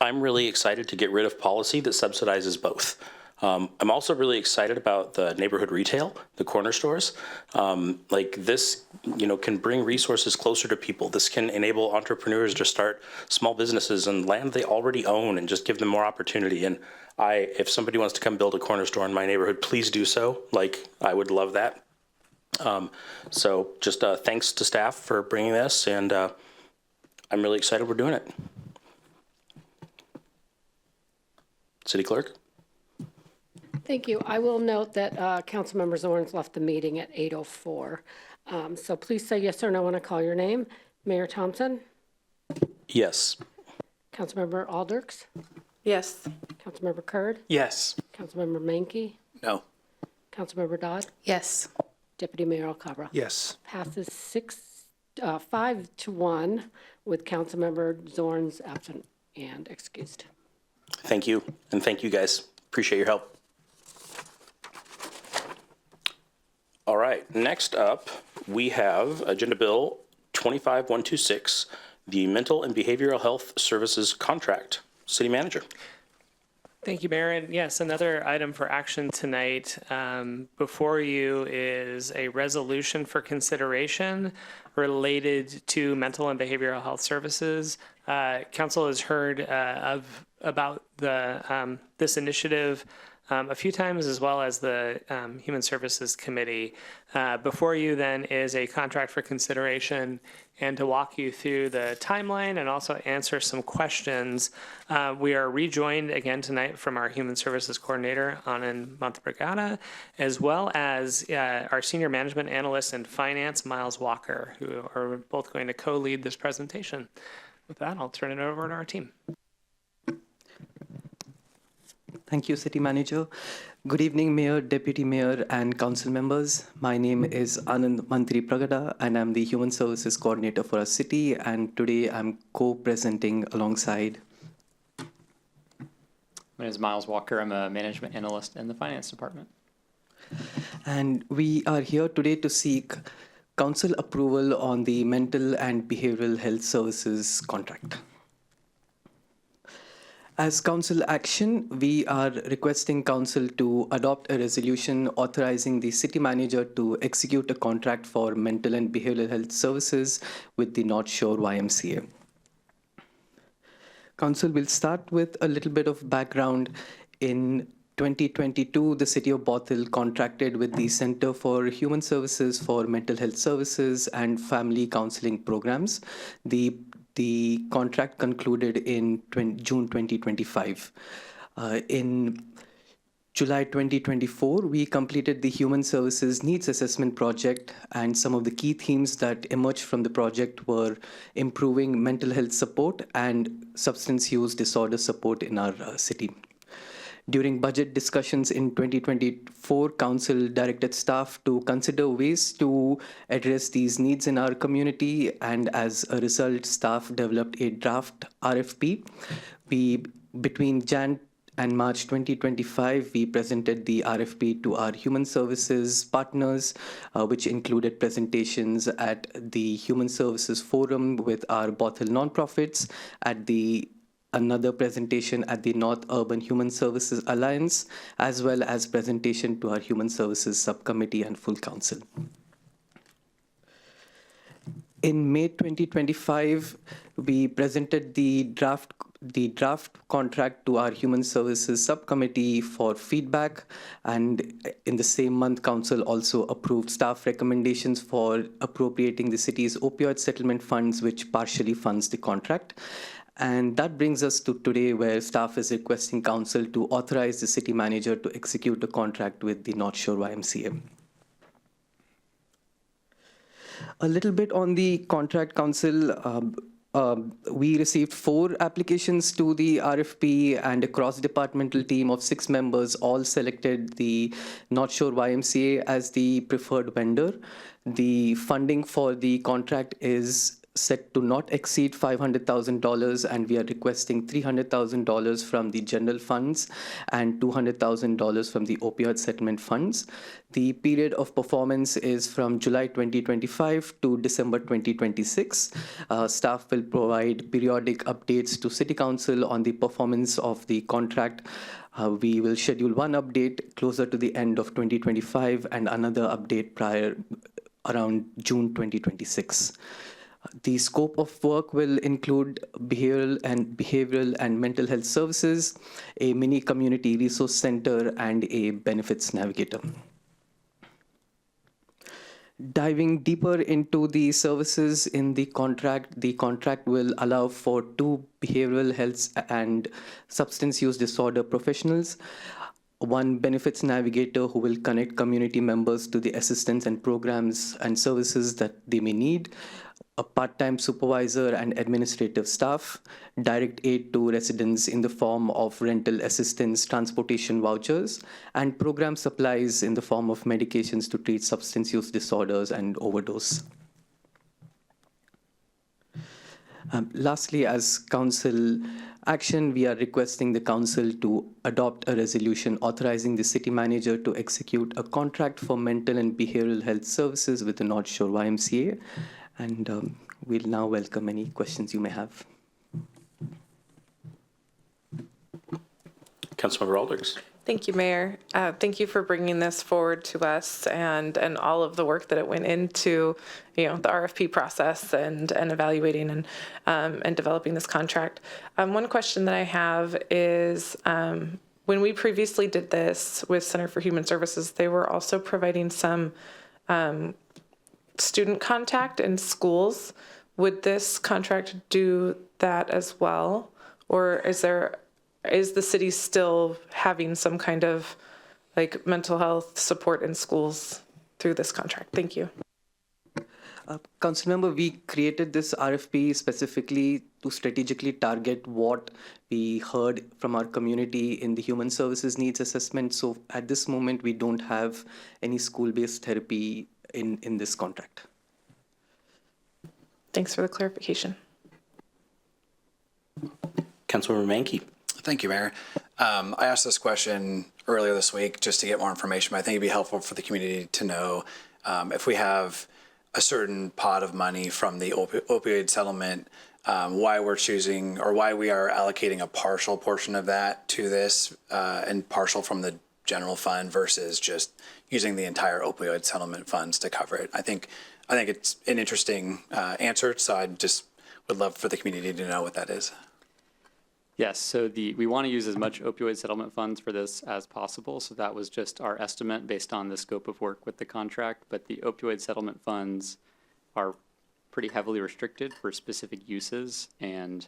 I'm really excited to get rid of policy that subsidizes both. I'm also really excited about the neighborhood retail, the corner stores. Like this, can bring resources closer to people. This can enable entrepreneurs to start small businesses and land they already own and just give them more opportunity. And if somebody wants to come build a corner store in my neighborhood, please do so. I would love that. So just thanks to staff for bringing this, and I'm really excited we're doing it. City Clerk? Thank you. I will note that Councilmember Zorns left the meeting at 8:04. So please say yes or no when I call your name. Mayor Thompson? Yes. Councilmember Alders? Yes. Councilmember Curd? Yes. Councilmember Mankey? No. Councilmember Dodd? Yes. Deputy Mayor Alcabra? Yes. Passes 5-1 with Councilmember Zorns absent and excused. Thank you, and thank you guys. Appreciate your help. All right, next up, we have Agenda Bill 25126, the Mental and Behavioral Health Services Contract. City Manager. Thank you, Mayor. And yes, another item for action tonight. Before you is a resolution for consideration related to mental and behavioral health services. Council has heard about this initiative a few times, as well as the Human Services Committee. Before you then is a contract for consideration, and to walk you through the timeline and also answer some questions, we are rejoined again tonight from our Human Services Coordinator, Anand Mantabragada, as well as our Senior Management Analyst in Finance, Miles Walker, who are both going to co-lead this presentation. With that, I'll turn it over to our team. Thank you, City Manager. Good evening, Mayor, Deputy Mayor, and Council members. My name is Anand Mantri Pragada, and I'm the Human Services Coordinator for our city, and today I'm co-presenting alongside. My name is Miles Walker. I'm a Management Analyst in the Finance Department. And we are here today to seek Council approval on the Mental and Behavioral Health Services contract. As Council action, we are requesting Council to adopt a resolution authorizing the City Manager to execute a contract for mental and behavioral health services with the North Shore YMCA. Council will start with a little bit of background. In 2022, the City of Bothell contracted with the Center for Human Services for Mental Health Services and Family Counseling Programs. The contract concluded in June 2025. In July 2024, we completed the Human Services Needs Assessment Project, and some of the key themes that emerged from the project were improving mental health support and substance use disorder support in our city. During budget discussions in 2024, Council directed staff to consider ways to address these needs in our community, and as a result, staff developed a draft RFP. Between Jan and March 2025, we presented the RFP to our human services partners, which included presentations at the Human Services Forum with our Bothell nonprofits, at another presentation at the North Urban Human Services Alliance, as well as presentation to our Human Services Subcommittee and full council. In May 2025, we presented the draft contract to our Human Services Subcommittee for feedback, and in the same month, Council also approved staff recommendations for appropriating the city's opioid settlement funds, which partially funds the contract. And that brings us to today, where staff is requesting Council to authorize the City Manager to execute a contract with the North Shore YMCA. A little bit on the contract, Council. We received 4 applications to the RFP, and a cross-departmental team of 6 members all selected the North Shore YMCA as the preferred vendor. The funding for the contract is set to not exceed $500,000, and we are requesting $300,000 from the general funds and $200,000 from the opioid settlement funds. The period of performance is from July 2025 to December 2026. Staff will provide periodic updates to City Council on the performance of the contract. We will schedule one update closer to the end of 2025 and another update around June 2026. The scope of work will include behavioral and mental health services, a mini community resource center, and a benefits navigator. Diving deeper into the services in the contract will allow for 2 behavioral health and substance use disorder professionals, 1 benefits navigator who will connect community members to the assistance and programs and services that they may need, a part-time supervisor and administrative staff, direct aid to residents in the form of rental assistance, transportation vouchers, and program supplies in the form of medications to treat substance use disorders and overdose. Lastly, as Council action, we are requesting the Council to adopt a resolution authorizing the City Manager to execute a contract for mental and behavioral health services with the North Shore YMCA. And we'll now welcome any questions you may have. Councilmember Alders. Thank you, Mayor. Thank you for bringing this forward to us and all of the work that it went into, the RFP process and evaluating and developing this contract. One question that I have is when we previously did this with Center for Human Services, they were also providing some student contact in schools. Would this contract do that as well? Or is the city still having some kind of like mental health support in schools through this contract? Thank you. Councilmember, we created this RFP specifically to strategically target what we heard from our community in the human services needs assessment. So at this moment, we don't have any school-based therapy in this contract. Thanks for the clarification. Councilmember Mankey. Thank you, Mayor. I asked this question earlier this week just to get more information, but I think it'd be helpful for the community to know if we have a certain pot of money from the opioid settlement, why we're choosing or why we are allocating a partial portion of that to this and partial from the general fund versus just using the entire opioid settlement funds to cover it. I think it's an interesting answer, so I just would love for the community to know what that is. Yes, so we want to use as much opioid settlement funds for this as possible. So that was just our estimate based on the scope of work with the contract. But the opioid settlement funds are pretty heavily restricted for specific uses. And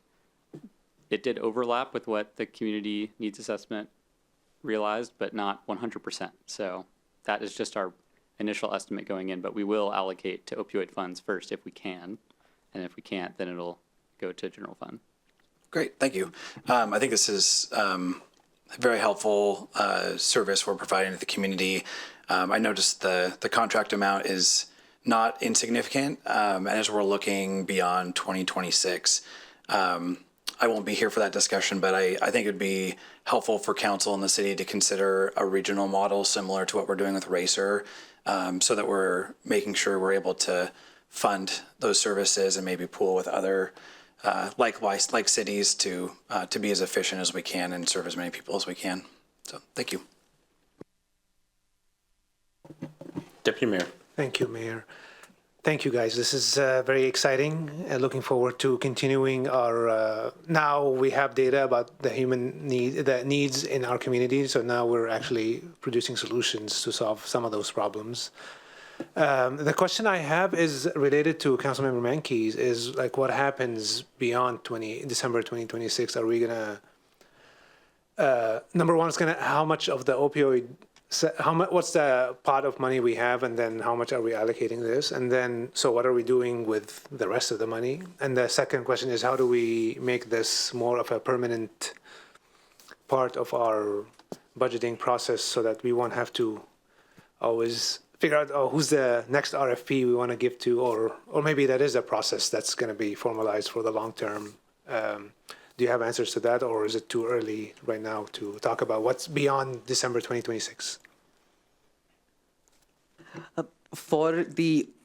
it did overlap with what the community needs assessment realized, but not 100%. So that is just our initial estimate going in. But we will allocate to opioid funds first if we can. And if we can't, then it'll go to general fund. Great, thank you. I think this is a very helpful service we're providing to the community. I noticed the contract amount is not insignificant, and as we're looking beyond 2026, I won't be here for that discussion, but I think it'd be helpful for council and the city to consider a regional model similar to what we're doing with RACER, so that we're making sure we're able to fund those services and maybe pool with other like cities to be as efficient as we can and serve as many people as we can. So thank you. Deputy Mayor. Thank you, Mayor. Thank you, guys. This is very exciting. Looking forward to continuing our. Now we have data about the needs in our community. So now we're actually producing solutions to solve some of those problems. The question I have is related to Councilmember Mankey's, is like what happens beyond December 2026? Are we gonna, number one, how much of the opioid, what's the pot of money we have, and then how much are we allocating this? And then, so what are we doing with the rest of the money? And the second question is, how do we make this more of a permanent part of our budgeting process so that we won't have to always figure out who's the next RFP we want to give to, or maybe that is a process that's going to be formalized for the long term. Do you have answers to that, or is it too early right now to talk about what's beyond December 2026?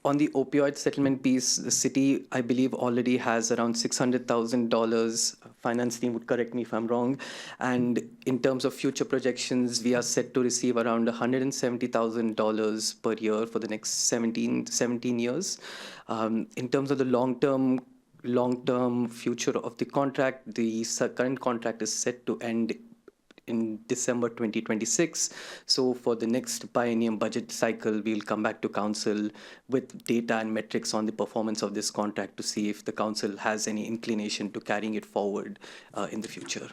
On the opioid settlement piece, the city, I believe, already has around $600,000. Finance team would correct me if I'm wrong. And in terms of future projections, we are set to receive around $170,000 per year for the next 17 years. In terms of the long-term future of the contract, the current contract is set to end in December 2026. So for the next biennium budget cycle, we'll come back to council with data and metrics on the performance of this contract to see if the council has any inclination to carrying it forward in the future.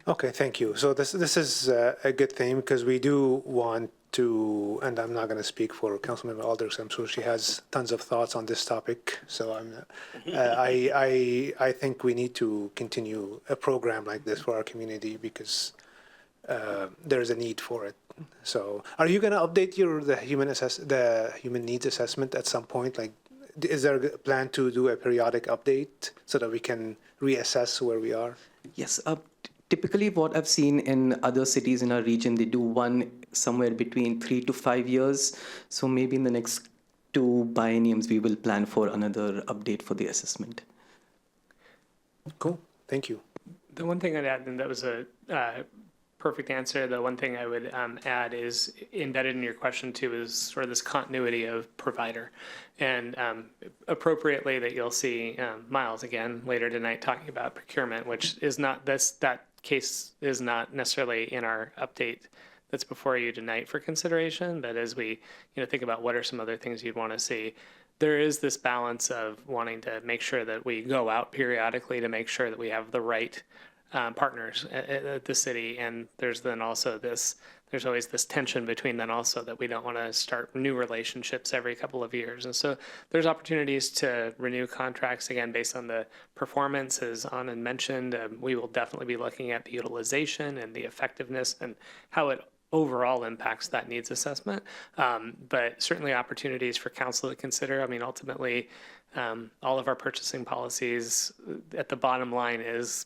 Okay, thank you. So this is a good thing because we do want to, and I'm not going to speak for Councilmember Alders. I'm sure she has tons of thoughts on this topic. So I think we need to continue a program like this for our community because there is a need for it. So, are you going to update the human needs assessment at some point? Like, is there a plan to do a periodic update so that we can reassess where we are? Yes. Typically, what I've seen in other cities in our region, they do one somewhere between 3 to 5 years. So maybe in the next 2 bienniums, we will plan for another update for the assessment. Cool. Thank you. The one thing I'd add, and that was a perfect answer. The one thing I would add is embedded in your question too is sort of this continuity of provider. And appropriately that you'll see Miles again later tonight talking about procurement, which is not that case is not necessarily in our update that's before you tonight for consideration, but as we think about what are some other things you'd want to see, there is this balance of wanting to make sure that we go out periodically to make sure that we have the right partners at the city, and there's always this tension between then also that we don't want to start new relationships every couple of years. And so there's opportunities to renew contracts, again, based on the performance, as Anand mentioned. We will definitely be looking at the utilization and the effectiveness and how it overall impacts that needs assessment. But certainly opportunities for council to consider. I mean, ultimately, all of our purchasing policies at the bottom line is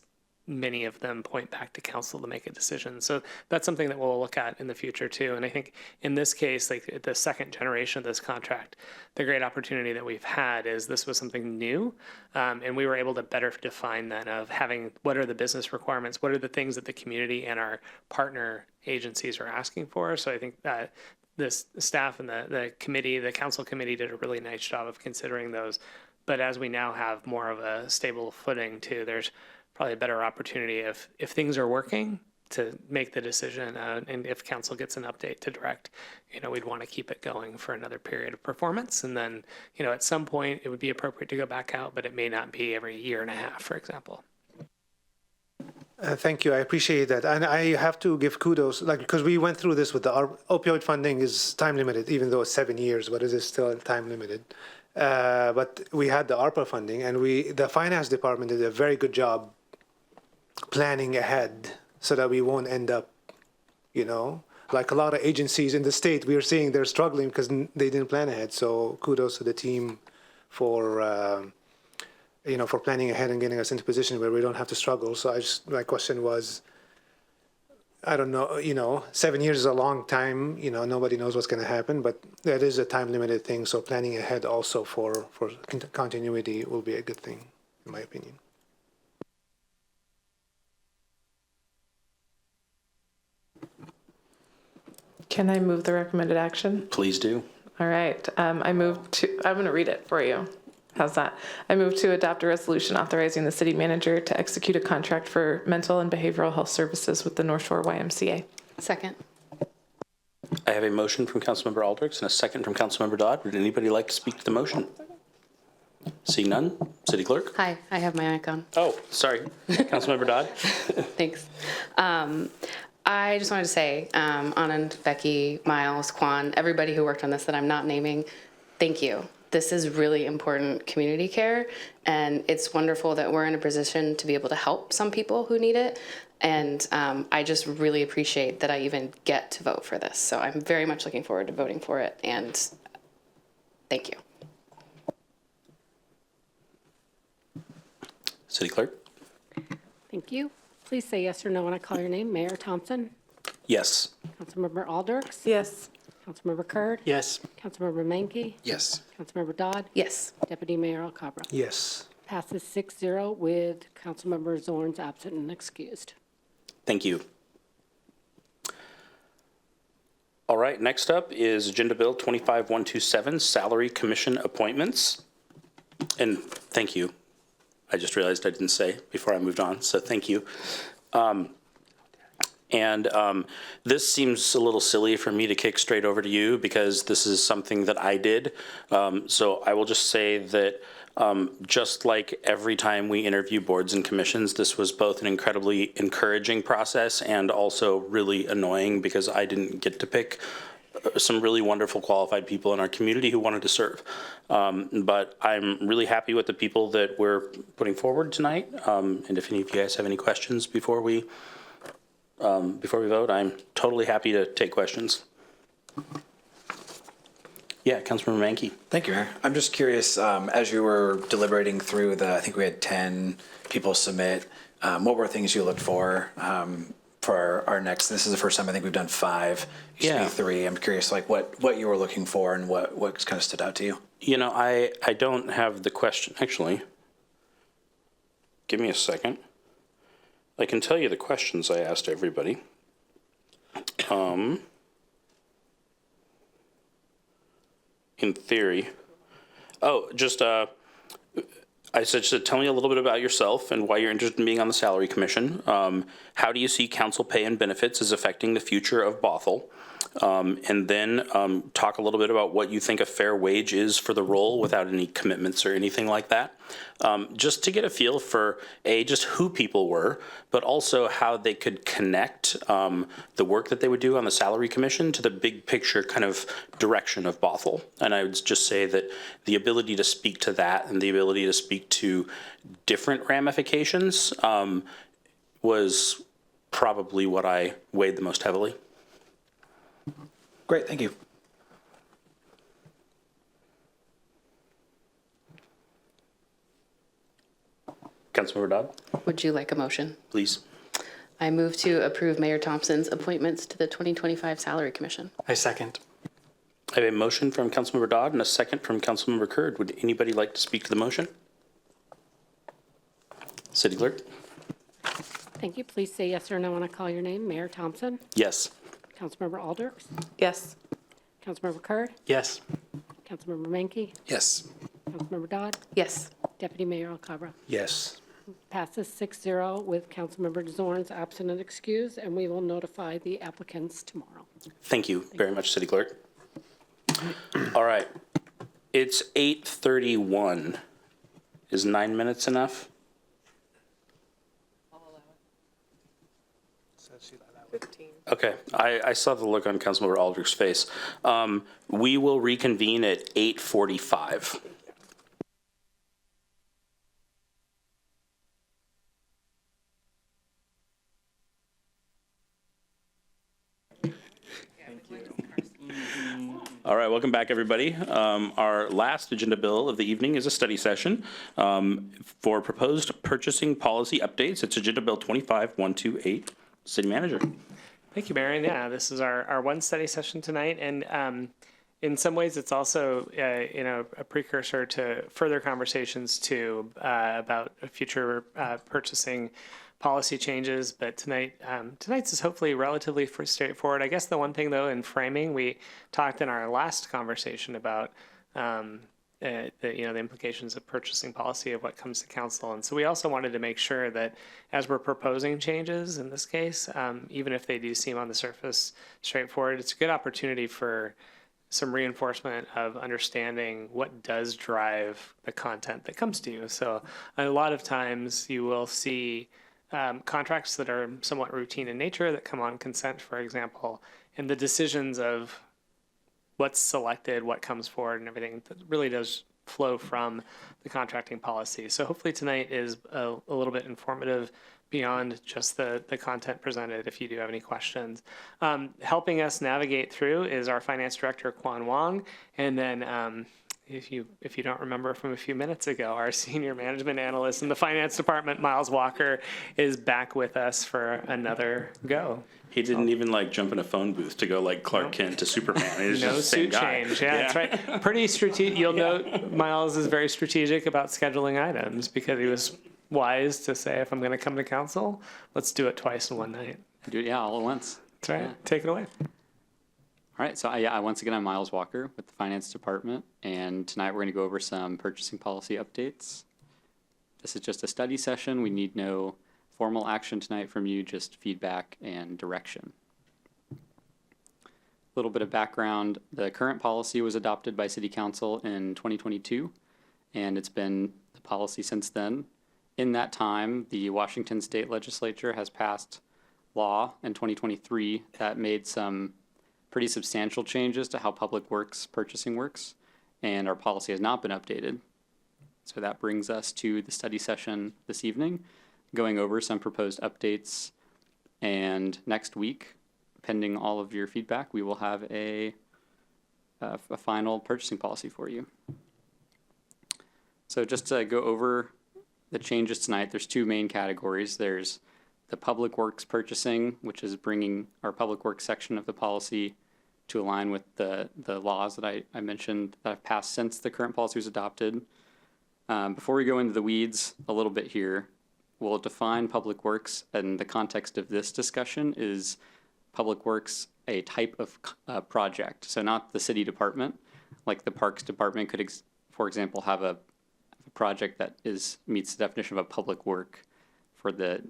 many of them point back to council to make a decision. So that's something that we'll look at in the future too. And I think in this case, like the second generation of this contract, the great opportunity that we've had is this was something new. And we were able to better define that of having what are the business requirements, what are the things that the community and our partner agencies are asking for. So I think that this staff and the committee, the council committee did a really nice job of considering those. But as we now have more of a stable footing too, there's probably a better opportunity if things are working to make the decision, and if council gets an update to direct, we'd want to keep it going for another period of performance, and then at some point it would be appropriate to go back out, but it may not be every year and a half, for example. Thank you. I appreciate that. And I have to give kudos, because we went through this with the opioid funding is time limited, even though it's 7 years, but it is still time limited. But we had the ARPA funding, and the finance department did a very good job planning ahead so that we won't end up, like a lot of agencies in the state, we are seeing they're struggling because they didn't plan ahead. So kudos to the team for, for planning ahead and getting us into a position where we don't have to struggle. So my question was, I don't know, 7 years is a long time, nobody knows what's going to happen, but that is a time limited thing. So planning ahead also for continuity will be a good thing, in my opinion. Can I move the recommended action? Please do. All right. I'm going to read it for you. How's that? I move to adopt a resolution authorizing the city manager to execute a contract for mental and behavioral health services with the North Shore YMCA. Second. I have a motion from Councilmember Aldrich and a second from Councilmember Dodd. Would anybody like to speak to the motion? Seeing none, City Clerk. Hi, I have my mic on. Oh, sorry. Councilmember Dodd. Thanks. I just wanted to say, Anand, Becky, Miles, Kwan, everybody who worked on this that I'm not naming, thank you. This is really important community care, and it's wonderful that we're in a position to be able to help some people who need it. And I just really appreciate that I even get to vote for this. So I'm very much looking forward to voting for it, and thank you. City Clerk. Thank you. Please say yes or no when I call your name. Mayor Thompson? Yes. Councilmember Aldrich? Yes. Councilmember Kurd? Yes. Councilmember Mankey? Yes. Councilmember Dodd? Yes. Deputy Mayor Alcabra? Yes. Passes 6-0 with Councilmember Zorns absent and excused. Thank you. All right, next up is Agenda Bill 25127, Salary Commission Appointments. And thank you. I just realized I didn't say before I moved on, so thank you. This seems a little silly for me to kick straight over to you because this is something that I did. So I will just say that just like every time we interview boards and commissions, this was both an incredibly encouraging process and also really annoying because I didn't get to pick some really wonderful qualified people in our community who wanted to serve. But I'm really happy with the people that we're putting forward tonight. And if any of you guys have any questions before we vote, I'm totally happy to take questions. Yeah, Councilmember Mankey. Thank you, Mayor. I'm just curious, as you were deliberating through I think we had 10 people submit, what were things you looked for our next? This is the first time I think we've done 5, used to be 3. I'm curious, like what you were looking for and what kind of stood out to you. I don't have the question. Actually, give me a second. I can tell you the questions I asked everybody. In theory. Oh, just I said, so tell me a little bit about yourself and why you're interested in being on the Salary Commission. How do you see council pay and benefits as affecting the future of Bothell? And then talk a little bit about what you think a fair wage is for the role without any commitments or anything like that. Just to get a feel for, just who people were, but also how they could connect the work that they would do on the Salary Commission to the big picture kind of direction of Bothell. And I would just say that the ability to speak to that and the ability to speak to different ramifications was probably what I weighed the most heavily. Great, thank you. Councilmember Dodd, Would you like a motion? please. I move to approve Mayor Thompson's appointments to the 2025 Salary Commission. I second. I have a motion from Councilmember Dodd and a second from Councilmember Curd. Would anybody like to speak to the motion? City Clerk? Thank you. Please say yes or no when I call your name. Mayor Thompson, Yes. Councilmember Alders, Yes. Councilmember Curd, Yes. Councilmember Menke, Yes. Councilmember Dodd, Yes. Deputy Mayor Alcabra. Yes. Passes 6-0 with Councilmember DeZorn's absent and excused, and we will notify the applicants tomorrow. Thank you very much, City Clerk. All right. It's 8:31. Is 9 minutes enough? Okay, I saw the look on Councilmember Aldrich's face. We will reconvene at 8:45. All right, welcome back, everybody. Our last agenda bill of the evening is a study session for proposed purchasing policy updates. It's Agenda Bill 25128. City Manager. Thank you, Marion. Yeah, this is our one study session tonight, and in some ways, it's also a precursor to further conversations too about future purchasing policy changes. But tonight's is hopefully relatively straightforward. I guess the one thing though in framing, we talked in our last conversation about the implications of purchasing policy of what comes to council. And so we also wanted to make sure that as we're proposing changes in this case, even if they do seem on the surface straightforward, it's a good opportunity for some reinforcement of understanding what does drive the content that comes to you. So a lot of times you will see contracts that are somewhat routine in nature that come on consent, for example, and the decisions of what's selected, what comes forward, and everything that really does flow from the contracting policy. So hopefully tonight is a little bit informative beyond just the content presented, if you do have any questions. Helping us navigate through is our finance director, Quan Wong, and then if you don't remember from a few minutes ago, our senior management analyst in the finance department, Miles Walker, is back with us for another go. He didn't even jump in a phone booth to go like Clark Kent to Superman. He's No just the same suit guy. change. Yeah, that's right. Pretty strategic. You'll note Miles is very strategic about scheduling items because he was wise to say, if I'm going to come to council, let's do it twice in one night. Do it, all at once. That's right. Yeah. Take it away. All right, so once again, I'm Miles Walker with the Finance Department, and tonight we're going to go over some purchasing policy updates. This is just a study session. We need no formal action tonight from you, just feedback and direction. A little bit of background. The current policy was adopted by City Council in 2022, and it's been the policy since then. In that time, the Washington State Legislature has passed law in 2023 that made some pretty substantial changes to how public works purchasing works, and our policy has not been updated. So that brings us to the study session this evening, going over some proposed updates, and next week, pending all of your feedback, we will have a final purchasing policy for you. So just to go over the changes tonight, there's two main categories. There's the public works purchasing, which is bringing our public works section of the policy to align with the laws that I mentioned that have passed since the current policy was adopted. Before we go into the weeds a little bit here, we'll define public works, and the context of this discussion is public works a type of project. So not the city department, like the parks department could, for example, have a project that meets the definition of a public work for the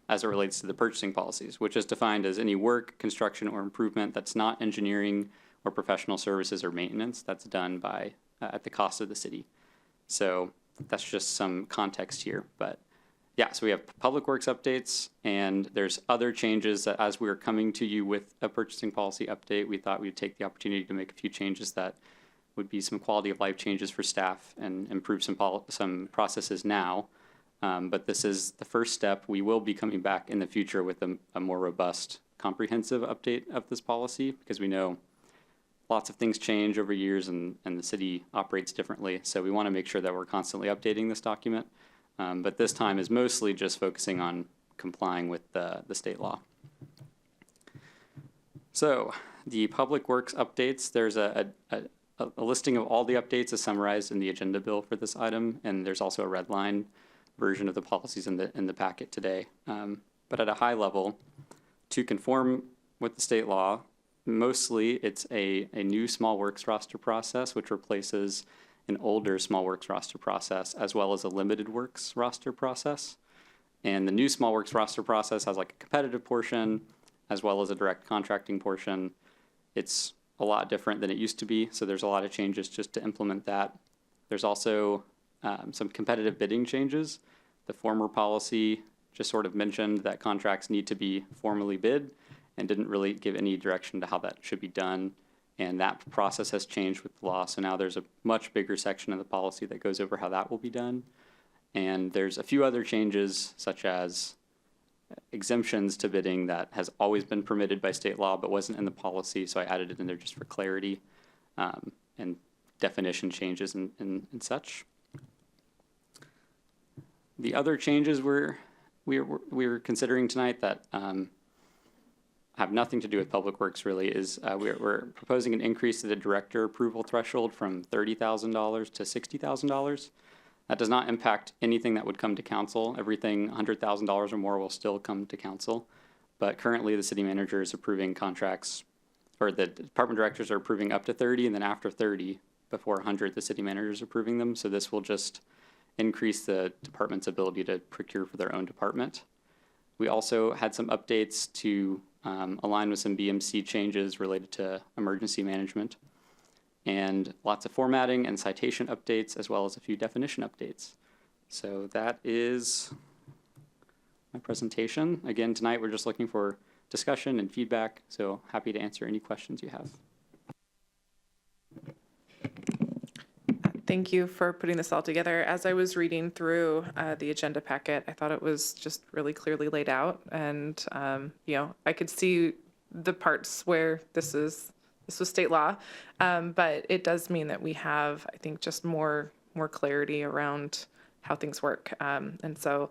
as it relates to the purchasing policies, which is defined as any work, construction, or improvement that's not engineering or professional services or maintenance that's done by at the cost of the city. So that's just some context here. But yeah, so we have public works updates, and there's other changes that as we are coming to you with a purchasing policy update, we thought we'd take the opportunity to make a few changes that would be some quality of life changes for staff and improve some processes now. But this is the first step. We will be coming back in the future with a more robust, comprehensive update of this policy, because we know lots of things change over years and the city operates differently. So we want to make sure that we're constantly updating this document. But this time is mostly just focusing on complying with the state law. So the public works updates, there's a listing of all the updates is summarized in the agenda bill for this item, and there's also a red line version of the policies in the packet today. But at a high level, to conform with the state law, mostly it's a new small works roster process, which replaces an older small works roster process, as well as a limited works roster process. And the new small works roster process has like a competitive portion, as well as a direct contracting portion. It's a lot different than it used to be, so there's a lot of changes just to implement that. There's also some competitive bidding changes. The former policy just sort of mentioned that contracts need to be formally bid and didn't really give any direction to how that should be done. And that process has changed with the law. So now there's a much bigger section of the policy that goes over how that will be done. And there's a few other changes, such as exemptions to bidding that has always been permitted by state law but wasn't in the policy. So I added it in there just for clarity, and definition changes and such. The other changes we're considering tonight that have nothing to do with public works really is we're proposing an increase to the director approval threshold from $30,000 to $60,000. That does not impact anything that would come to council. Everything $100,000 or more will still come to council. But currently the city manager is approving contracts, or the department directors are approving up to 30, and then after 30, before 100, the city manager is approving them. So this will just increase the department's ability to procure for their own department. We also had some updates to align with some BMC changes related to emergency management, and lots of formatting and citation updates, as well as a few definition updates. So that is my presentation. Again, tonight we're just looking for discussion and feedback, so happy to answer any questions you have. Thank you for putting this all together. As I was reading through the agenda packet, I thought it was just really clearly laid out, and I could see the parts where this was state law, but it does mean that we have, I think, just more clarity around how things work, and so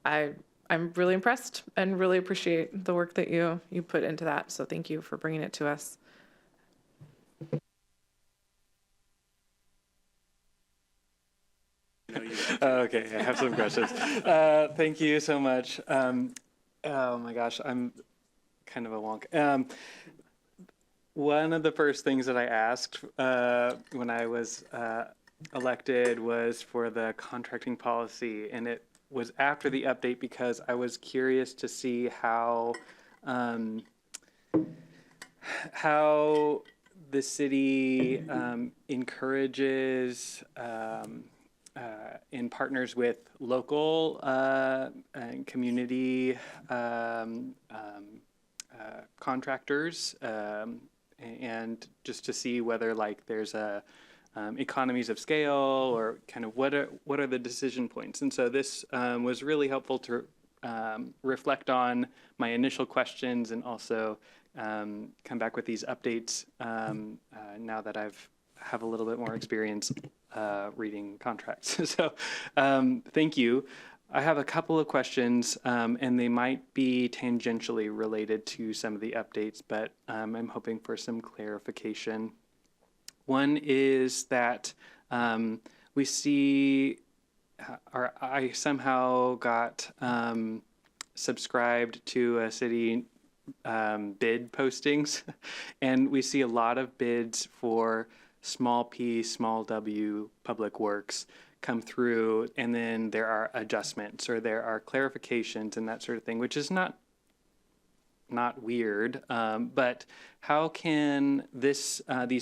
I'm really impressed and really appreciate the work that you put into that. So thank you for bringing it to us. Okay, I have some questions. Thank you so much. Oh my gosh, I'm kind of a wonk. One of the first things that I asked when I was elected was for the contracting policy, and it was after the update because I was curious to see how the city encourages and partners with local and community contractors, and just to see whether like there's a economies of scale or kind of what are the decision points. And so this was really helpful to reflect on my initial questions and also come back with these updates now that have a little bit more experience reading contracts. So thank you. I have a couple of questions, and they might be tangentially related to some of the updates, but I'm hoping for some clarification. One is that we see, or I somehow got subscribed to a city bid postings, and we see a lot of bids for small p, small w, public works come through, and then there are adjustments or there are clarifications and that sort of thing, which is not weird, but how can these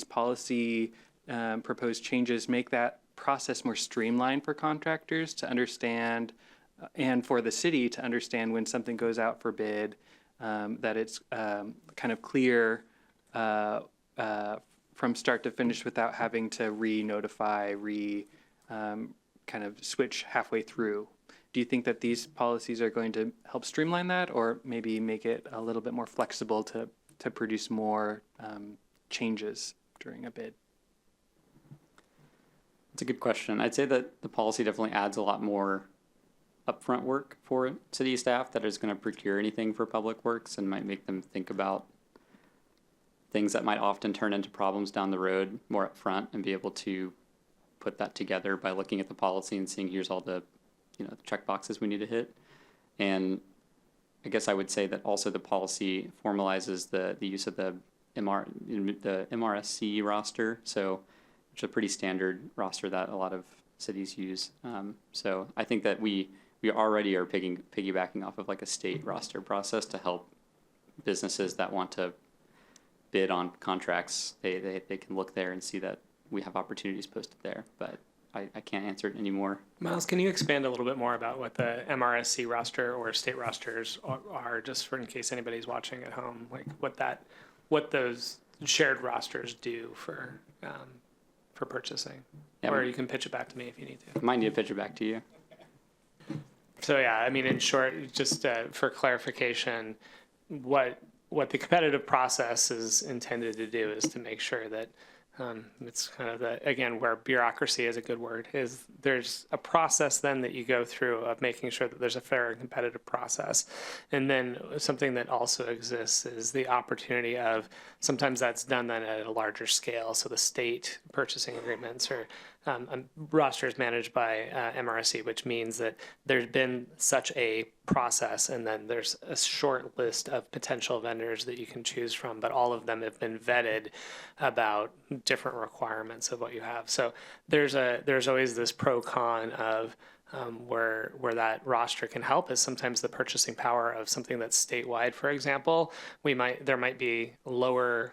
policy proposed changes make that process more streamlined for contractors to understand, and for the city to understand when something goes out for bid, that it's kind of clear from start to finish without having to re-notify, kind of switch halfway through? Do you think that these policies are going to help streamline that, or maybe make it a little bit more flexible to produce more changes during a bid? It's a good question. I'd say that the policy definitely adds a lot more upfront work for city staff that is going to procure anything for public works, and might make them think about things that might often turn into problems down the road more upfront, and be able to put that together by looking at the policy and seeing here's all the check boxes we need to hit. And I guess I would say that also the policy formalizes the use of the MRSC roster, so which is a pretty standard roster that a lot of cities use. So I think that we already are piggybacking off of like a state roster process to help businesses that want to bid on contracts. They can look there and see that we have opportunities posted there, but I can't answer it anymore. Miles, can you expand a little bit more about what the MRSC roster or state rosters are, just for in case anybody's watching at home, like what those shared rosters do for purchasing? Yeah, or you can pitch it back to me if you need to. I might need to pitch it back to you. So yeah, I mean, in short, just for clarification, what the competitive process is intended to do is to make sure that it's kind of again, where bureaucracy is a good word, is there's a process then that you go through of making sure that there's a fair and competitive process. And then something that also exists is the opportunity of, sometimes that's done then at a larger scale. So the state purchasing agreements or rosters managed by MRSC, which means that there's been such a process, and then there's a short list of potential vendors that you can choose from, but all of them have been vetted about different requirements of what you have. So there's always this pro-con of where that roster can help is sometimes the purchasing power of something that's statewide. For example, there might be lower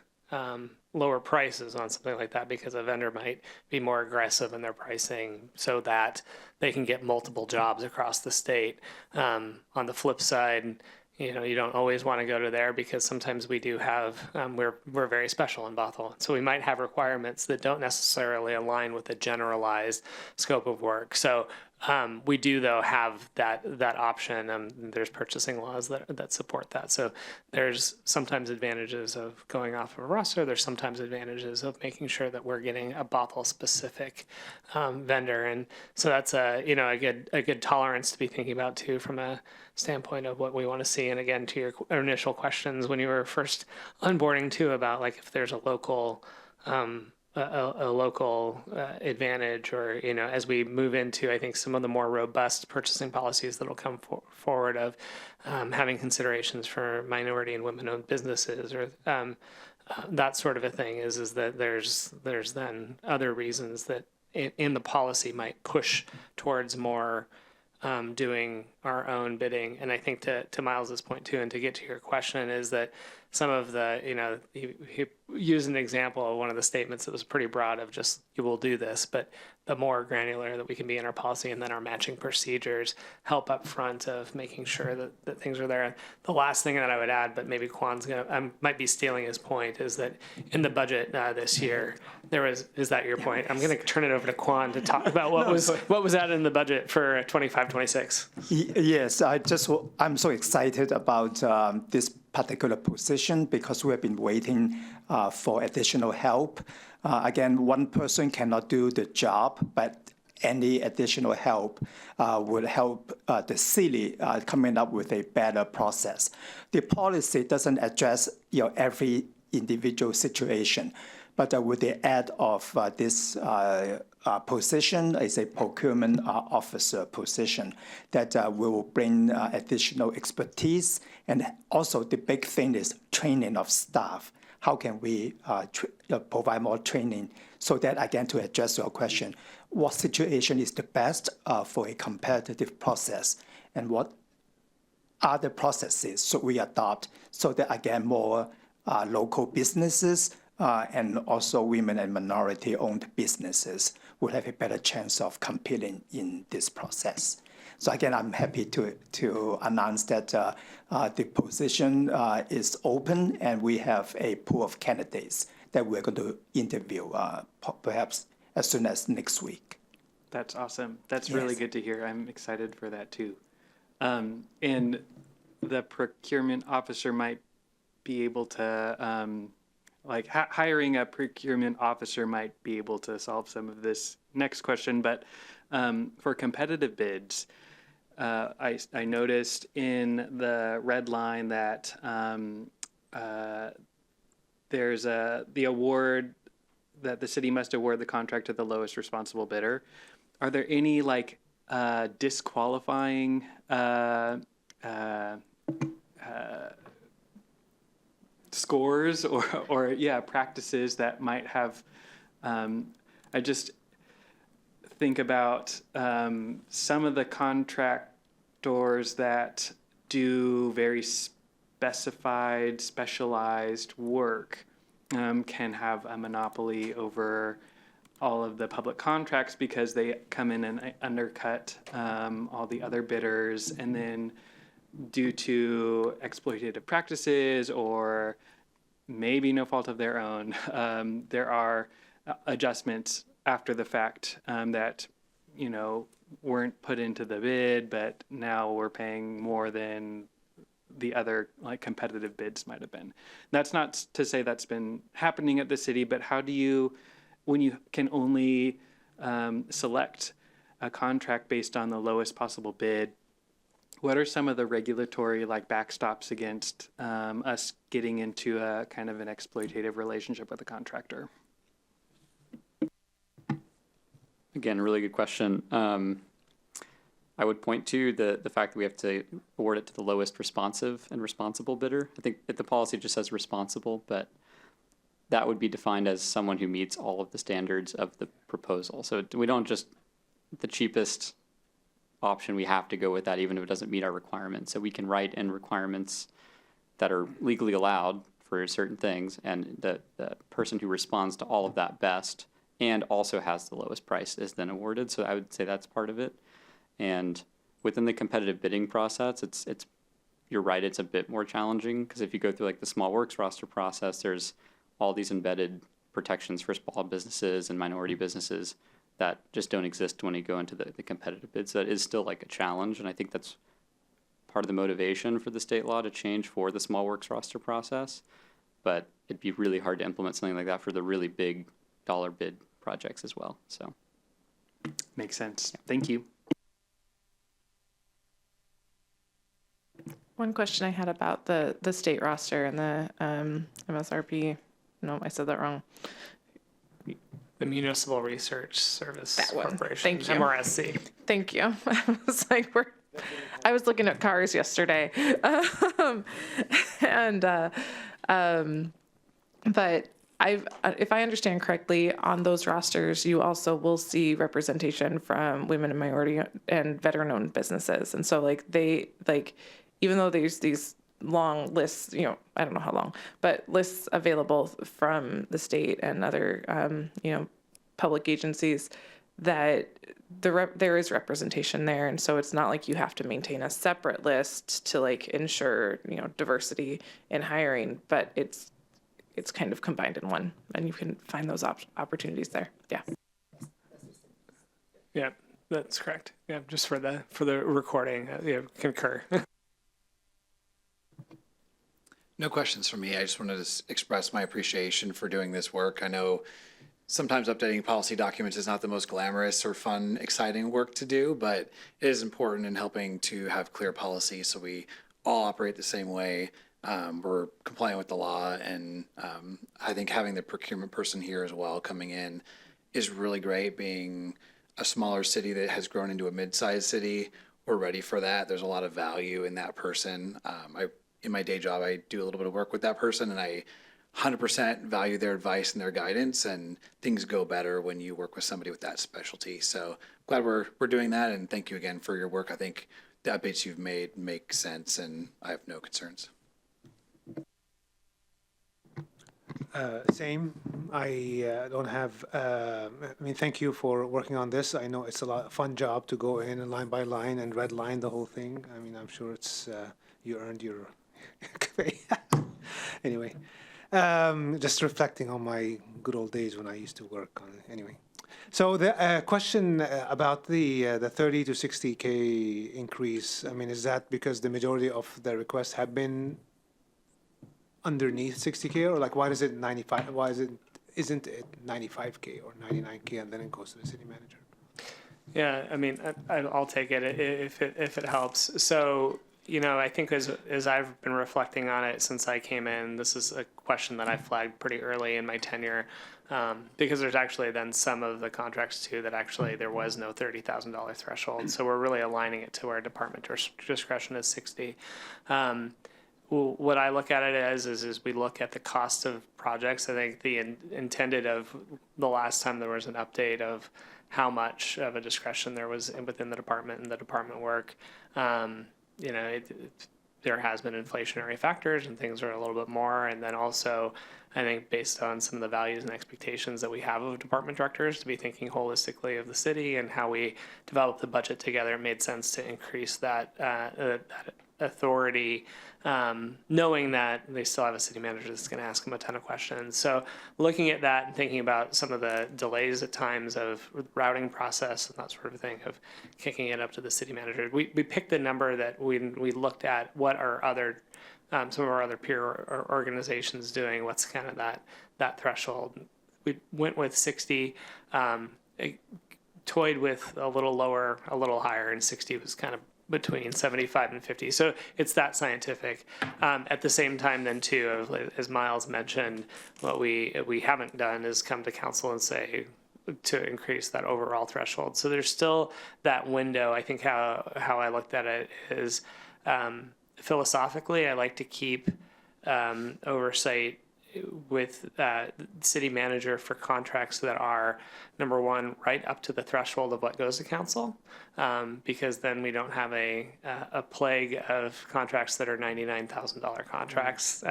prices on something like that because a vendor might be more aggressive in their pricing so that they can get multiple jobs across the state. On the flip side, you don't always want to go to there because sometimes we do have, we're very special in Bothell. So we might have requirements that don't necessarily align with the generalized scope of work. So we do, though, have that option. There's purchasing laws that support that. So there's sometimes advantages of going off of a roster. There's sometimes advantages of making sure that we're getting a Bothell-specific vendor. And so that's a good tolerance to be thinking about, too, from a standpoint of what we want to see. And again, to your initial questions when you were first onboarding, too, about like if there's a local advantage, or as we move into, I think, some of the more robust purchasing policies that'll come forward of having considerations for minority and women-owned businesses, or that sort of a thing, is that there's then other reasons that in the policy might push towards more doing our own bidding. And I think to Miles's point too, and to get to your question, is that some of the, he used an example of one of the statements that was pretty broad of just, you will do this, but the more granular that we can be in our policy, and then our matching procedures help up front of making sure that things are there. The last thing that I would add, but maybe Kwan's might be stealing his point, is that in the budget this year, is that your point? I'm going to turn it over to Kwan to talk about what was added in the budget for 25-26. Yes, I'm so excited about this particular position because we have been waiting for additional help. Again, one person cannot do the job, but any additional help would help the city coming up with a better process. The policy doesn't address every individual situation, but with the add of this position is a procurement officer position that will bring additional expertise. And also the big thing is training of staff. How can we provide more training So that, again, to address your question, what situation is the best for a competitive process, and what other processes should we adopt so that, again, more local businesses and also women and minority-owned businesses will have a better chance of competing in this process. So again, I'm happy to announce that the position is open, and we have a pool of candidates that we're going to interview perhaps as soon as next week. That's awesome. That's really Yes. good to hear. I'm excited for that too. And the procurement officer might be able to, hiring a procurement officer might be able to solve some of this next question, but for competitive bids, I noticed in the red line that there's the award that the city must award the contract to the lowest responsible bidder. Are there any disqualifying scores or practices that might have? I just think about some of the contractors that do very specialized work can have a monopoly over all of the public contracts because they come in and undercut all the other bidders, and then due to exploitative practices or maybe no fault of their own, there are adjustments after the fact that weren't put into the bid, but now we're paying more than the other competitive bids might have been. That's not to say that's been happening at the city, but how do you, when you can only select a contract based on the lowest possible bid, what are some of the regulatory backstops against us getting into a kind of an exploitative relationship with a contractor? Again, really good question. I would point to the fact that we have to award it to the lowest responsive and responsible bidder. I think that the policy just says responsible, but that would be defined as someone who meets all of the standards of the proposal. So we don't just, the cheapest option, we have to go with that even if it doesn't meet our requirements. So we can write in requirements that are legally allowed for certain things, and the person who responds to all of that best and also has the lowest price is then awarded. So I would say that's part of it. And within the competitive bidding process, it's you're right, it's a bit more challenging because if you go through the small works roster process, there's all these embedded protections for small businesses and minority businesses that just don't exist when you go into the competitive bids. So it is still a challenge, and I think that's part of the motivation for the state law to change for the small works roster process. But it'd be really hard to implement something like that for the really big dollar bid projects as well. So makes sense. Thank you. One question I had about the state roster and the MSRP. No, I said that wrong. The Municipal Research Service That one. Corporation. Thank you. MRSC. Thank you. I was I was looking at cars yesterday, but if I understand correctly, on those rosters, you also will see representation from women and minority and veteran-owned businesses, and so even though there's these long lists, I don't know how long, but lists available from the state and other, public agencies, that there is representation there. And so it's not like you have to maintain a separate list to ensure, diversity in hiring, but it's kind of combined in one, and you can find those opportunities there. Yeah. Yeah, that's correct. Yeah, just for the recording, concur. No questions from me. I just wanted to express my appreciation for doing this work. I know sometimes updating policy documents is not the most glamorous or fun, exciting work to do, but it is important in helping to have clear policy so we all operate the same way. We're compliant with the law, and I think having the procurement person here as well coming in is really great. Being a smaller city that has grown into a mid-sized city, we're ready for that. There's a lot of value in that person. In my day job, I do a little bit of work with that person, and I 100% value their advice and their guidance, and things go better when you work with somebody with that specialty. So glad we're doing that, and thank you again for your work. I think the updates you've made make sense, and I have no concerns. Same. I don't have, I mean, thank you for working on this. I know it's a fun job to go in and line by line and red line the whole thing. I mean, I'm sure it's, you earned your anyway. Just reflecting on my good old days when I used to work on it. Anyway. So the question about the 30 to 60K increase, I mean, is that because the majority of the requests have been underneath 60K, or like why is it 95? Why isn't it 95K or 99K and then it goes to the city manager? Yeah, I mean, I'll take it if it helps. So, you know, I think as I've been reflecting on it since I came in, this is a question that I flagged pretty early in my tenure, because there's actually then some of the contracts too that actually there was no $30,000 threshold. So we're really aligning it to where department discretion is 60. What I look at it as is we look at the cost of projects. I think the intended of the last time there was an update of how much of a discretion there was within the department and the department work. You know, there has been inflationary factors and things are a little bit more. And then also, I think based on some of the values and expectations that we have of department directors to be thinking holistically of the city and how we develop the budget together, it made sense to increase that authority, knowing that they still have a city manager that's going to ask them a ton of questions. So looking at that and thinking about some of the delays at times of routing process and that sort of thing of kicking it up to the city manager, we picked the number that we looked at what are other some of our other peer organizations doing, what's kind of that threshold. We went with 60, toyed with a little lower, a little higher, and 60 was kind of between 75 and 50. So it's that scientific. At the same time then too, as Miles mentioned, what we haven't done is come to council and say to increase that overall threshold. So there's still that window. I think how I looked at it is philosophically, I like to keep oversight with city manager for contracts that are, number one, right up to the threshold of what goes to council, because then we don't have a plague of contracts that are $99,000 contracts.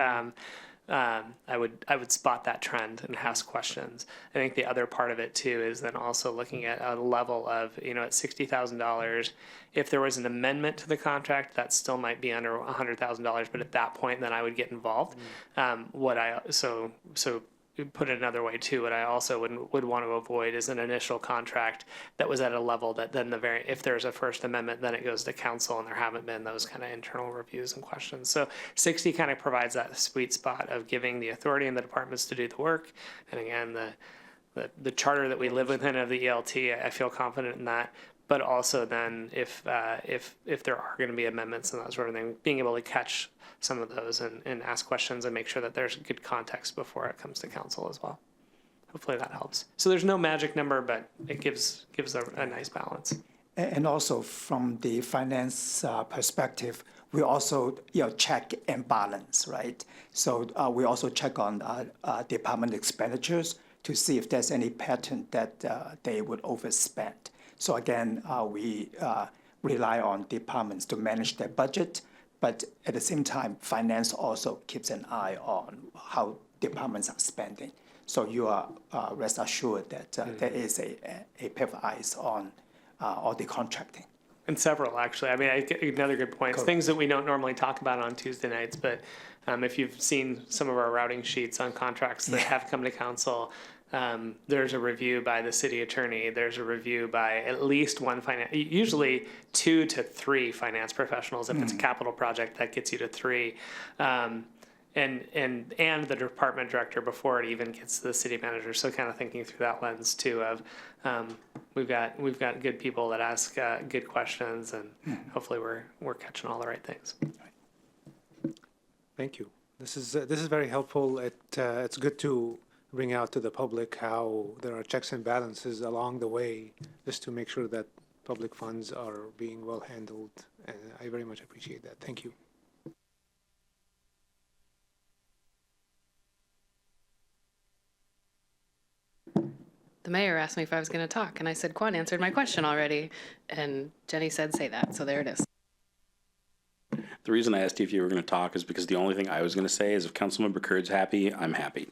I would spot that trend and ask questions. I think the other part of it too is then also looking at a level of, you know, at $60,000, if there was an amendment to the contract, that still might be under $100,000. But at that point, then I would get involved. So put it another way too, what I also would want to avoid is an initial contract that was at a level that then if there's a first amendment, then it goes to council and there haven't been those kind of internal reviews and questions. So 60 kind of provides that sweet spot of giving the authority in the departments to do the work. And again, the charter that we live within of the ELT, I feel confident in that. But also then if there are going to be amendments and that sort of thing, being able to catch some of those and ask questions and make sure that there's good context before it comes to council as well. Hopefully that helps. So there's no magic number, but it gives a nice balance. And also from the finance perspective, we also check and balance, right? So we also check on department expenditures to see if there's any pattern that they would overspend. So again, we rely on departments to manage their budget, but at the same time, finance also keeps an eye on how departments are spending. So you are rest assured that there is a pair of eyes on all the contracting. And several, actually. I mean, another good point. Cool. Things that we don't normally talk about on Tuesday nights, but if you've seen some of our routing sheets on contracts that have come to council, there's a review by the city attorney. There's a review by at least one usually 2 to 3 finance professionals. If it's a capital project, that gets you to 3. And the department director before it even gets to the city manager. So kind of thinking through that lens too of we've got good people that ask good questions, and hopefully we're catching all the right things. Thank you. This is very helpful. It's good to bring out to the public how there are checks and balances along the way, just to make sure that public funds are being well handled. And I very much appreciate that. Thank you. the mayor asked me if I was going to talk, and I said, Quan answered my question already. And Jenny said, say that. So there it is. The reason I asked you if you were going to talk is because the only thing I was going to say is if Councilmember Curd's happy, I'm happy.